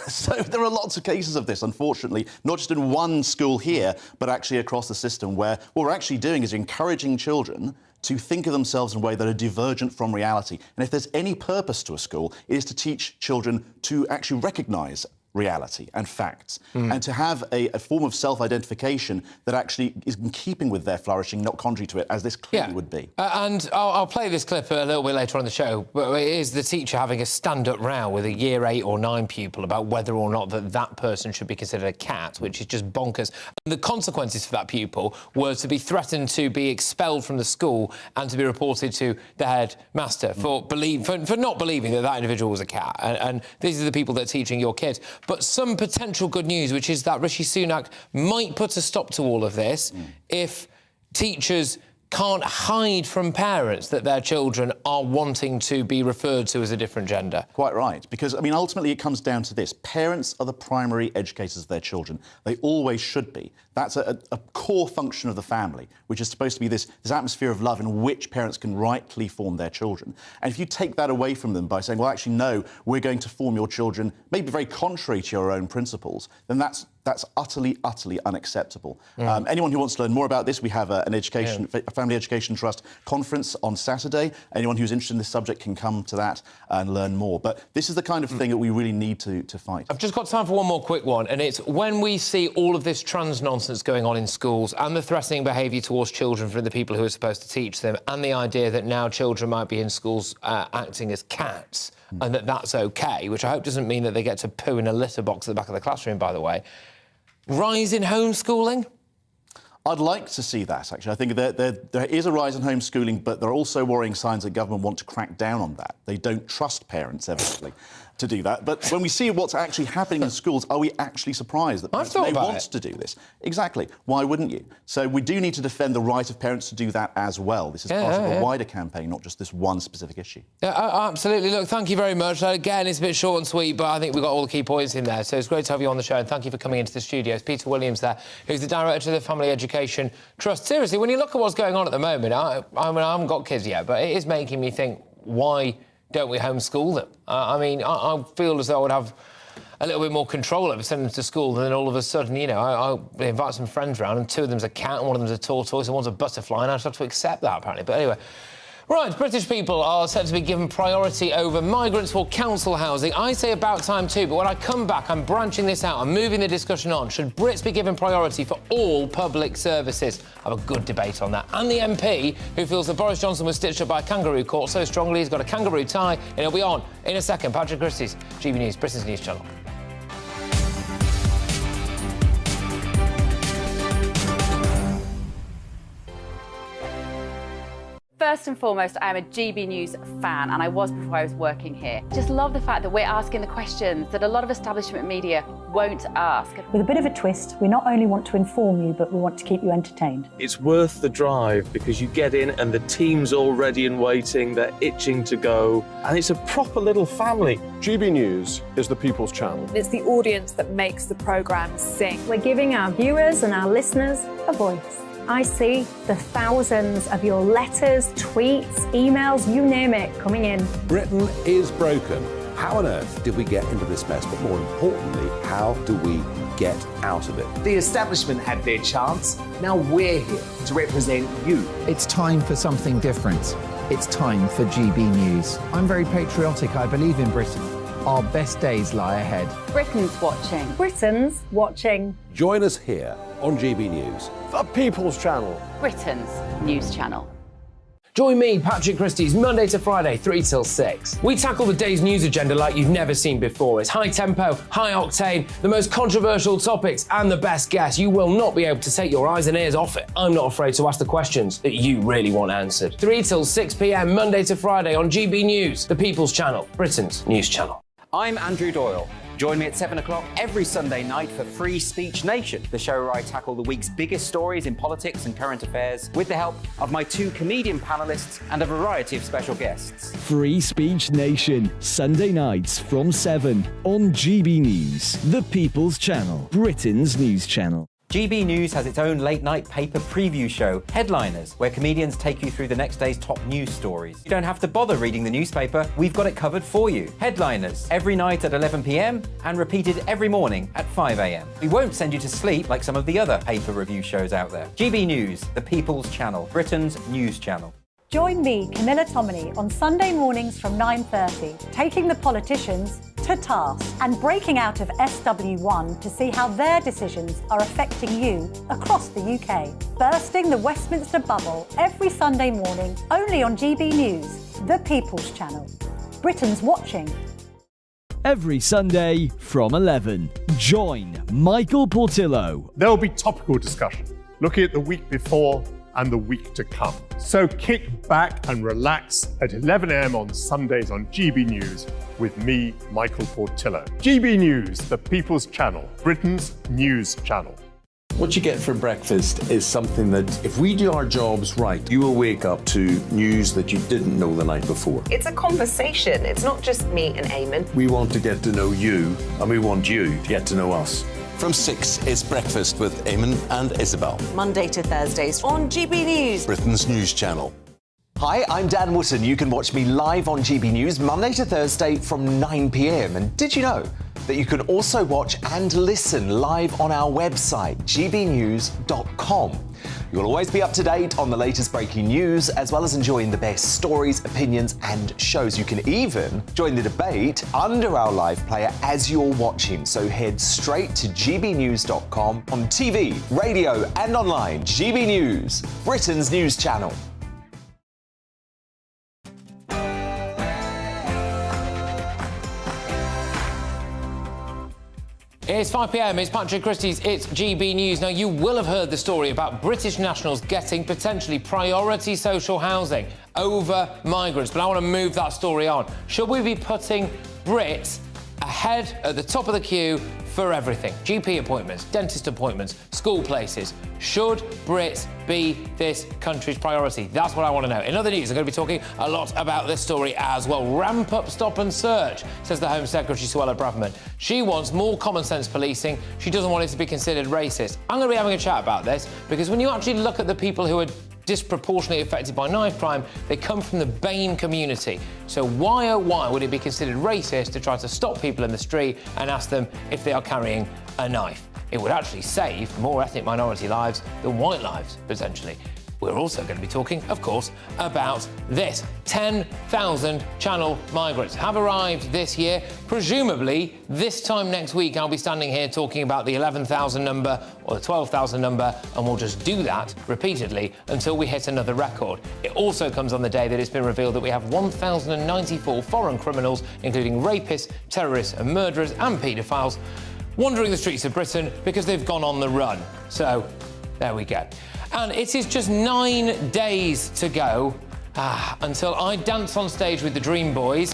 So there are lots of cases of this, unfortunately, not just in one school here, but actually across the system, where what we're actually doing is encouraging children to think of themselves in a way that are divergent from reality. And if there's any purpose to a school, it is to teach children to actually recognise reality and facts, and to have a form of self-identification that actually is in keeping with their flourishing, not contrary to it, as this clearly would be. And I'll play this clip a little bit later on in the show, but it is the teacher having a stand-up row with a year 8 or 9 pupil about whether or not that person should be considered a cat, which is just bonkers. And the consequences for that pupil were to be threatened to be expelled from the school and to be reported to the headmaster for not believing that individual was a cat. And these are the people that are teaching your kids. But some potential good news, which is that Rishi Sunak might put a stop to all of this if teachers can't hide from parents that their children are wanting to be referred to as a different gender. Quite right, because, I mean, ultimately it comes down to this. Parents are the primary educators of their children. They always should be. That's a core function of the family, which is supposed to be this atmosphere of love in which parents can rightly form their children. And if you take that away from them by saying, well, actually, no, we're going to form your children maybe very contrary to your own principles, then that's utterly, utterly unacceptable. Anyone who wants to learn more about this, we have a Family Education Trust conference on Saturday. Anyone who's interested in this subject can come to that and learn more. But this is the kind of thing that we really need to fight. I've just got time for one more quick one, and it's when we see all of this trans nonsense going on in schools and the threatening behaviour towards children from the people who are supposed to teach them, and the idea that now children might be in schools acting as cats and that's OK, which I hope doesn't mean that they get to poo in a litter box at the back of the classroom, by the way. Rise in homeschooling? I'd like to see that, actually. I think there is a rise in homeschooling, but there are also worrying signs that government want to crack down on that. They don't trust parents, evidently, to do that. But when we see what's actually happening in schools, are we actually surprised that parents may want to do this? Exactly. Why wouldn't you? So we do need to defend the right of parents to do that as well. This is part of a wider campaign, not just this one specific issue. Yeah, absolutely. Look, thank you very much. Again, it's a bit short and sweet, but I think we've got all the key points in there. So it's great to have you on the show, and thank you for coming into the studio. It's Peter Williams there, who's the director of the Family Education Trust. Seriously, when you look at what's going on at the moment, I mean, I haven't got kids yet, but it is making me think, why don't we homeschool them? I mean, I feel as though I would have a little bit more control over sending them to school, and then all of a sudden, you know, I invite some friends around, and two of them's a cat, and one of them's a tortoise, and one's a butterfly, and I just have to accept that, apparently. But anyway... Right, British people are set to be given priority over migrants for council housing. I say about time too, but when I come back, I'm branching this out. I'm moving the discussion on. Should Brits be given priority for all public services? I have a good debate on that. And the MP, who feels that Boris Johnson was stitched up by a kangaroo court so strongly he's got a kangaroo tie, and he'll be on in a second. Patrick Christys, GB News, Britain's news channel. First and foremost, I am a GB News fan, and I was before I was working here. Just love the fact that we're asking the questions that a lot of establishment media won't ask. With a bit of a twist, we not only want to inform you, but we want to keep you entertained. It's worth the drive because you get in and the team's all ready and waiting, they're itching to go, and it's a proper little family. GB News is the People's Channel. It's the audience that makes the programme sing. We're giving our viewers and our listeners a voice. I see the thousands of your letters, tweets, emails, you name it, coming in. Britain is broken. How on earth did we get into this mess? But more importantly, how do we get out of it? The establishment had their chance. Now we're here to represent you. It's time for something different. It's time for GB News. I'm very patriotic. I believe in Britain. Our best days lie ahead. Britain's watching. Britain's watching. Join us here on GB News. The People's Channel. Britain's news channel. Join me, Patrick Christys, Monday to Friday, 3 till 6. We tackle the day's news agenda like you've never seen before. It's high tempo, high octane, the most controversial topics, and the best guests. You will not be able to take your eyes and ears off it. I'm not afraid to ask the questions that you really want answered. 3 till 6 p.m, Monday to Friday on GB News, the People's Channel, Britain's news channel. I'm Andrew Doyle. Join me at 7 o'clock every Sunday night for Free Speech Nation, the show where I tackle the week's biggest stories in politics and current affairs with the help of my two comedian panellists and a variety of special guests. Free Speech Nation, Sunday nights from 7 on GB News, the People's Channel, Britain's news channel. GB News has its own late-night paper preview show, Headliners, where comedians take you through the next day's top news stories. You don't have to bother reading the newspaper, we've got it covered for you. Headliners, every night at 11 p.m, and repeated every morning at 5 a.m. We won't send you to sleep like some of the other paper review shows out there. GB News, the People's Channel, Britain's news channel. Join me, Camilla Tominey, on Sunday mornings from 9:30, taking the politicians to task and breaking out of SW1 to see how their decisions are affecting you across the UK. Bursting the Westminster bubble every Sunday morning, only on GB News, the People's Channel. Britain's watching. Every Sunday from 11, join Michael Portillo. There will be topical discussion, looking at the week before and the week to come. So kick back and relax at 11 a.m. on Sundays on GB News with me, Michael Portillo. GB News, the People's Channel, Britain's news channel. What you get for breakfast is something that, if we do our jobs right, you will wake up to news that you didn't know the night before. It's a conversation. It's not just me and Eamon. We want to get to know you, and we want you to get to know us. From 6, it's Breakfast with Eamon and Isabel. Monday to Thursdays on GB News, Britain's news channel. Hi, I'm Dan Wootton. You can watch me live on GB News Monday to Thursday from 9 p.m. And did you know that you can also watch and listen live on our website, gbnews.com? You'll always be up to date on the latest breaking news, as well as enjoying the best stories, opinions and shows. You can even join the debate under our live player as you're watching. So head straight to gbnews.com on TV, radio and online. GB News, Britain's news channel. It's 5 p.m, it's Patrick Christys, it's GB News. Now, you will have heard the story about British nationals getting potentially priority social housing over migrants, but I want to move that story on. Should we be putting Brits ahead at the top of the queue for everything? GP appointments, dentist appointments, school places. Should Brits be this country's priority? That's what I want to know. In other news, I'm going to be talking a lot about this story as well. Ramp up stop and search, says the Home Secretary, Suella Braverman. She wants more common sense policing. She doesn't want it to be considered racist. I'm going to be having a chat about this because when you actually look at the people who are disproportionately affected by knife crime, they come from the BAME community. So why, oh why, would it be considered racist to try to stop people in the street and ask them if they are carrying a knife? It would actually save more ethnic minority lives than white lives, potentially. We're also going to be talking, of course, about this. 10,000 Channel migrants have arrived this year. Presumably, this time next week, I'll be standing here talking about the 11,000 number or the 12,000 number, and we'll just do that repeatedly until we hit another record. It also comes on the day that it's been revealed that we have 1,094 foreign criminals, including rapists, terrorists and murderers and paedophiles, wandering the streets of Britain because they've gone on the run. So, there we go. And it is just 9 days to go until I dance on stage with the Dream Boys,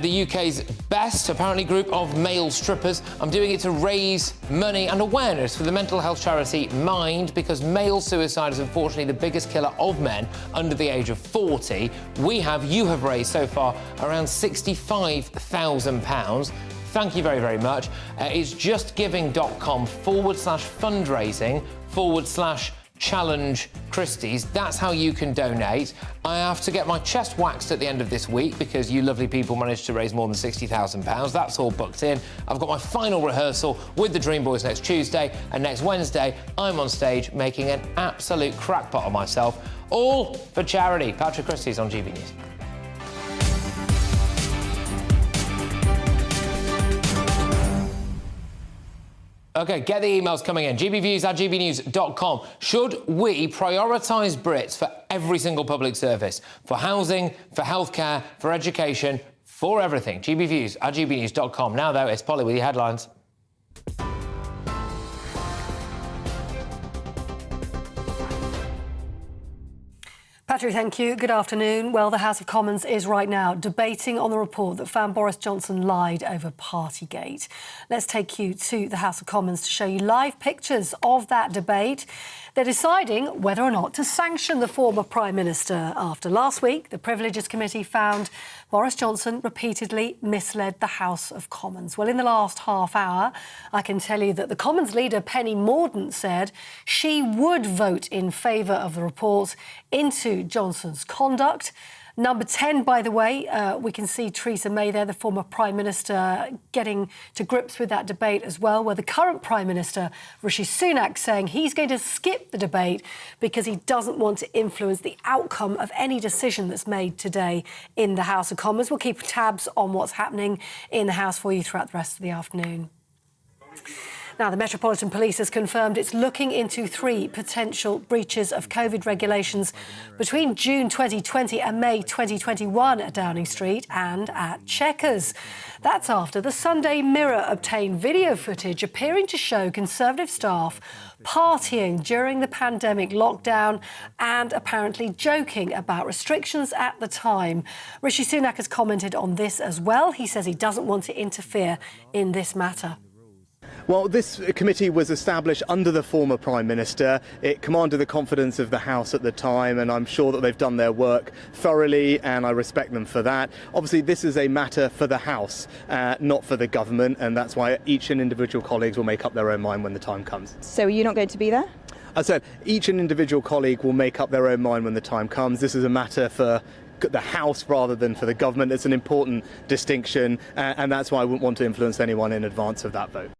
the UK's best, apparently, group of male strippers. I'm doing it to raise money and awareness for the mental health charity Mind, because male suicide is unfortunately the biggest killer of men under the age of 40. You have raised so far around £65,000. Thank you very, very much. It's justgiving.com/fundraising/challenge Christys. That's how you can donate. I have to get my chest waxed at the end of this week because you lovely people managed to raise more than £60,000. That's all booked in. I've got my final rehearsal with the Dream Boys next Tuesday, and next Wednesday I'm on stage making an absolute crackpot of myself, all for charity. Patrick Christys on GB News. OK, get the emails coming in. gbviews@gbnews.com. Should we prioritise Brits for every single public service? For housing, for healthcare, for education, for everything? gbviews@gbnews.com. Now, though, it's Polly with your headlines. Patrick, thank you. Good afternoon. Well, the House of Commons is right now debating on the report that found Boris Johnson lied over Partygate. Let's take you to the House of Commons to show you live pictures of that debate. They're deciding whether or not to sanction the former Prime Minister after last week the Privileges Committee found Boris Johnson repeatedly misled the House of Commons. Well, in the last half hour, I can tell you that the Commons leader, Penny Mordaunt, said she would vote in favour of the report into Johnson's conduct. Number 10, by the way, we can see Theresa May there, the former Prime Minister, getting to grips with that debate as well, where the current Prime Minister, Rishi Sunak, saying he's going to skip the debate because he doesn't want to influence the outcome of any decision that's made today in the House of Commons. We'll keep tabs on what's happening in the House for you throughout the rest of the afternoon. Now, the Metropolitan Police has confirmed it's looking into 3 potential breaches of COVID regulations between June 2020 and May 2021 at Downing Street and at Chequers. That's after the Sunday Mirror obtained video footage appearing to show Conservative staff partying during the pandemic lockdown and apparently joking about restrictions at the time. Rishi Sunak has commented on this as well. He says he doesn't want to interfere in this matter. Well, this committee was established under the former Prime Minister. It commanded the confidence of the House at the time, and I'm sure that they've done their work thoroughly, and I respect them for that. Obviously, this is a matter for the House, not for the government, and that's why each and individual colleagues will make up their own mind when the time comes. So you're not going to be there? I said each and individual colleague will make up their own mind when the time comes. This is a matter for the House rather than for the government. It's an important distinction, and that's why I wouldn't want to influence anyone in advance of that vote.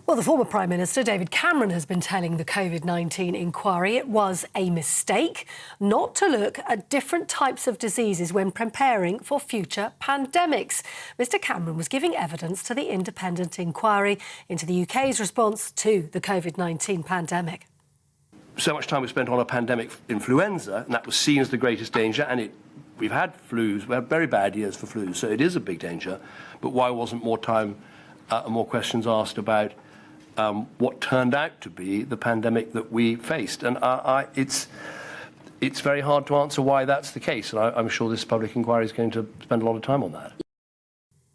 Well, the former Prime Minister, David Cameron, has been telling the COVID-19 inquiry it was a mistake not to look at different types of diseases when preparing for future pandemics. Mr Cameron was giving evidence to the independent inquiry into the UK's response to the COVID-19 pandemic. So much time was spent on a pandemic influenza, and that was seen as the greatest danger, and we've had flus, we had very bad years for flus, so it is a big danger, but why wasn't more time and more questions asked about what turned out to be the pandemic that we faced. And it's very hard to answer why that's the case. And I'm sure this public inquiry is going to spend a lot of time on that.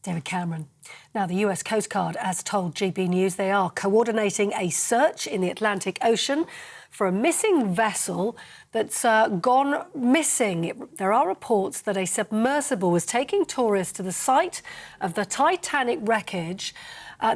David Cameron. Now, the US Coast Guard has told GB News they are coordinating a search in the Atlantic Ocean for a missing vessel that's gone missing. There are reports that a submersible was taking tourists to the site of the Titanic wreckage.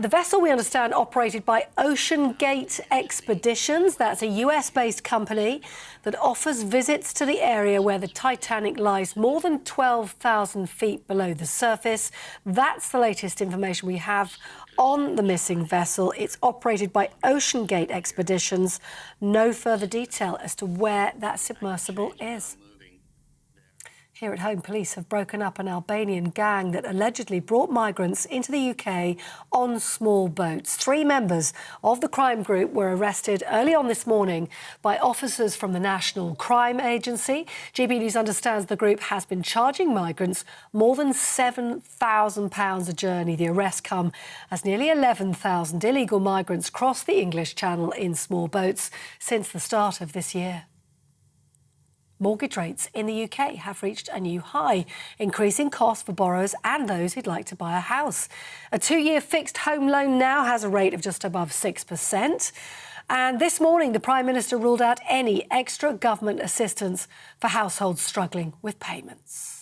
The vessel, we understand, operated by Ocean Gate Expeditions. That's a US-based company that offers visits to the area where the Titanic lies more than 12,000 feet below the surface. That's the latest information we have on the missing vessel. It's operated by Ocean Gate Expeditions. No further detail as to where that submersible is. Here at home, police have broken up an Albanian gang that allegedly brought migrants into the UK on small boats. 3 members of the crime group were arrested early on this morning by officers from the National Crime Agency. GB News understands the group has been charging migrants more than £7,000 a journey. The arrests come as nearly 11,000 illegal migrants cross the English Channel in small boats since the start of this year. Mortgage rates in the UK have reached a new high, increasing costs for borrowers and those who'd like to buy a house. A 2-year fixed home loan now has a rate of just above 6%. And this morning, the Prime Minister ruled out any extra government assistance for households struggling with payments.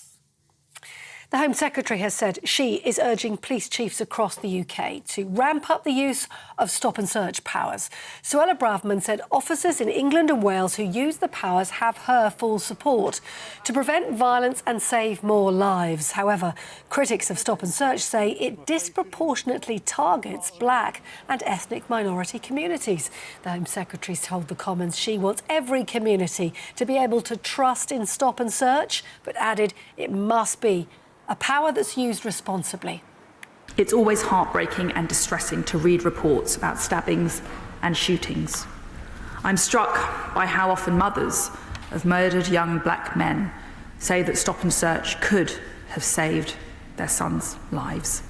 The Home Secretary has said she is urging police chiefs across the UK to ramp up the use of stop and search powers. Suella Braverman said officers in England and Wales who use the powers have her full support to prevent violence and save more lives. However, critics of stop and search say it disproportionately targets black and ethnic minority communities. The Home Secretary told the Commons she wants every community to be able to trust in stop and search, but added it must be a power that's used responsibly. It's always heartbreaking and distressing to read reports about stabbings and shootings. I'm struck by how often mothers of murdered young black men say that stop and search could have saved their sons' lives.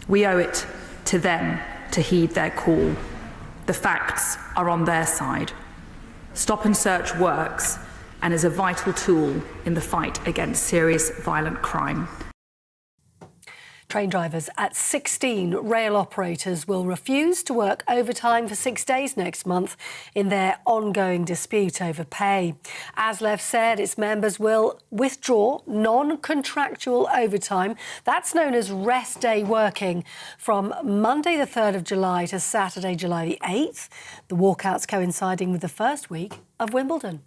We owe it to them to heed their call. The facts are on their side. Stop and search works and is a vital tool in the fight against serious violent crime. Train drivers at 16 rail operators will refuse to work overtime for 6 days next month in their ongoing dispute over pay. ASLEF said its members will withdraw non-contractual overtime, that's known as rest day working, from Monday the 3rd of July to Saturday, July the 8th. The walkouts coinciding with the first week of Wimbledon.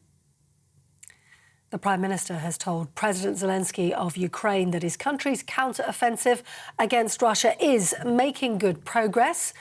The Prime Minister has told President Zelensky of Ukraine that his country's counter-offensive against Russia is making good progress.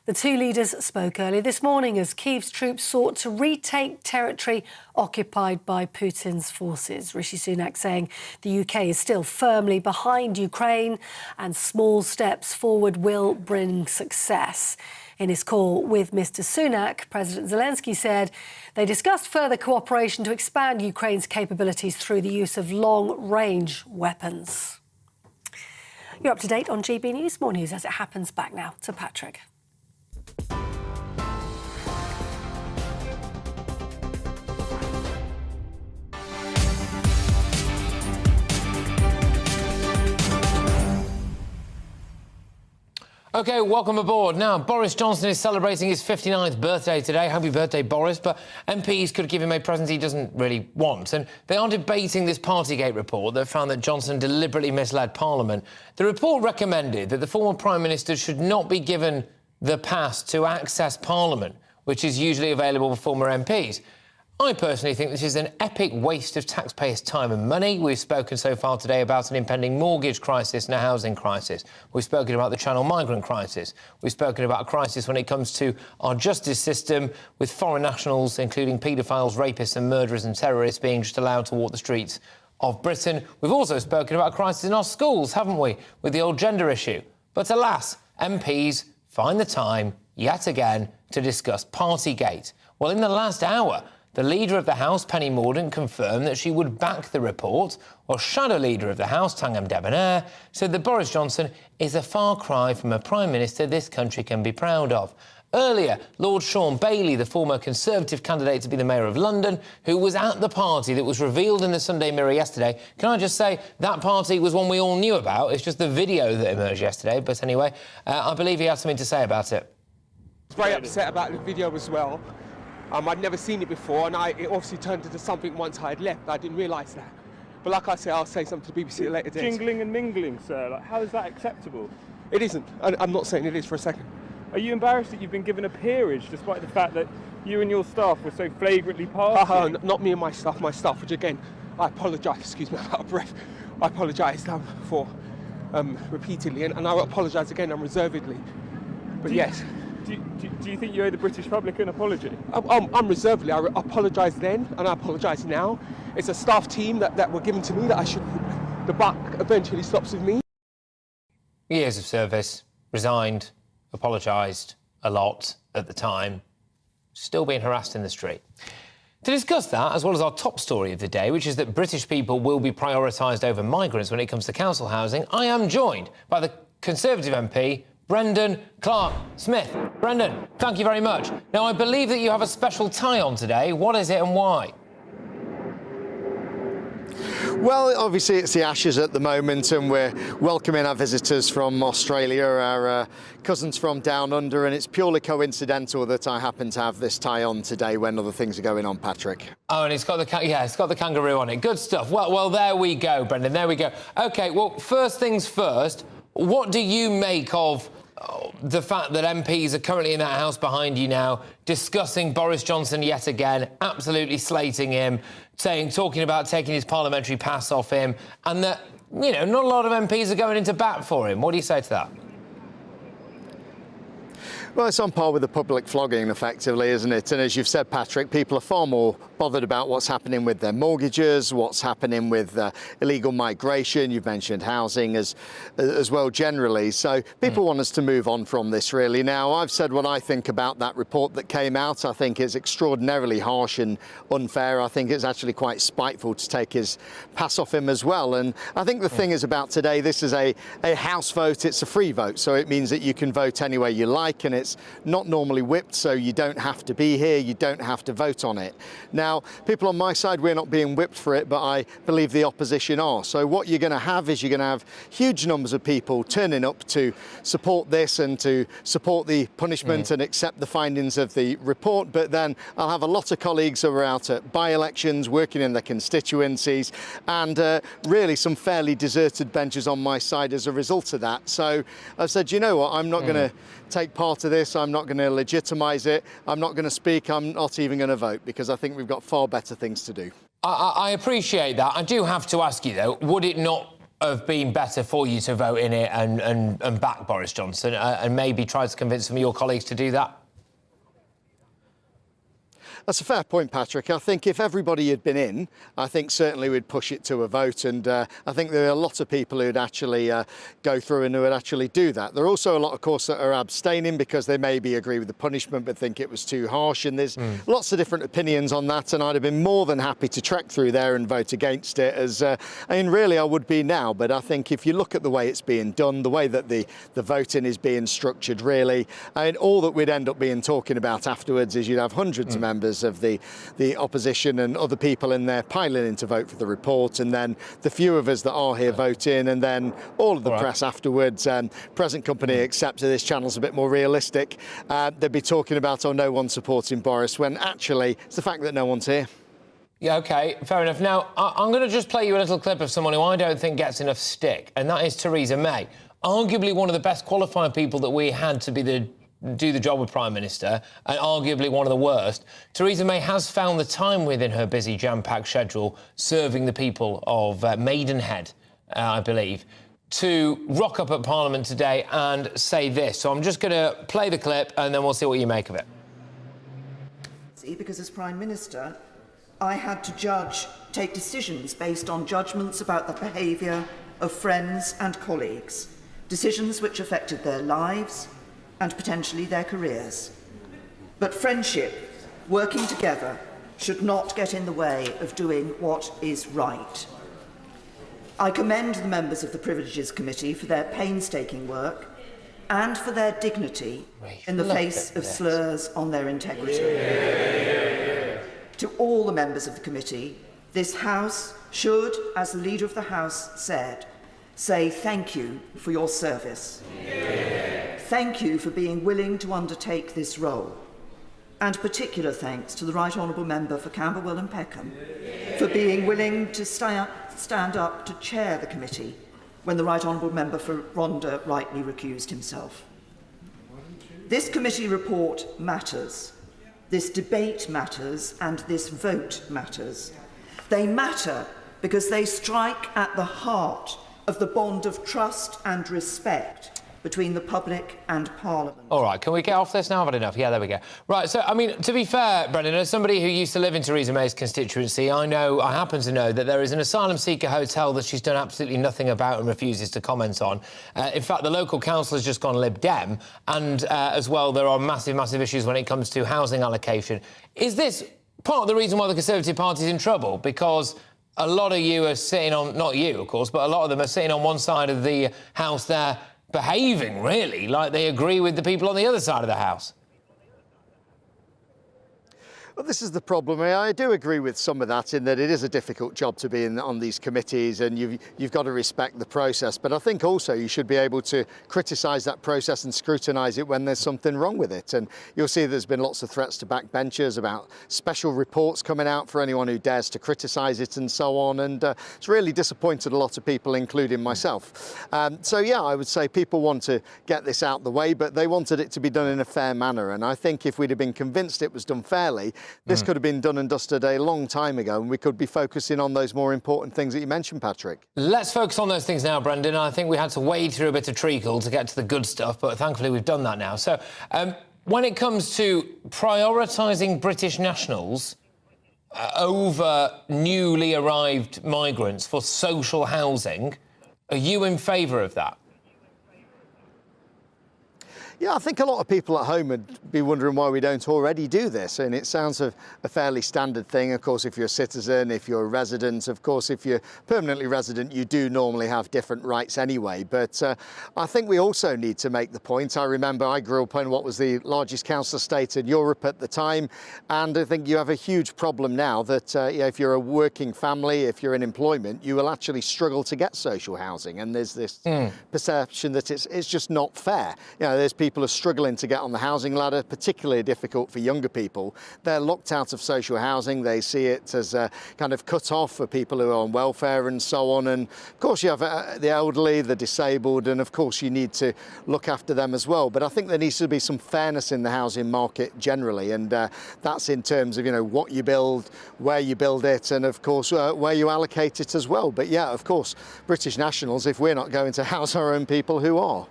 The two leaders spoke early this morning as Kyiv's troops sought to retake territory occupied by Putin's forces. Rishi Sunak saying the UK is still firmly behind Ukraine and small steps forward will bring success. In his call with Mr. Sunak, President Zelensky said they discussed further cooperation to expand Ukraine's capabilities through the use of long-range weapons. You're up to date on GB News. More news as it happens. Back now to Patrick. OK, welcome aboard. Now, Boris Johnson is celebrating his 59th birthday today. Happy birthday, Boris. But MPs could give him a present he doesn't really want. And they are debating this Partygate report that found that Johnson deliberately misled Parliament. The report recommended that the former Prime Minister should not be given the pass to access Parliament, which is usually available for former MPs. I personally think this is an epic waste of taxpayers' time and money. We've spoken so far today about an impending mortgage crisis and a housing crisis. We've spoken about the Channel migrant crisis. We've spoken about a crisis when it comes to our justice system, with foreign nationals, including paedophiles, rapists and murderers and terrorists, being just allowed to walk the streets of Britain. We've also spoken about a crisis in our schools, haven't we, with the old gender issue. But alas, MPs find the time, yet again, to discuss Partygate. Well, in the last hour, The Leader of the House, Penny Mordaunt, confirmed that she would back the report, while Shadow Leader of the House, Tangam Debonair, said that Boris Johnson is a far cry from a Prime Minister this country can be proud of. Earlier, Lord Sean Bailey, the former Conservative candidate to be the Mayor of London, who was at the party that was revealed in the Sunday Mirror yesterday. Can I just say, that party was one we all knew about. It's just the video that emerged yesterday. But anyway, I believe he had something to say about it. I was very upset about the video as well. I'd never seen it before, and it obviously turned into something once I had left. I didn't realise that. But like I say, I'll say something to the BBC at a later date. Jingling and mingling, sir. Like, how is that acceptable? It isn't. I'm not saying it is for a second. Are you embarrassed that you've been given a peerage despite the fact that you and your staff were so flagrantly partying? Not me and my staff, which again, I apologise, excuse me, I'm out of breath. I apologise for repeatedly, and I apologise again unreservedly. But yes. Do you think you owe the British public an apology? Unreservedly. I apologise then, and I apologise now. It's a staff team that were given to me that the buck eventually stops with me. Years of service, resigned, apologised a lot at the time, still being harassed in the street. To discuss that, as well as our top story of the day, which is that British people will be prioritised over migrants when it comes to council housing, I am joined by the Conservative MP, Brendan Clark-Smith. Brendan, thank you very much. Now, I believe that you have a special tie on today. What is it and why? Well, obviously it's the Ashes at the moment, and we're welcoming our visitors from Australia, our cousins from down under, and it's purely coincidental that I happen to have this tie on today when other things are going on, Patrick. Oh, and it's got the kangaroo on it. Good stuff. Well, there we go, Brendan. There we go. OK, well, first things first, what do you make of the fact that MPs are currently in that house behind you now, discussing Boris Johnson yet again, absolutely slating him, talking about taking his parliamentary pass off him, and that, you know, not a lot of MPs are going into bat for him? What do you say to that? Well, it's on par with the public flogging, effectively, isn't it? And as you've said, Patrick, people are far more bothered about what's happening with their mortgages, what's happening with illegal migration. You've mentioned housing as well generally. So people want us to move on from this, really. Now, I've said what I think about that report that came out. I think it's extraordinarily harsh and unfair. I think it's actually quite spiteful to take his pass off him as well. And I think the thing is about today, this is a House vote. It's a free vote. So it means that you can vote any way you like, and it's not normally whipped, so you don't have to be here, you don't have to vote on it. Now, people on my side, we're not being whipped for it, but I believe the opposition are. So what you're going to have is you're going to have huge numbers of people turning up to support this and to support the punishment and accept the findings of the report. But then I'll have a lot of colleagues who are out at by-elections, working in their constituencies, and really some fairly deserted benches on my side as a result of that. So I've said, you know what, I'm not going to take part of this, I'm not going to legitimise it, I'm not going to speak, I'm not even going to vote, because I think we've got far better things to do. I appreciate that. I do have to ask you, though, would it not have been better for you to vote in it and back Boris Johnson and maybe try to convince some of your colleagues to do that? That's a fair point, Patrick. I think if everybody had been in, I think certainly we'd push it to a vote. And I think there are a lot of people who'd actually go through and who would actually do that. There are also a lot, of course, that are abstaining because they maybe agree with the punishment but think it was too harsh. And there's lots of different opinions on that. And I'd have been more than happy to trek through there and vote against it. I mean, really, I would be now. But I think if you look at the way it's being done, the way that the voting is being structured, really, I mean, all that we'd end up being talking about afterwards is you'd have hundreds of members of the opposition and other people in there piling in to vote for the report, and then the few of us that are here voting, and then all of the press afterwards. Present company accepts that this channel's a bit more realistic. They'd be talking about, oh, no one's supporting Boris, when actually it's the fact that no one's here. Yeah, OK, fair enough. Now, I'm going to just play you a little clip of someone who I don't think gets enough stick, and that is Theresa May. Arguably one of the best qualified people that we had to do the job of Prime Minister, and arguably one of the worst. Theresa May has found the time within her busy jam-packed schedule serving the people of Maidenhead, I believe, to rock up at Parliament today and say this. So I'm just going to play the clip and then we'll see what you make of it. Because as Prime Minister, I had to take decisions based on judgments about the behaviour of friends and colleagues, decisions which affected their lives and potentially their careers. But friendship, working together, should not get in the way of doing what is right. I commend the members of the Privileges Committee for their painstaking work and for their dignity in the face of slurs on their integrity. To all the members of the committee, this House should, as the Leader of the House said, say thank you for your service. Thank you for being willing to undertake this role. And particular thanks to the Right Honourable Member for Camberwell and Peckham for being willing to stand up to chair the committee when the Right Honourable Member for Rhondda rightly recused himself. This committee report matters. This debate matters, and this vote matters. They matter because they strike at the heart of the bond of trust and respect between the public and Parliament. All right, can we get off this now? I've had enough. Yeah, there we go. Right, so, I mean, to be fair, Brendan, as somebody who used to live in Theresa May's constituency, I happen to know that there is an asylum seeker hotel that she's done absolutely nothing about and refuses to comment on. In fact, the local council has just gone Lib Dem, and as well, there are massive, massive issues when it comes to housing allocation. Is this part of the reason why the Conservative Party is in trouble? Because a lot of you are sitting on, not you, of course, but a lot of them are sitting on one side of the House there, behaving, really, like they agree with the people on the other side of the House. Well, this is the problem. I do agree with some of that in that it is a difficult job to be on these committees, and you've got to respect the process. But I think also you should be able to criticise that process and scrutinise it when there's something wrong with it. And you'll see there's been lots of threats to backbenchers about special reports coming out for anyone who dares to criticise it and so on. And it's really disappointed a lot of people, including myself. So, yeah, I would say people want to get this out the way, but they wanted it to be done in a fair manner. And I think if we'd have been convinced it was done fairly, this could have been done and dusted a long time ago, and we could be focusing on those more important things that you mentioned, Patrick. Let's focus on those things now, Brendan. I think we had to wade through a bit of treacle to get to the good stuff, but thankfully we've done that now. So, when it comes to prioritising British nationals over newly arrived migrants for social housing, are you in favour of that? Yeah, I think a lot of people at home would be wondering why we don't already do this. And it sounds a fairly standard thing. Of course, if you're a citizen, if you're a resident, of course, if you're permanently resident, you do normally have different rights anyway. But I think we also need to make the point. I remember I grew up in what was the largest council estate in Europe at the time. And I think you have a huge problem now that if you're a working family, if you're in employment, you will actually struggle to get social housing. And there's this perception that it's just not fair. You know, there's people are struggling to get on the housing ladder, particularly difficult for younger people. They're locked out of social housing. They see it as kind of cut off for people who are on welfare and so on. And of course you have the elderly, the disabled, and of course you need to look after them as well. But I think there needs to be some fairness in the housing market generally, and that's in terms of, you know, what you build, where you build it, and of course where you allocate it as well. But yeah, of course, British nationals, if we're not going to house our own people, who are?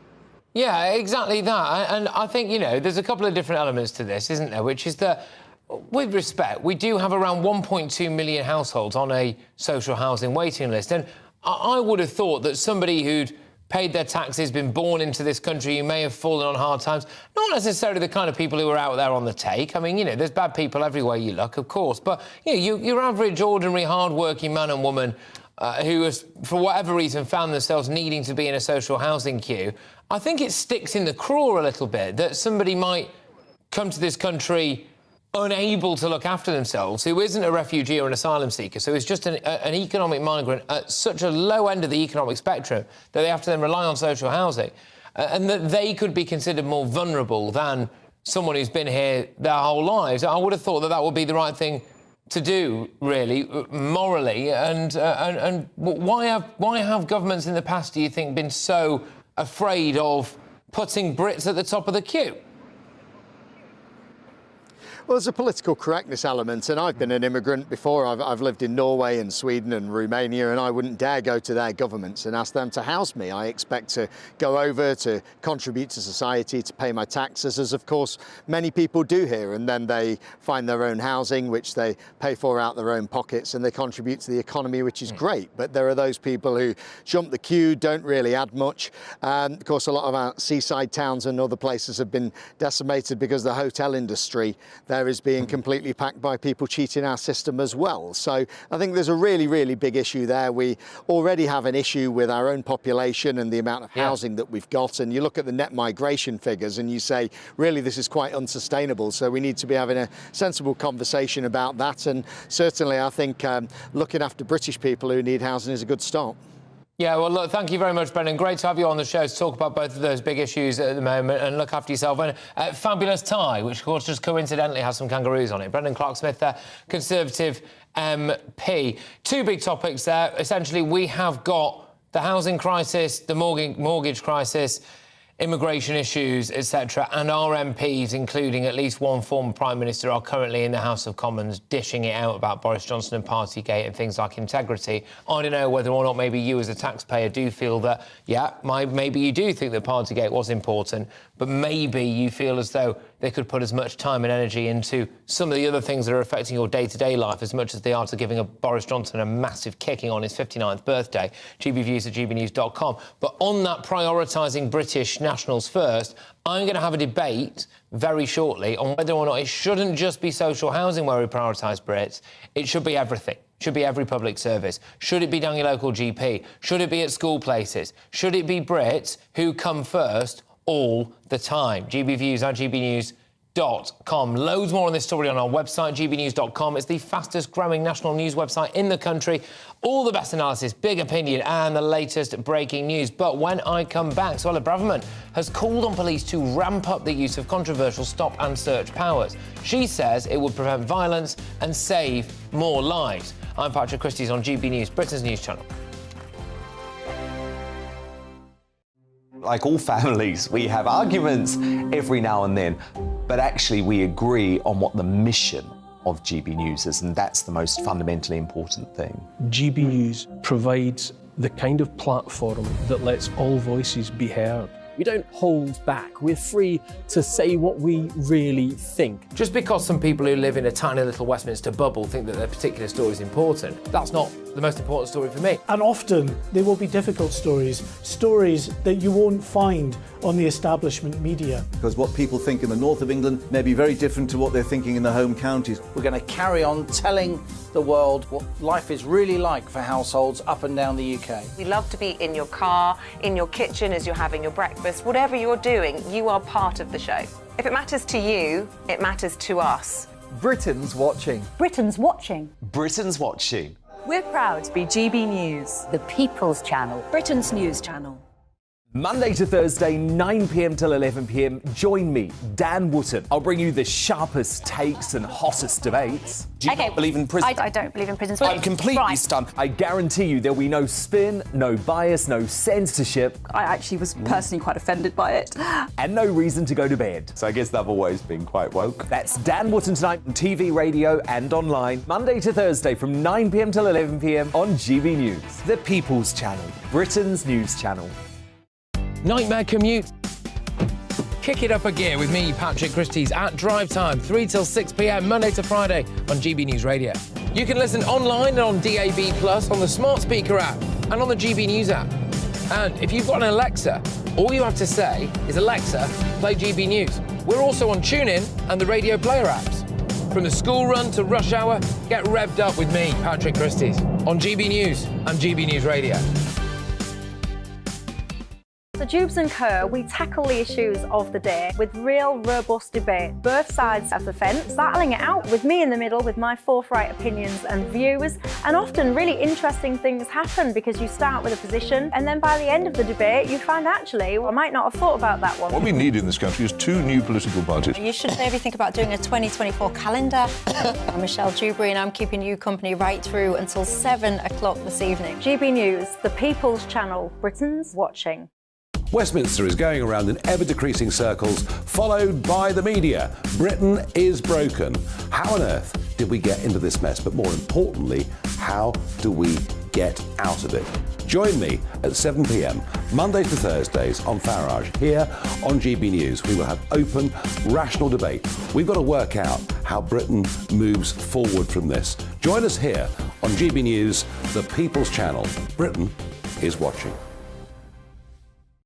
Yeah, exactly that. And I think, you know, there's a couple of different elements to this, isn't there? Which is that, with respect, we do have around 1.2 million households on a social housing waiting list. And I would have thought that somebody who'd paid their taxes, been born into this country, who may have fallen on hard times, not necessarily the kind of people who are out there on the take. I mean, you know, there's bad people everywhere you look, of course. But, you know, your average, ordinary, hard-working man and woman who has, for whatever reason, found themselves needing to be in a social housing queue, I think it sticks in the craw a little bit that somebody might come to this country unable to look after themselves, who isn't a refugee or an asylum seeker, so is just an economic migrant at such a low end of the economic spectrum that they have to then rely on social housing, and that they could be considered more vulnerable than someone who's been here their whole lives. I would have thought that that would be the right thing to do, really, morally. And why have governments in the past, do you think, been so afraid of putting Brits at the top of the queue? Well, there's a political correctness element, and I've been an immigrant before. I've lived in Norway and Sweden and Romania, and I wouldn't dare go to their governments and ask them to house me. I expect to go over to contribute to society, to pay my taxes, as of course many people do here, and then they find their own housing, which they pay for out their own pockets, and they contribute to the economy, which is great. But there are those people who jump the queue, don't really add much. Of course, a lot of our seaside towns and other places have been decimated because the hotel industry there is being completely packed by people cheating our system as well. So I think there's a really, really big issue there. We already have an issue with our own population and the amount of housing that we've got. And you look at the net migration figures and you say, really, this is quite unsustainable. So we need to be having a sensible conversation about that. And certainly, I think looking after British people who need housing is a good start. Yeah, well, look, thank you very much, Brendan. Great to have you on the show to talk about both of those big issues at the moment and look after yourself. And fabulous tie, which, of course, just coincidentally has some kangaroos on it. Brendan Clark-Smith, Conservative MP. Two big topics there. Essentially, we have got the housing crisis, the mortgage crisis, immigration issues, etc. And our MPs, including at least one former Prime Minister, are currently in the House of Commons dishing it out about Boris Johnson and Partygate and things like integrity. I don't know whether or not maybe you as a taxpayer do feel that, maybe you do think that Partygate was important, but maybe you feel as though they could put as much time and energy into some of the other things that are affecting your day-to-day life as much as they are to giving a Boris Johnson a massive kicking on his 59th birthday. gbviews@gbnews.com. But on that prioritising British nationals first, I'm going to have a debate very shortly on whether or not it shouldn't just be social housing where we prioritise Brits. It should be everything. It should be every public service. Should it be down your local GP? Should it be at school places? Should it be Brits who come first all the time? gbviews@gbnews.com. Loads more on this story on our website, gbnews.com. It's the fastest growing national news website in the country. All the best analysis, big opinion and the latest breaking news. But when I come back, Suella Braverman has called on police to ramp up the use of controversial stop and search powers. She says it would prevent violence and save more lives. I'm Patrick Christys on GB News, Britain's news channel. Like all families, we have arguments every now and then, but actually we agree on what the mission of GB News is, and that's the most fundamentally important thing. GB News provides the kind of platform that lets all voices be heard. We don't hold back. We're free to say what we really think. Just because some people who live in a tiny little Westminster bubble think that their particular story is important, that's not the most important story for me. And often there will be difficult stories that you won't find on the establishment media. Because what people think in the north of England may be very different to what they're thinking in the home counties. We're going to carry on telling the world what life is really like for households up and down the UK. We love to be in your car, in your kitchen as you're having your breakfast. Whatever you're doing, you are part of the show. If it matters to you, it matters to us. Britain's watching. Britain's watching. Britain's watching. We're proud to be GB News, the People's Channel, Britain's news channel. Monday to Thursday, 9 p.m. till 11 p.m. Join me, Dan Wootton. I'll bring you the sharpest takes and hottest debates. Do you not believe in prison? I don't believe in prisons. I'm completely stunned. I guarantee you there'll be no spin, no bias, no censorship. I actually was personally quite offended by it. And no reason to go to bed. So I guess they've always been quite woke. That's Dan Wootton tonight on TV, radio and online. Monday to Thursday from 9 p.m. till 11 p.m. on GB News. The People's Channel. Britain's news channel. Nightmare commute. Kick it up a gear with me, Patrick Christys, at drive time, 3 till 6 p.m, Monday to Friday on GB News Radio. You can listen online and on DAB+, on the smart speaker app and on the GB News app. And if you've got an Alexa, all you have to say is, Alexa, play GB News. We're also on TuneIn and the Radio Player apps. From the school run to rush hour, get revved up with me, Patrick Christys, on GB News and GB News Radio. So Jubes and Kerr, we tackle the issues of the day with real robust debate, both sides of the fence, battling it out with me in the middle with my forthright opinions and views. And often really interesting things happen because you start with a position and then by the end of the debate you find actually, I might not have thought about that one. What we need in this country is two new political parties. You should maybe think about doing a 2024 calendar. I'm Michelle Dewberry and I'm keeping you company right through until 7 o'clock this evening. GB News, the People's Channel, Britain's watching. Westminster is going around in ever-decreasing circles, followed by the media. Britain is broken. How on earth did we get into this mess? But more importantly, how do we get out of it? Join me at 7 p.m, Mondays to Thursdays on Farage, here on GB News. We will have open, rational debate. We've got to work out how Britain moves forward from this. Join us here on GB News, the People's Channel. Britain is watching.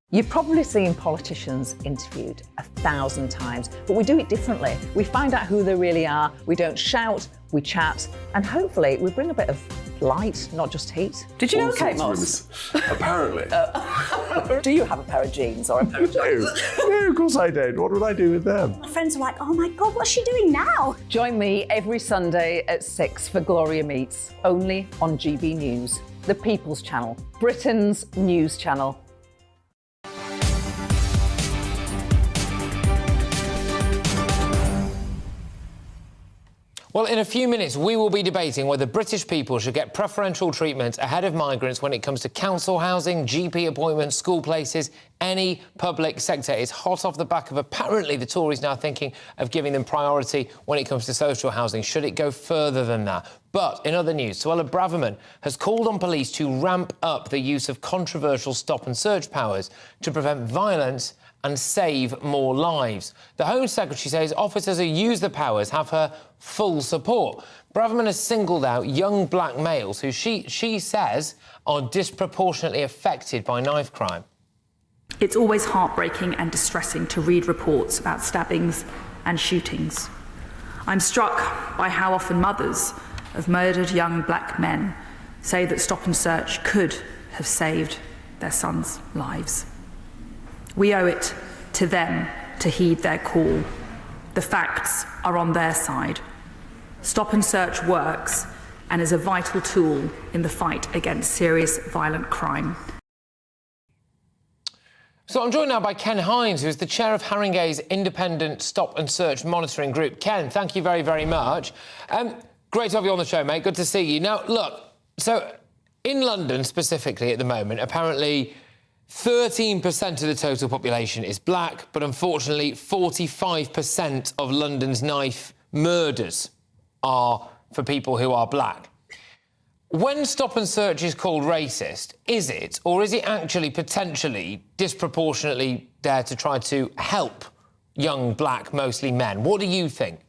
You've probably seen politicians interviewed 1,000 times, but we do it differently. We find out who they really are, we don't shout, we chat, and hopefully we bring a bit of light, not just heat. Did you know Kate Moss? Apparently. Do you have a pair of jeans or a pair of jeans? No, of course I don't. What would I do with them? My friends are like, oh my God, what's she doing now? Join me every Sunday at 6 for Gloria Meets, only on GB News, the People's Channel, Britain's news channel. Well, in a few minutes, we will be debating whether British people should get preferential treatment ahead of migrants when it comes to council housing, GP appointments, school places, any public sector. It's hot off the back of apparently the Tories now thinking of giving them priority when it comes to social housing. Should it go further than that? But in other news, Suella Braverman has called on police to ramp up the use of controversial stop and search powers to prevent violence and save more lives. The Home Secretary says officers who use the powers have her full support. Braverman has singled out young black males who she says are disproportionately affected by knife crime. It's always heartbreaking and distressing to read reports about stabbings and shootings. I'm struck by how often mothers of murdered young black men say that stop and search could have saved their sons' lives. We owe it to them to heed their call. The facts are on their side. Stop and search works and is a vital tool in the fight against serious violent crime. So I'm joined now by Ken Hines, who's the chair of Haringey's Independent Stop and Search Monitoring Group. Ken, thank you very, very much. Great to have you on the show, mate. Good to see you. Now, look, so in London specifically at the moment, apparently 13% of the total population is black, but unfortunately 45% of London's knife murders are for people who are black. When stop and search is called racist, is it, or is it actually potentially disproportionately there to try to help young black, mostly men? What do you think?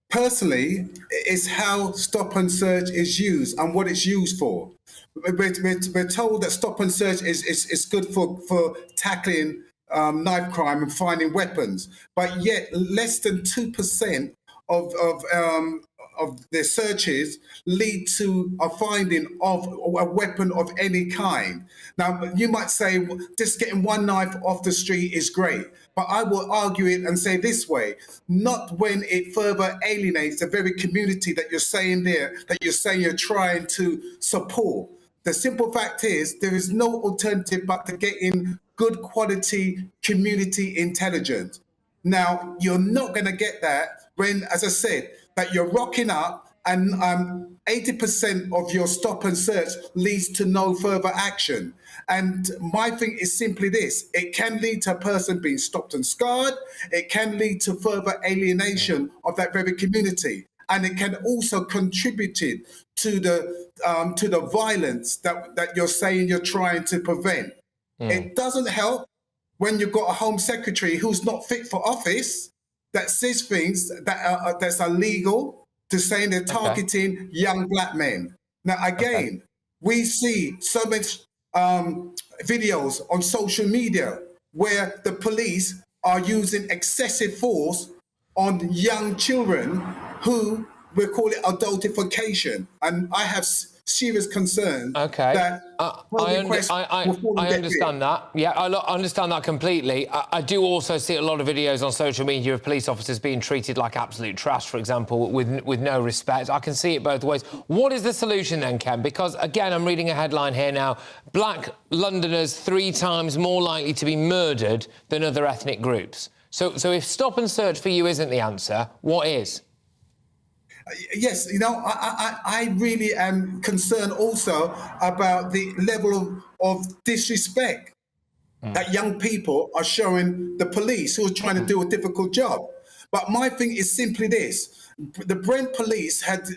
Personally, it's how stop and search is used and what it's used for. We're told that stop and search is good for tackling knife crime and finding weapons, but yet less than 2% of their searches lead to a finding of a weapon of any kind. Now, you might say just getting one knife off the street is great, but I will argue it and say this way, not when it further alienates the very community that you're saying there, that you're saying you're trying to support. The simple fact is there is no alternative but to getting good quality community intelligence. Now, you're not going to get that when, as I said, that you're rocking up and 80% of your stop and search leads to no further action. And my thing is simply this, it can lead to a person being stopped and scarred, it can lead to further alienation of that very community, and it can also contribute to the violence that you're saying you're trying to prevent. It doesn't help when you've got a Home Secretary who's not fit for office, that says things that that's illegal, to saying they're targeting young black men. Now, again, we see so much videos on social media where the police are using excessive force on young children who we call it adultification. And I have serious concerns that I understand that. Yeah, I understand that completely. I do also see a lot of videos on social media of police officers being treated like absolute trash, for example, with no respect. I can see it both ways. What is the solution then, Ken? Because, again, I'm reading a headline here now. Black Londoners 3 times more likely to be murdered than other ethnic groups. So if stop and search for you isn't the answer, what is? Yes, you know, I really am concerned also about the level of disrespect that young people are showing the police who are trying to do a difficult job. But my thing is simply this. The Brent police had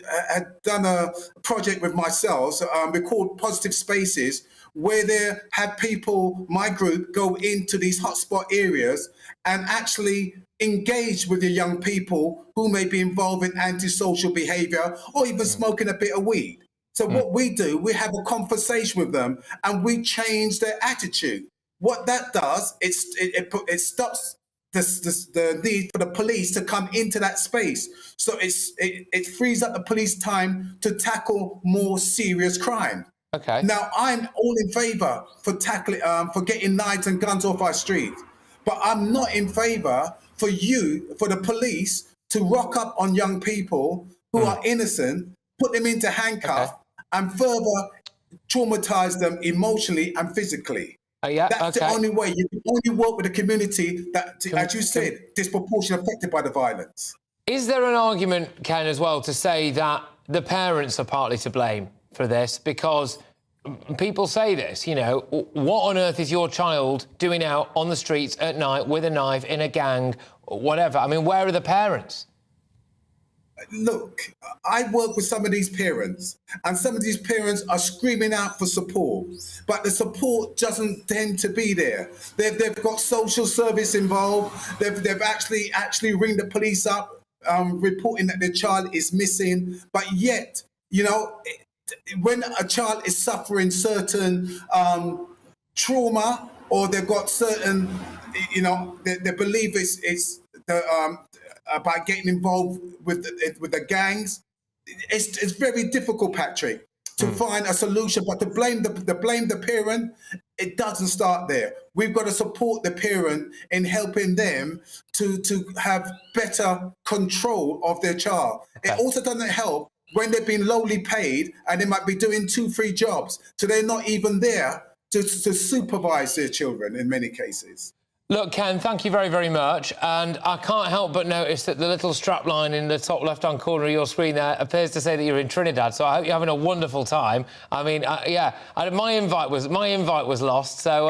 done a project with myself, we called Positive Spaces, where they had people, my group, go into these hotspot areas and actually engage with the young people who may be involved in antisocial behaviour or even smoking a bit of weed. So what we do, we have a conversation with them and we change their attitude. What that does, it stops the need for the police to come into that space. So it frees up the police time to tackle more serious crime. Okay. Now, I'm all in favour for tackling, for getting knives and guns off our streets, but I'm not in favour for the police to rock up on young people who are innocent, put them into handcuffs, and further traumatise them emotionally and physically. That's the only way. You can only work with a community that, as you said, disproportionately affected by the violence. Is there an argument, Ken, as well, to say that the parents are partly to blame for this? Because people say this, you know, what on earth is your child doing out on the streets at night with a knife in a gang, whatever? I mean, where are the parents? Look, I work with some of these parents, and some of these parents are screaming out for support, but the support doesn't tend to be there. They've got social service involved. They've actually ring the police up, reporting that their child is missing. But yet, you know, when a child is suffering certain trauma, or they've got certain, you know, they believe it's about getting involved with the gangs, it's very difficult, Patrick, to find a solution. But to blame the parent, it doesn't start there. We've got to support the parent in helping them to have better control of their child. Okay. It also doesn't help when they've been lowly paid and they might be doing 2-3 jobs, so they're not even there to supervise their children in many cases. Look, Ken, thank you very, very much. And I can't help but notice that the little strapline in the top left-hand corner of your screen there appears to say that you're in Trinidad. So I hope you're having a wonderful time. I mean, my invite was lost. So,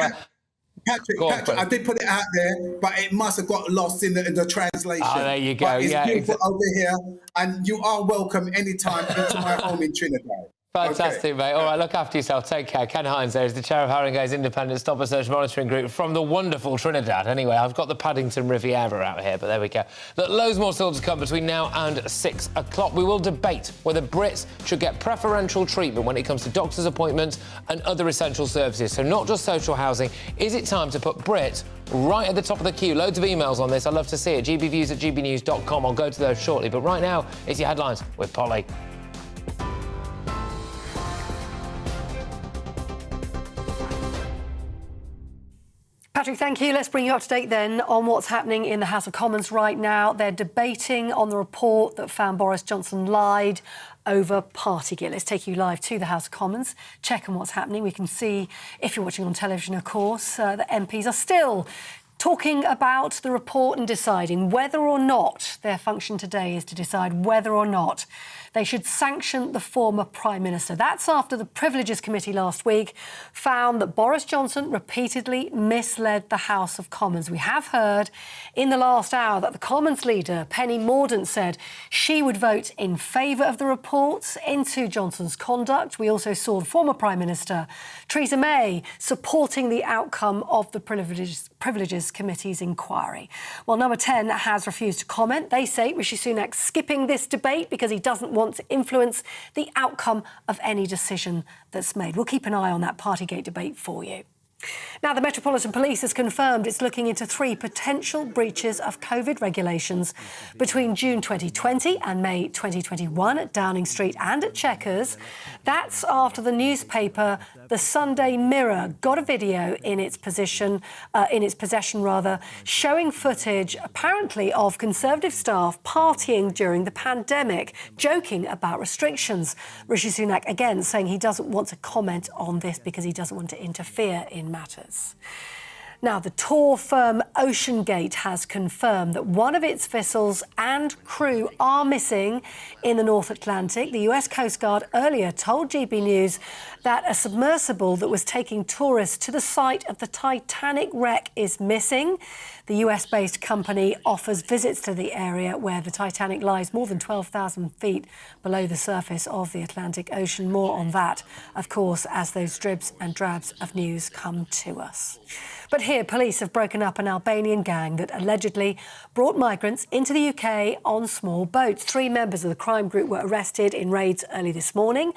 Patrick, I did put it out there, but it must have got lost in the translation. Oh, there you go. But it's beautiful over here, and you are welcome anytime into my home in Trinidad. Fantastic, mate. All right, look after yourself. Take care. Ken Hines there is the chair of Haringey's Independent Stop and Search Monitoring Group from the wonderful Trinidad. Anyway, I've got the Paddington Riviera out here, but there we go. Look, loads more still to come between now and 6 o'clock. We will debate whether Brits should get preferential treatment when it comes to doctors' appointments and other essential services. So not just social housing. Is it time to put Brits right at the top of the queue? Loads of emails on this. I'd love to see it. gbviews@gbnews.com. I'll go to those shortly. But right now, it's your headlines with Polly. Patrick, thank you. Let's bring you up to date then on what's happening in the House of Commons right now. They're debating on the report that found Boris Johnson lied over Partygate. Let's take you live to the House of Commons, check on what's happening. We can see, if you're watching on television, of course, that MPs are still talking about the report and deciding whether or not their function today is to decide whether or not they should sanction the former Prime Minister. That's after the Privileges Committee last week found that Boris Johnson repeatedly misled the House of Commons. We have heard in the last hour that the Commons leader, Penny Mordaunt, said she would vote in favour of the report into Johnson's conduct. We also saw the former Prime Minister, Theresa May, supporting the outcome of the Privileges Committee's inquiry. Well, Number 10 has refused to comment. They say Rishi Sunak skipping this debate because he doesn't want to influence the outcome of any decision that's made. We'll keep an eye on that Partygate debate for you. Now, the Metropolitan Police has confirmed it's looking into 3 potential breaches of COVID regulations between June 2020 and May 2021 at Downing Street and at Chequers. That's after the newspaper The Sunday Mirror got a video in its possession, showing footage apparently of Conservative staff partying during the pandemic, joking about restrictions. Rishi Sunak again saying he doesn't want to comment on this because he doesn't want to interfere in matters. Now, the tour firm OceanGate has confirmed that one of its vessels and crew are missing in the North Atlantic. The US Coast Guard earlier told GB News that a submersible that was taking tourists to the site of the Titanic wreck is missing. The US-based company offers visits to the area where the Titanic lies more than 12,000 feet below the surface of the Atlantic Ocean. More on that, of course, as those dribs and drabs of news come to us. But here, police have broken up an Albanian gang that allegedly brought migrants into the UK on small boats. 3 members of the crime group were arrested in raids early this morning.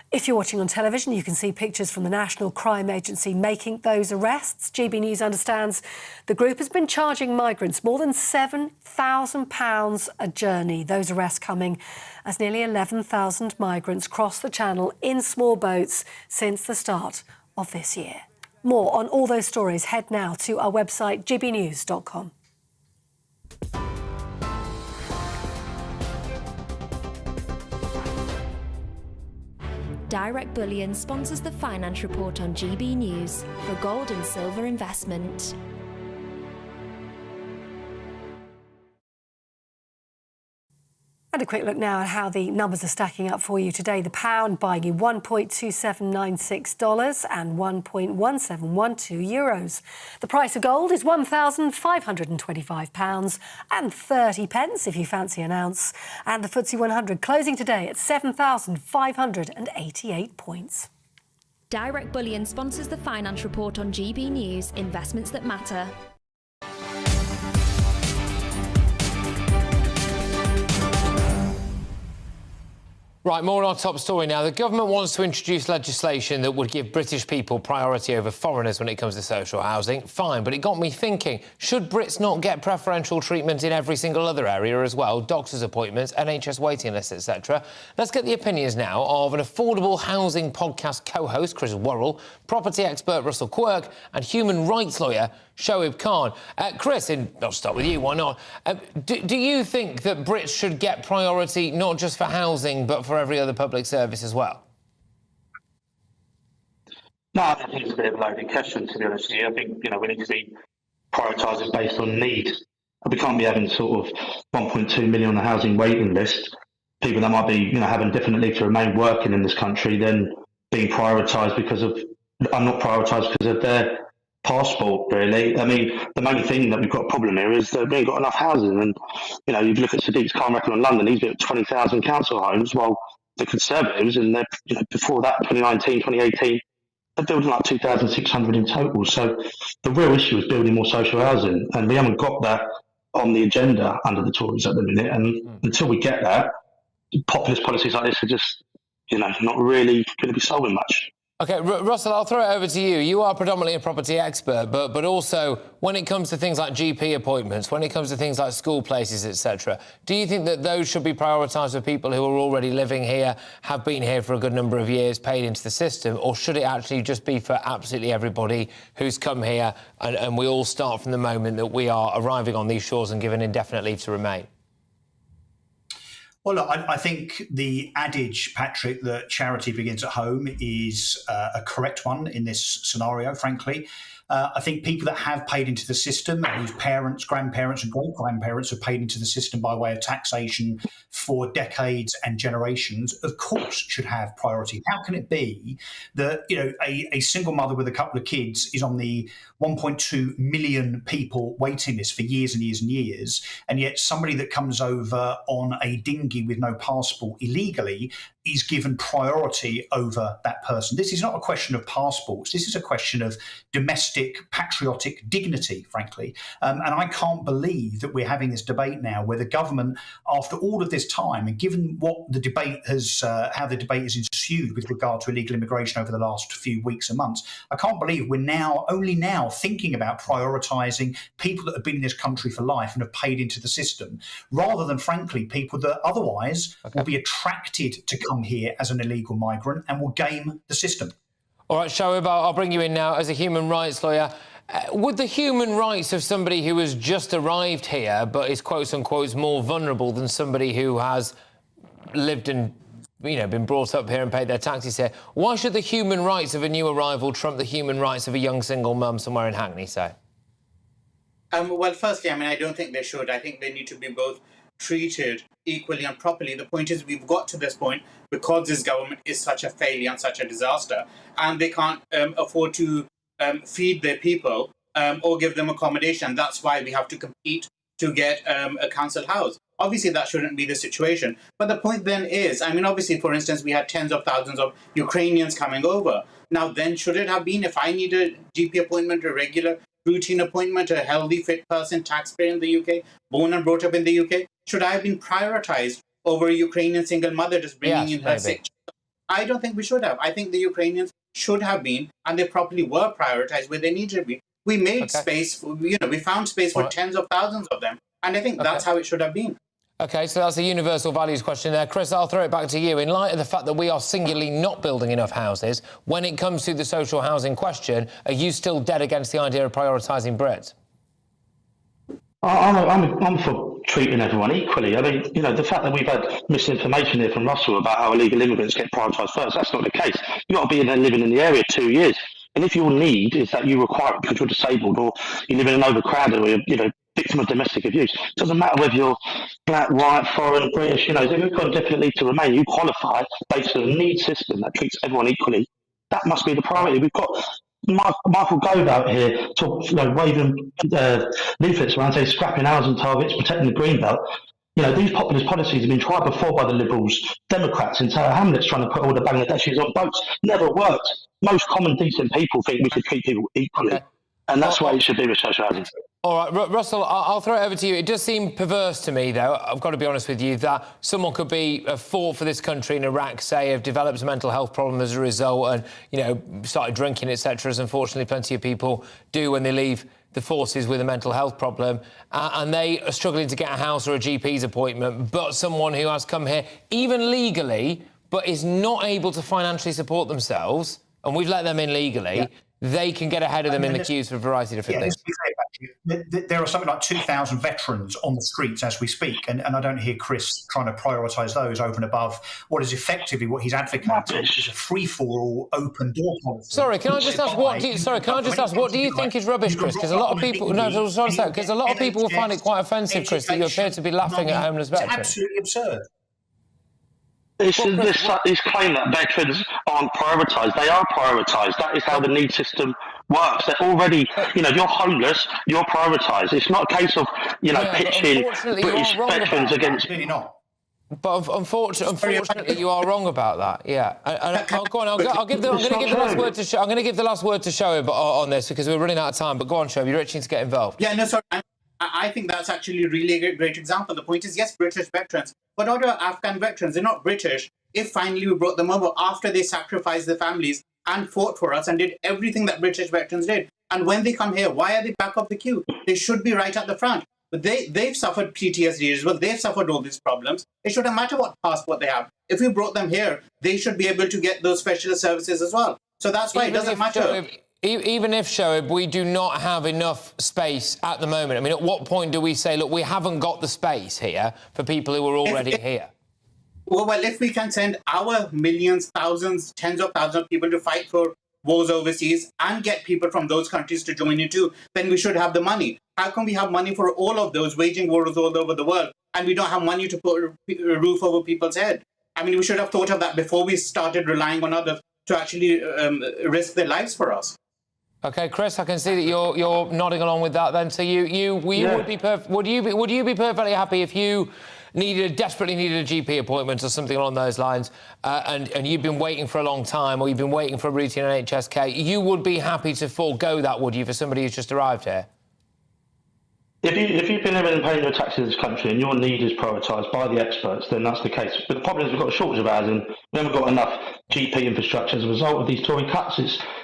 If you're watching on television, you can see pictures from the National Crime Agency making those arrests. GB News understands the group has been charging migrants more than £7,000 a journey. Those arrests coming as nearly 11,000 migrants cross the Channel in small boats since the start of this year. More on all those stories, head now to our website, gbnews.com. Direct Bullion sponsors the Finance Report on GB News for gold and silver investment. And a quick look now at how the numbers are stacking up for you today. The pound buying you $1.2796 and €1.1712. The price of gold is £1,525 and 30 pence if you fancy an ounce. And the FTSE 100 closing today at 7,588 points. Direct Bullion sponsors the Finance Report on GB News, investments that matter. Right, more on our top story now. The government wants to introduce legislation that would give British people priority over foreigners when it comes to social housing. Fine, but it got me thinking, should Brits not get preferential treatment in every single other area as well? Doctors' appointments, NHS waiting lists, etc. Let's get the opinions now of an affordable housing podcast co-host, Chris Worrell, property expert Russell Quirk and human rights lawyer Shoaib Khan. Chris, I'll start with you, why not? Do you think that Brits should get priority not just for housing but for every other public service as well? No, I think it's a bit of a loaded question, to be honest with you. I think, we need to be prioritising based on need. We can't be having sort of 1.2 million on the housing waiting list, people that might be, having definite leave to remain working in this country, then being prioritised because of, not prioritised because of their passport, really. I mean, the main thing that we've got a problem here is that we ain't got enough housing. And, you look at Sadiq's crime record in London, he's built 20,000 council homes, while the Conservatives, and before that, 2019, 2018, they're building like 2,600 in total. So the real issue is building more social housing, and we haven't got that on the agenda under the Tories at the minute. And until we get that, populist policies like this are just, not really going to be solving much. OK, Russell, I'll throw it over to you. You are predominantly a property expert, but also when it comes to things like GP appointments, when it comes to things like school places, etc., do you think that those should be prioritised for people who are already living here, have been here for a good number of years, paid into the system, or should it actually just be for absolutely everybody who's come here and we all start from the moment that we are arriving on these shores and given indefinite leave to remain? Well, look, I think the adage, Patrick, that charity begins at home is a correct one in this scenario, frankly. I think people that have paid into the system, whose parents, grandparents and great-grandparents have paid into the system by way of taxation for decades and generations, of course should have priority. How can it be that, a single mother with a couple of kids is on the 1.2 million people waiting list for years and years and years, and yet somebody that comes over on a dinghy with no passport illegally is given priority over that person? This is not a question of passports. This is a question of domestic patriotic dignity, frankly. And I can't believe that we're having this debate now where the government, after all of this time, and given what the debate has, how the debate has ensued with regard to illegal immigration over the last few weeks and months, I can't believe we're only now thinking about prioritising people that have been in this country for life and have paid into the system, rather than, frankly, people that otherwise will be attracted to come here as an illegal migrant and will game the system. All right, Shoaib, I'll bring you in now as a human rights lawyer. Would the human rights of somebody who has just arrived here but is, quotes unquote, more vulnerable than somebody who has lived and been brought up here and paid their taxes here, why should the human rights of a new arrival trump the human rights of a young single mum somewhere in Hackney, say? Well, firstly, I don't think they should. I think they need to be both treated equally and properly. The point is, we've got to this point because this government is such a failure and such a disaster, and they can't afford to feed their people or give them accommodation. That's why we have to compete to get a council house. Obviously, that shouldn't be the situation. But the point then is, obviously, for instance, we had tens of thousands of Ukrainians coming over. Now, then, should it have been, if I need a GP appointment, a regular routine appointment, a healthy, fit person, taxpayer in the UK, born and brought up in the UK, should I have been prioritised over a Ukrainian single mother just bringing in her sick child? I don't think we should have. I think the Ukrainians should have been, and they properly were prioritized where they needed to be. We made space, we found space for tens of thousands of them. And I think that's how it should have been. OK, so that's a universal values question there. Chris, I'll throw it back to you. In light of the fact that we are singularly not building enough houses, when it comes to the social housing question, are you still dead against the idea of prioritising Brits? I'm for treating everyone equally. I mean, the fact that we've had misinformation here from Russell about how illegal immigrants get prioritised first, that's not the case. You've got to be living in the area 2 years. And if your need is that you require it because you're disabled or you live in an overcrowded or you're, victim of domestic abuse, it doesn't matter whether you're black, white, foreign, British, if you've got a definite need to remain, you qualify based on a need system that treats everyone equally. That must be the priority. We've got Michael Gove out here waving leaflets around, saying scrapping housing targets, protecting the Greenbelt. These populist policies have been tried before by the Liberals, Democrats in Tower Hamlets trying to put all the Bangladeshis on boats. Never worked. Most common decent people think we should treat people equally. And that's why it should be with social housing. All right, Russell, I'll throw it over to you. It does seem perverse to me, though, I've got to be honest with you, that someone could be fought for this country in Iraq, say, have developed a mental health problem as a result and, started drinking, etc., as unfortunately plenty of people do when they leave the forces with a mental health problem, and they are struggling to get a house or a GP's appointment, but someone who has come here, even legally, but is not able to financially support themselves, and we've let them in legally, they can get ahead of them in the queues for a variety of different things. Let's be clear about it. There are something like 2,000 veterans on the streets as we speak, and I don't hear Chris trying to prioritise those over and above what is effectively what he's advocating, which is a free-for-all, open-door policy. Sorry, can I just ask what do you think is rubbish, Chris? Because a lot of people, because a lot of people will find it quite offensive, Chris, that you appear to be laughing at homeless veterans. It's absolutely absurd. This claim that veterans aren't prioritised. They are prioritised. That is how the need system works. They're already, you're homeless, you're prioritised. It's not a case of, pitching British veterans against... Really not. But unfortunately, you are wrong about that. Yeah, go on. I'm going to give the last word to Shoaib. I'm going to give the last word to Shoaib on this because we're running out of time. But go on, Shoaib. You're itching to get involved. Yeah, no, sorry. I think that's actually a really great example. The point is, yes, British veterans, but what about Afghan veterans? They're not British. If finally we brought them over after they sacrificed their families and fought for us and did everything that British veterans did, and when they come here, why are they back of the queue? They should be right at the front. But they've suffered PTSD as well. They've suffered all these problems. It shouldn't matter what passport they have. If we brought them here, they should be able to get those specialist services as well. So that's why it doesn't matter. Even if, Shoaib, we do not have enough space at the moment, I mean, at what point do we say, look, we haven't got the space here for people who are already here? Well, if we can send our millions, thousands, tens of thousands of people to fight for wars overseas and get people from those countries to join it too, then we should have the money. How can we have money for all of those waging wars all over the world and we don't have money to put a roof over people's head? I mean, we should have thought of that before we started relying on others to actually risk their lives for us. OK, Chris, I can see that you're nodding along with that. Then, so would you be perfectly happy if you desperately needed a GP appointment or something along those lines, and you've been waiting for a long time, or you've been waiting for a routine NHSK? You would be happy to forego that, would you, for somebody who's just arrived here? If you've been living and paying your taxes in this country and your need is prioritised by the experts, then that's the case. But the problem is we've got a shortage of housing. We haven't got enough GP infrastructure as a result of these Tory cuts.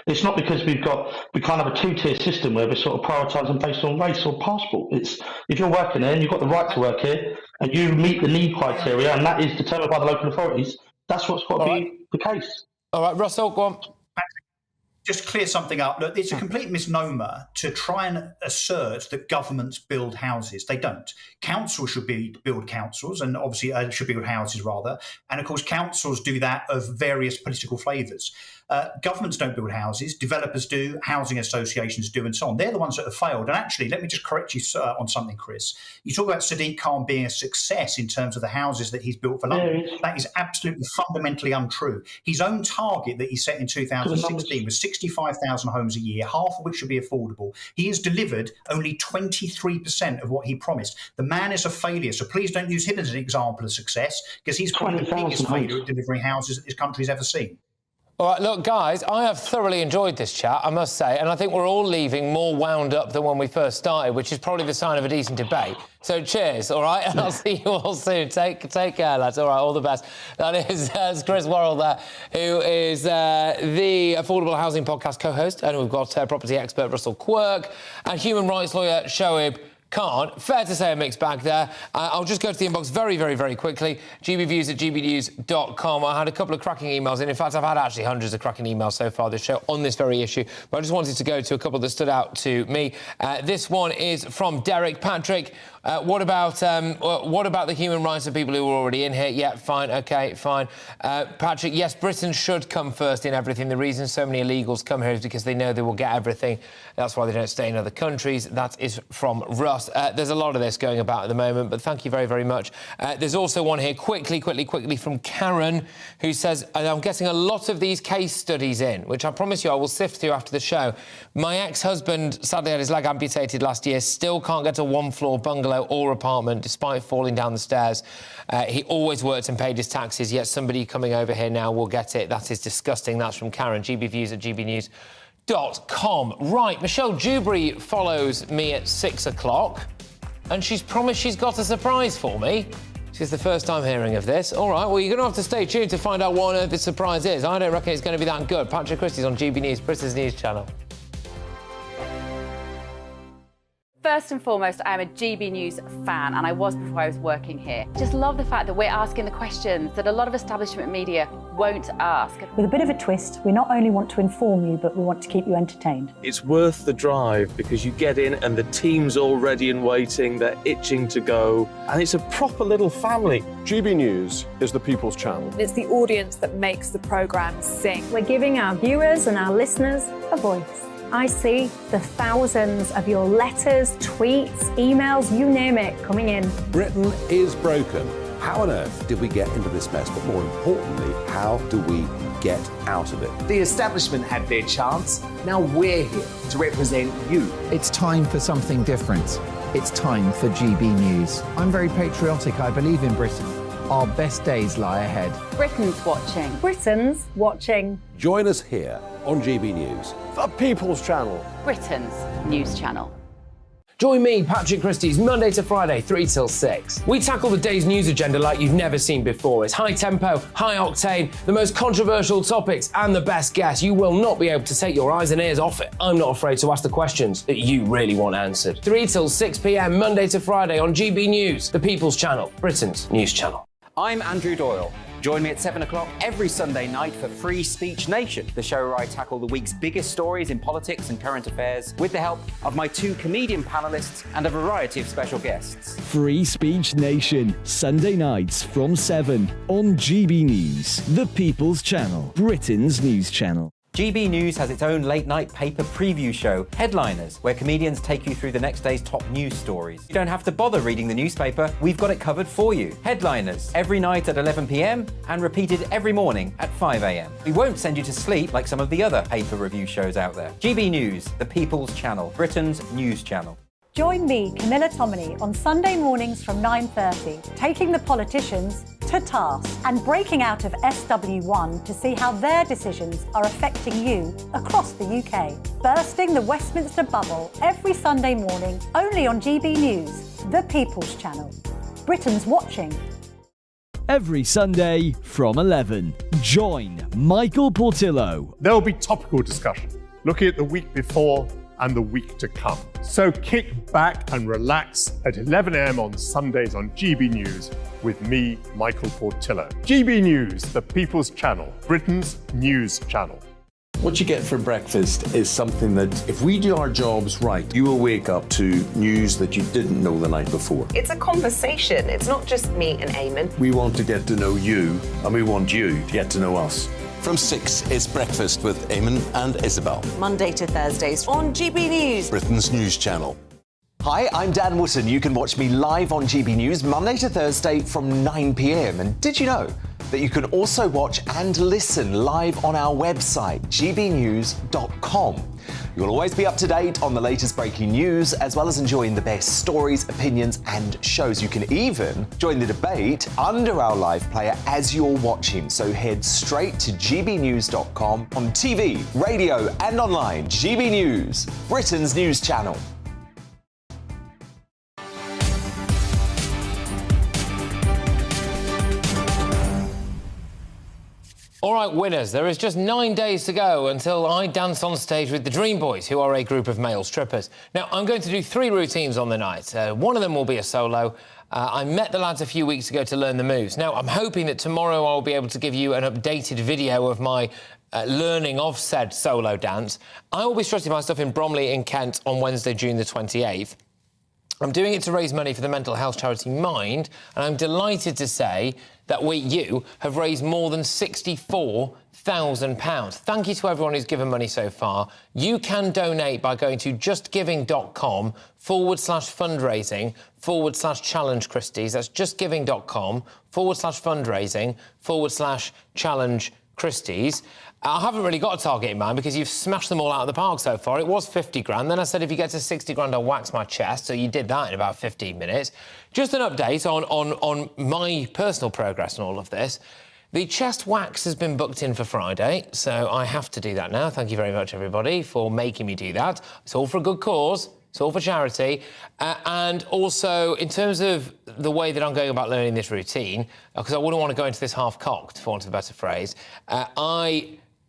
It's not because we can't have a two-tier system where we're sort of prioritising based on race or passport. It's if you're working there and you've got the right to work here and you meet the need criteria and that is determined by the local authorities, that's what's got to be the case. All right, Russell, go on. Just clear something up. Look, it's a complete misnomer to try and assert that governments build houses. They don't. Councils should build councils, and obviously should build houses rather. And of course, councils do that of various political flavours. Governments don't build houses. Developers do. Housing associations do, and so on. They're the ones that have failed. And actually, let me just correct you on something, Chris. You talk about Sadiq Khan being a success in terms of the houses that he's built for London. That is absolutely fundamentally untrue. His own target that he set in 2016 was 65,000 homes a year, half of which should be affordable. He has delivered only 23% of what he promised. The man is a failure, so please don't use him as an example of success, because he's probably the biggest failure at delivering houses that this country's ever seen. All right, look, guys, I have thoroughly enjoyed this chat, I must say, and I think we're all leaving more wound up than when we first started, which is probably the sign of a decent debate. So cheers, all right? And I'll see you all soon. Take care, lads. All right, all the best. That is Chris Worrell there, who is the Affordable Housing Podcast co-host, and we've got property expert Russell Quirk and human rights lawyer Shoaib Khan. Fair to say a mixed bag there. I'll just go to the inbox very, very, very quickly. gbviews@gbnews.com. I had a couple of cracking emails, and in fact, I've had actually hundreds of cracking emails so far this show on this very issue, but I just wanted to go to a couple that stood out to me. This one is from Derek Patrick. What about the human rights of people who are already in here? Yeah, fine, OK, fine. Patrick, yes, Britain should come first in everything. The reason so many illegals come here is because they know they will get everything. That's why they don't stay in other countries. That is from Russ. There's a lot of this going about at the moment, but thank you very, very much. There's also one here, quickly, from Karen, who says, I'm getting a lot of these case studies in, which I promise you I will sift through after the show. My ex-husband sadly had his leg amputated last year, still can't get a one-floor bungalow or apartment despite falling down the stairs. He always worked and paid his taxes, yet somebody coming over here now will get it. That is disgusting. That's from Karen. gbviews@gbnews.com. Right, Michelle Dewberry follows me at 6 o'clock and she's promised she's got a surprise for me. This is the first time hearing of this. All right, well, you're going to have to stay tuned to find out what on earth this surprise is. I don't reckon it's going to be that good. Patrick Christys on GB News, Britain's news channel. First and foremost, I am a GB News fan, and I was before I was working here. Just love the fact that we're asking the questions that a lot of establishment media won't ask. With a bit of a twist, we not only want to inform you, but we want to keep you entertained. It's worth the drive because you get in and the team's all ready and waiting, they're itching to go, and it's a proper little family. GB News is the People's Channel. It's the audience that makes the programme sing. We're giving our viewers and our listeners a voice. I see the thousands of your letters, tweets, emails, you name it, coming in. Britain is broken. How on earth did we get into this mess? But more importantly, how do we get out of it? The establishment had their chance. Now we're here to represent you. It's time for something different. It's time for GB News. I'm very patriotic. I believe in Britain. Our best days lie ahead. Britain's watching. Britain's watching. Join us here on GB News. The People's Channel. Britain's news channel. Join me, Patrick Christys, Monday to Friday, 3 till 6. We tackle the day's news agenda like you've never seen before. It's high tempo, high octane, the most controversial topics and the best guests. You will not be able to take your eyes and ears off it. I'm not afraid to ask the questions that you really want answered. 3 till 6 p.m, Monday to Friday on GB News, the People's Channel, Britain's news channel. I'm Andrew Doyle. Join me at 7 o'clock every Sunday night for Free Speech Nation, the show where I tackle the week's biggest stories in politics and current affairs with the help of my 2 comedian panellists and a variety of special guests. Free Speech Nation, Sunday nights from 7 on GB News, the People's Channel, Britain's news channel. GB News has its own late-night paper preview show, Headliners, where comedians take you through the next day's top news stories. You don't have to bother reading the newspaper, we've got it covered for you. Headliners, every night at 11 p.m, and repeated every morning at 5 a.m. We won't send you to sleep like some of the other paper review shows out there. GB News, the People's Channel, Britain's news channel. Join me, Camilla Tominey, on Sunday mornings from 9:30, taking the politicians to task and breaking out of SW1 to see how their decisions are affecting you across the UK. Bursting the Westminster bubble every Sunday morning, only on GB News, the People's Channel. Britain's watching. Every Sunday from 11, join Michael Portillo. There will be topical discussion, looking at the week before and the week to come. So kick back and relax at 11 a.m. on Sundays on GB News with me, Michael Portillo. GB News, the People's Channel, Britain's news channel. What you get for breakfast is something that, if we do our jobs right, you will wake up to news that you didn't know the night before. It's a conversation. It's not just me and Eamon. We want to get to know you, and we want you to get to know us. From 6, it's Breakfast with Eamon and Isabel. Monday to Thursdays on GB News, Britain's news channel. Hi, I'm Dan Wootton. You can watch me live on GB News Monday to Thursday from 9 p.m. And did you know that you can also watch and listen live on our website, gbnews.com. You'll always be up to date on the latest breaking news, as well as enjoying the best stories, opinions and shows. You can even join the debate under our live player as you're watching. So head straight to gbnews.com on TV, radio and online. GB News, Britain's news channel. All right, winners, there is just 9 days to go until I dance on stage with the Dream Boys, who are a group of male strippers. Now, I'm going to do 3 routines on the night. One of them will be a solo. I met the lads a few weeks ago to learn the moves. Now, I'm hoping that tomorrow I'll be able to give you an updated video of my learning of said solo dance. I will be strutting my stuff in Bromley in Kent on Wednesday, June the 28th. I'm doing it to raise money for the mental health charity Mind, and I'm delighted to say that you have raised more than £64,000. Thank you to everyone who's given money so far. You can donate by going to justgiving.com/fundraising/challenge Christys. That's justgiving.com/fundraising/challenge Christys. I haven't really got a target in mind because you've smashed them all out of the park so far. It was 50 grand. Then I said if you get to 60 grand, I'll wax my chest. So you did that in about 15 minutes. Just an update on my personal progress and all of this. The chest wax has been booked in for Friday, so I have to do that now. Thank you very much, everybody, for making me do that. It's all for a good cause. It's all for charity. And also, in terms of the way that I'm going about learning this routine, because I wouldn't want to go into this half-cocked, for want of a better phrase,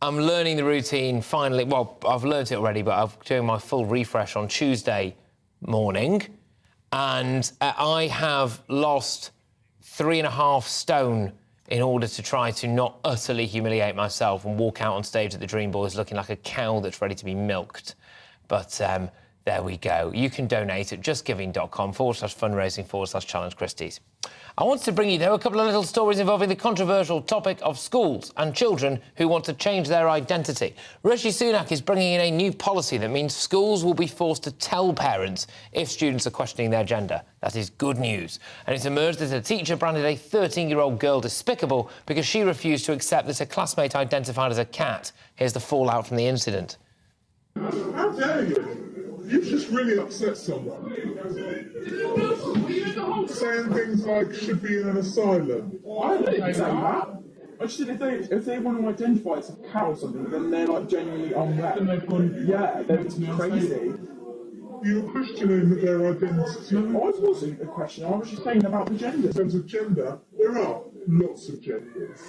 I'm learning the routine finally. Well, I've learnt it already, but I'm doing my full refresh on Tuesday morning. And I have lost 3.5 stone in order to try to not utterly humiliate myself and walk out on stage at the Dream Boys looking like a cow that's ready to be milked. But there we go. You can donate at justgiving.com/fundraising/challenge Christys. I wanted to bring you, though, a couple of little stories involving the controversial topic of schools and children who want to change their identity. Rishi Sunak is bringing in a new policy that means schools will be forced to tell parents if students are questioning their gender. That is good news. And it's emerged that a teacher branded a 13-year-old girl despicable because she refused to accept that a classmate identified as a cat. Here's the fallout from the incident. How dare you? You've just really upset someone. Saying things like should be in an asylum. I didn't say that. I just said if they want to identify as a cat or something, then they're like genuinely unwell. Then they've gone, yeah, they're crazy. You were questioning their identity. No, I wasn't a question. I was just saying about the gender. In terms of gender, there are lots of genders.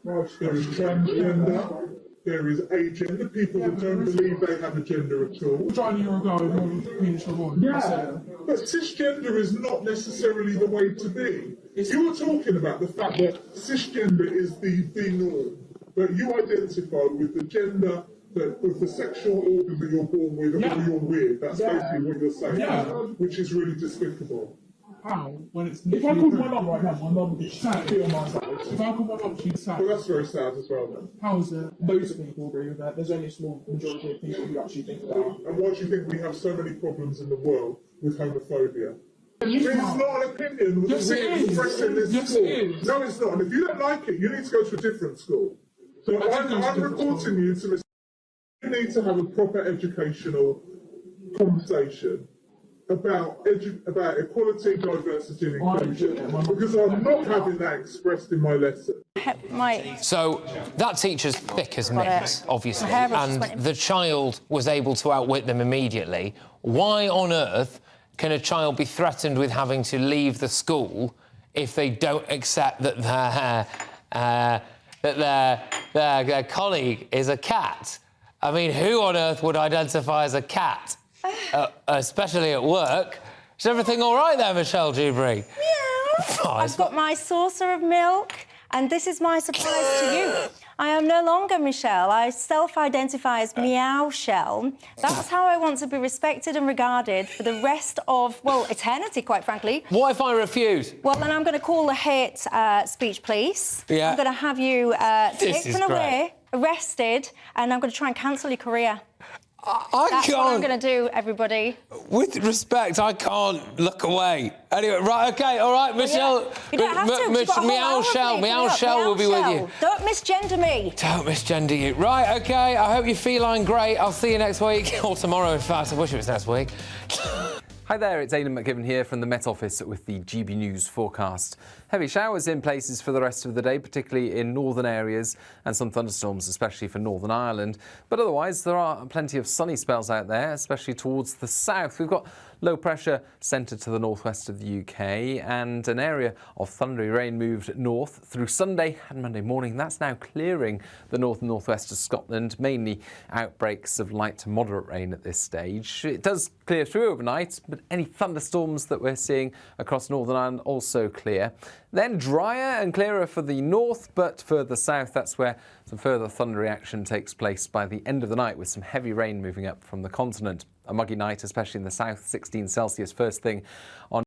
Right, there is transgender. There is agender, people that don't believe they have a gender at all. Trying a year ago, yeah, but cisgender is not necessarily the way to be. You were talking about the fact that cisgender is the norm, but you identify with the gender, with the sexual organ that you're born with and what you're with. That's basically what you're saying, which is really despicable. How? When it's if I called my mum right now, my mum would be sad on my side. If I called my mum, she'd be sad. Well, that's very sad as well, then. How is it? Loads of people agree with that. There's only a small majority of people who actually think that. And why do you think we have so many problems in the world with homophobia? It's not an opinion that we're expressing this school. No, it's not. And if you don't like it, you need to go to a different school. So I'm reporting you to you need to have a proper educational conversation about equality, diversity and inclusion, because I'm not having that expressed in my lesson. So that teacher's thick as Mix, obviously, and the child was able to outwit them immediately. Why on earth can a child be threatened with having to leave the school if they don't accept that their colleague is a cat? I mean, who on earth would identify as a cat? Especially at work. Is everything all right there, Michelle Dewberry? Meow. I've got my saucer of milk, and this is my surprise to you. I am no longer Michelle. I self-identify as Meow Shell. That's how I want to be respected and regarded for the rest of, well, eternity, quite frankly. What if I refuse? Well, then I'm going to call the hate speech police. Yeah. I'm going to have you taken away, arrested, and I'm going to try and cancel your career. That's what I'm going to do, everybody. With respect, I can't look away. Anyway, right, OK, all right, Michelle. You don't have to. Meow Shell will be with you. Don't misgender me. Don't misgender you. Right, OK, I hope you're feline great. I'll see you next week, or tomorrow, in fact. I wish it was next week. Hi there, it's Aidan McGivern here from the Met Office with the GB News forecast. Heavy showers in places for the rest of the day, particularly in northern areas, and some thunderstorms, especially for Northern Ireland. But otherwise, there are plenty of sunny spells out there, especially towards the south. We've got low pressure centred to the northwest of the UK, and an area of thundery rain moved north through Sunday and Monday morning. That's now clearing the north and northwest of Scotland, mainly outbreaks of light to moderate rain at this stage. It does clear through overnight, but any thunderstorms that we're seeing across Northern Ireland also clear. Then drier and clearer for the north, but further south, that's where some further thundery action takes place by the end of the night, with some heavy rain moving up from the continent. A muggy night, especially in the south, 16 Celsius first thing on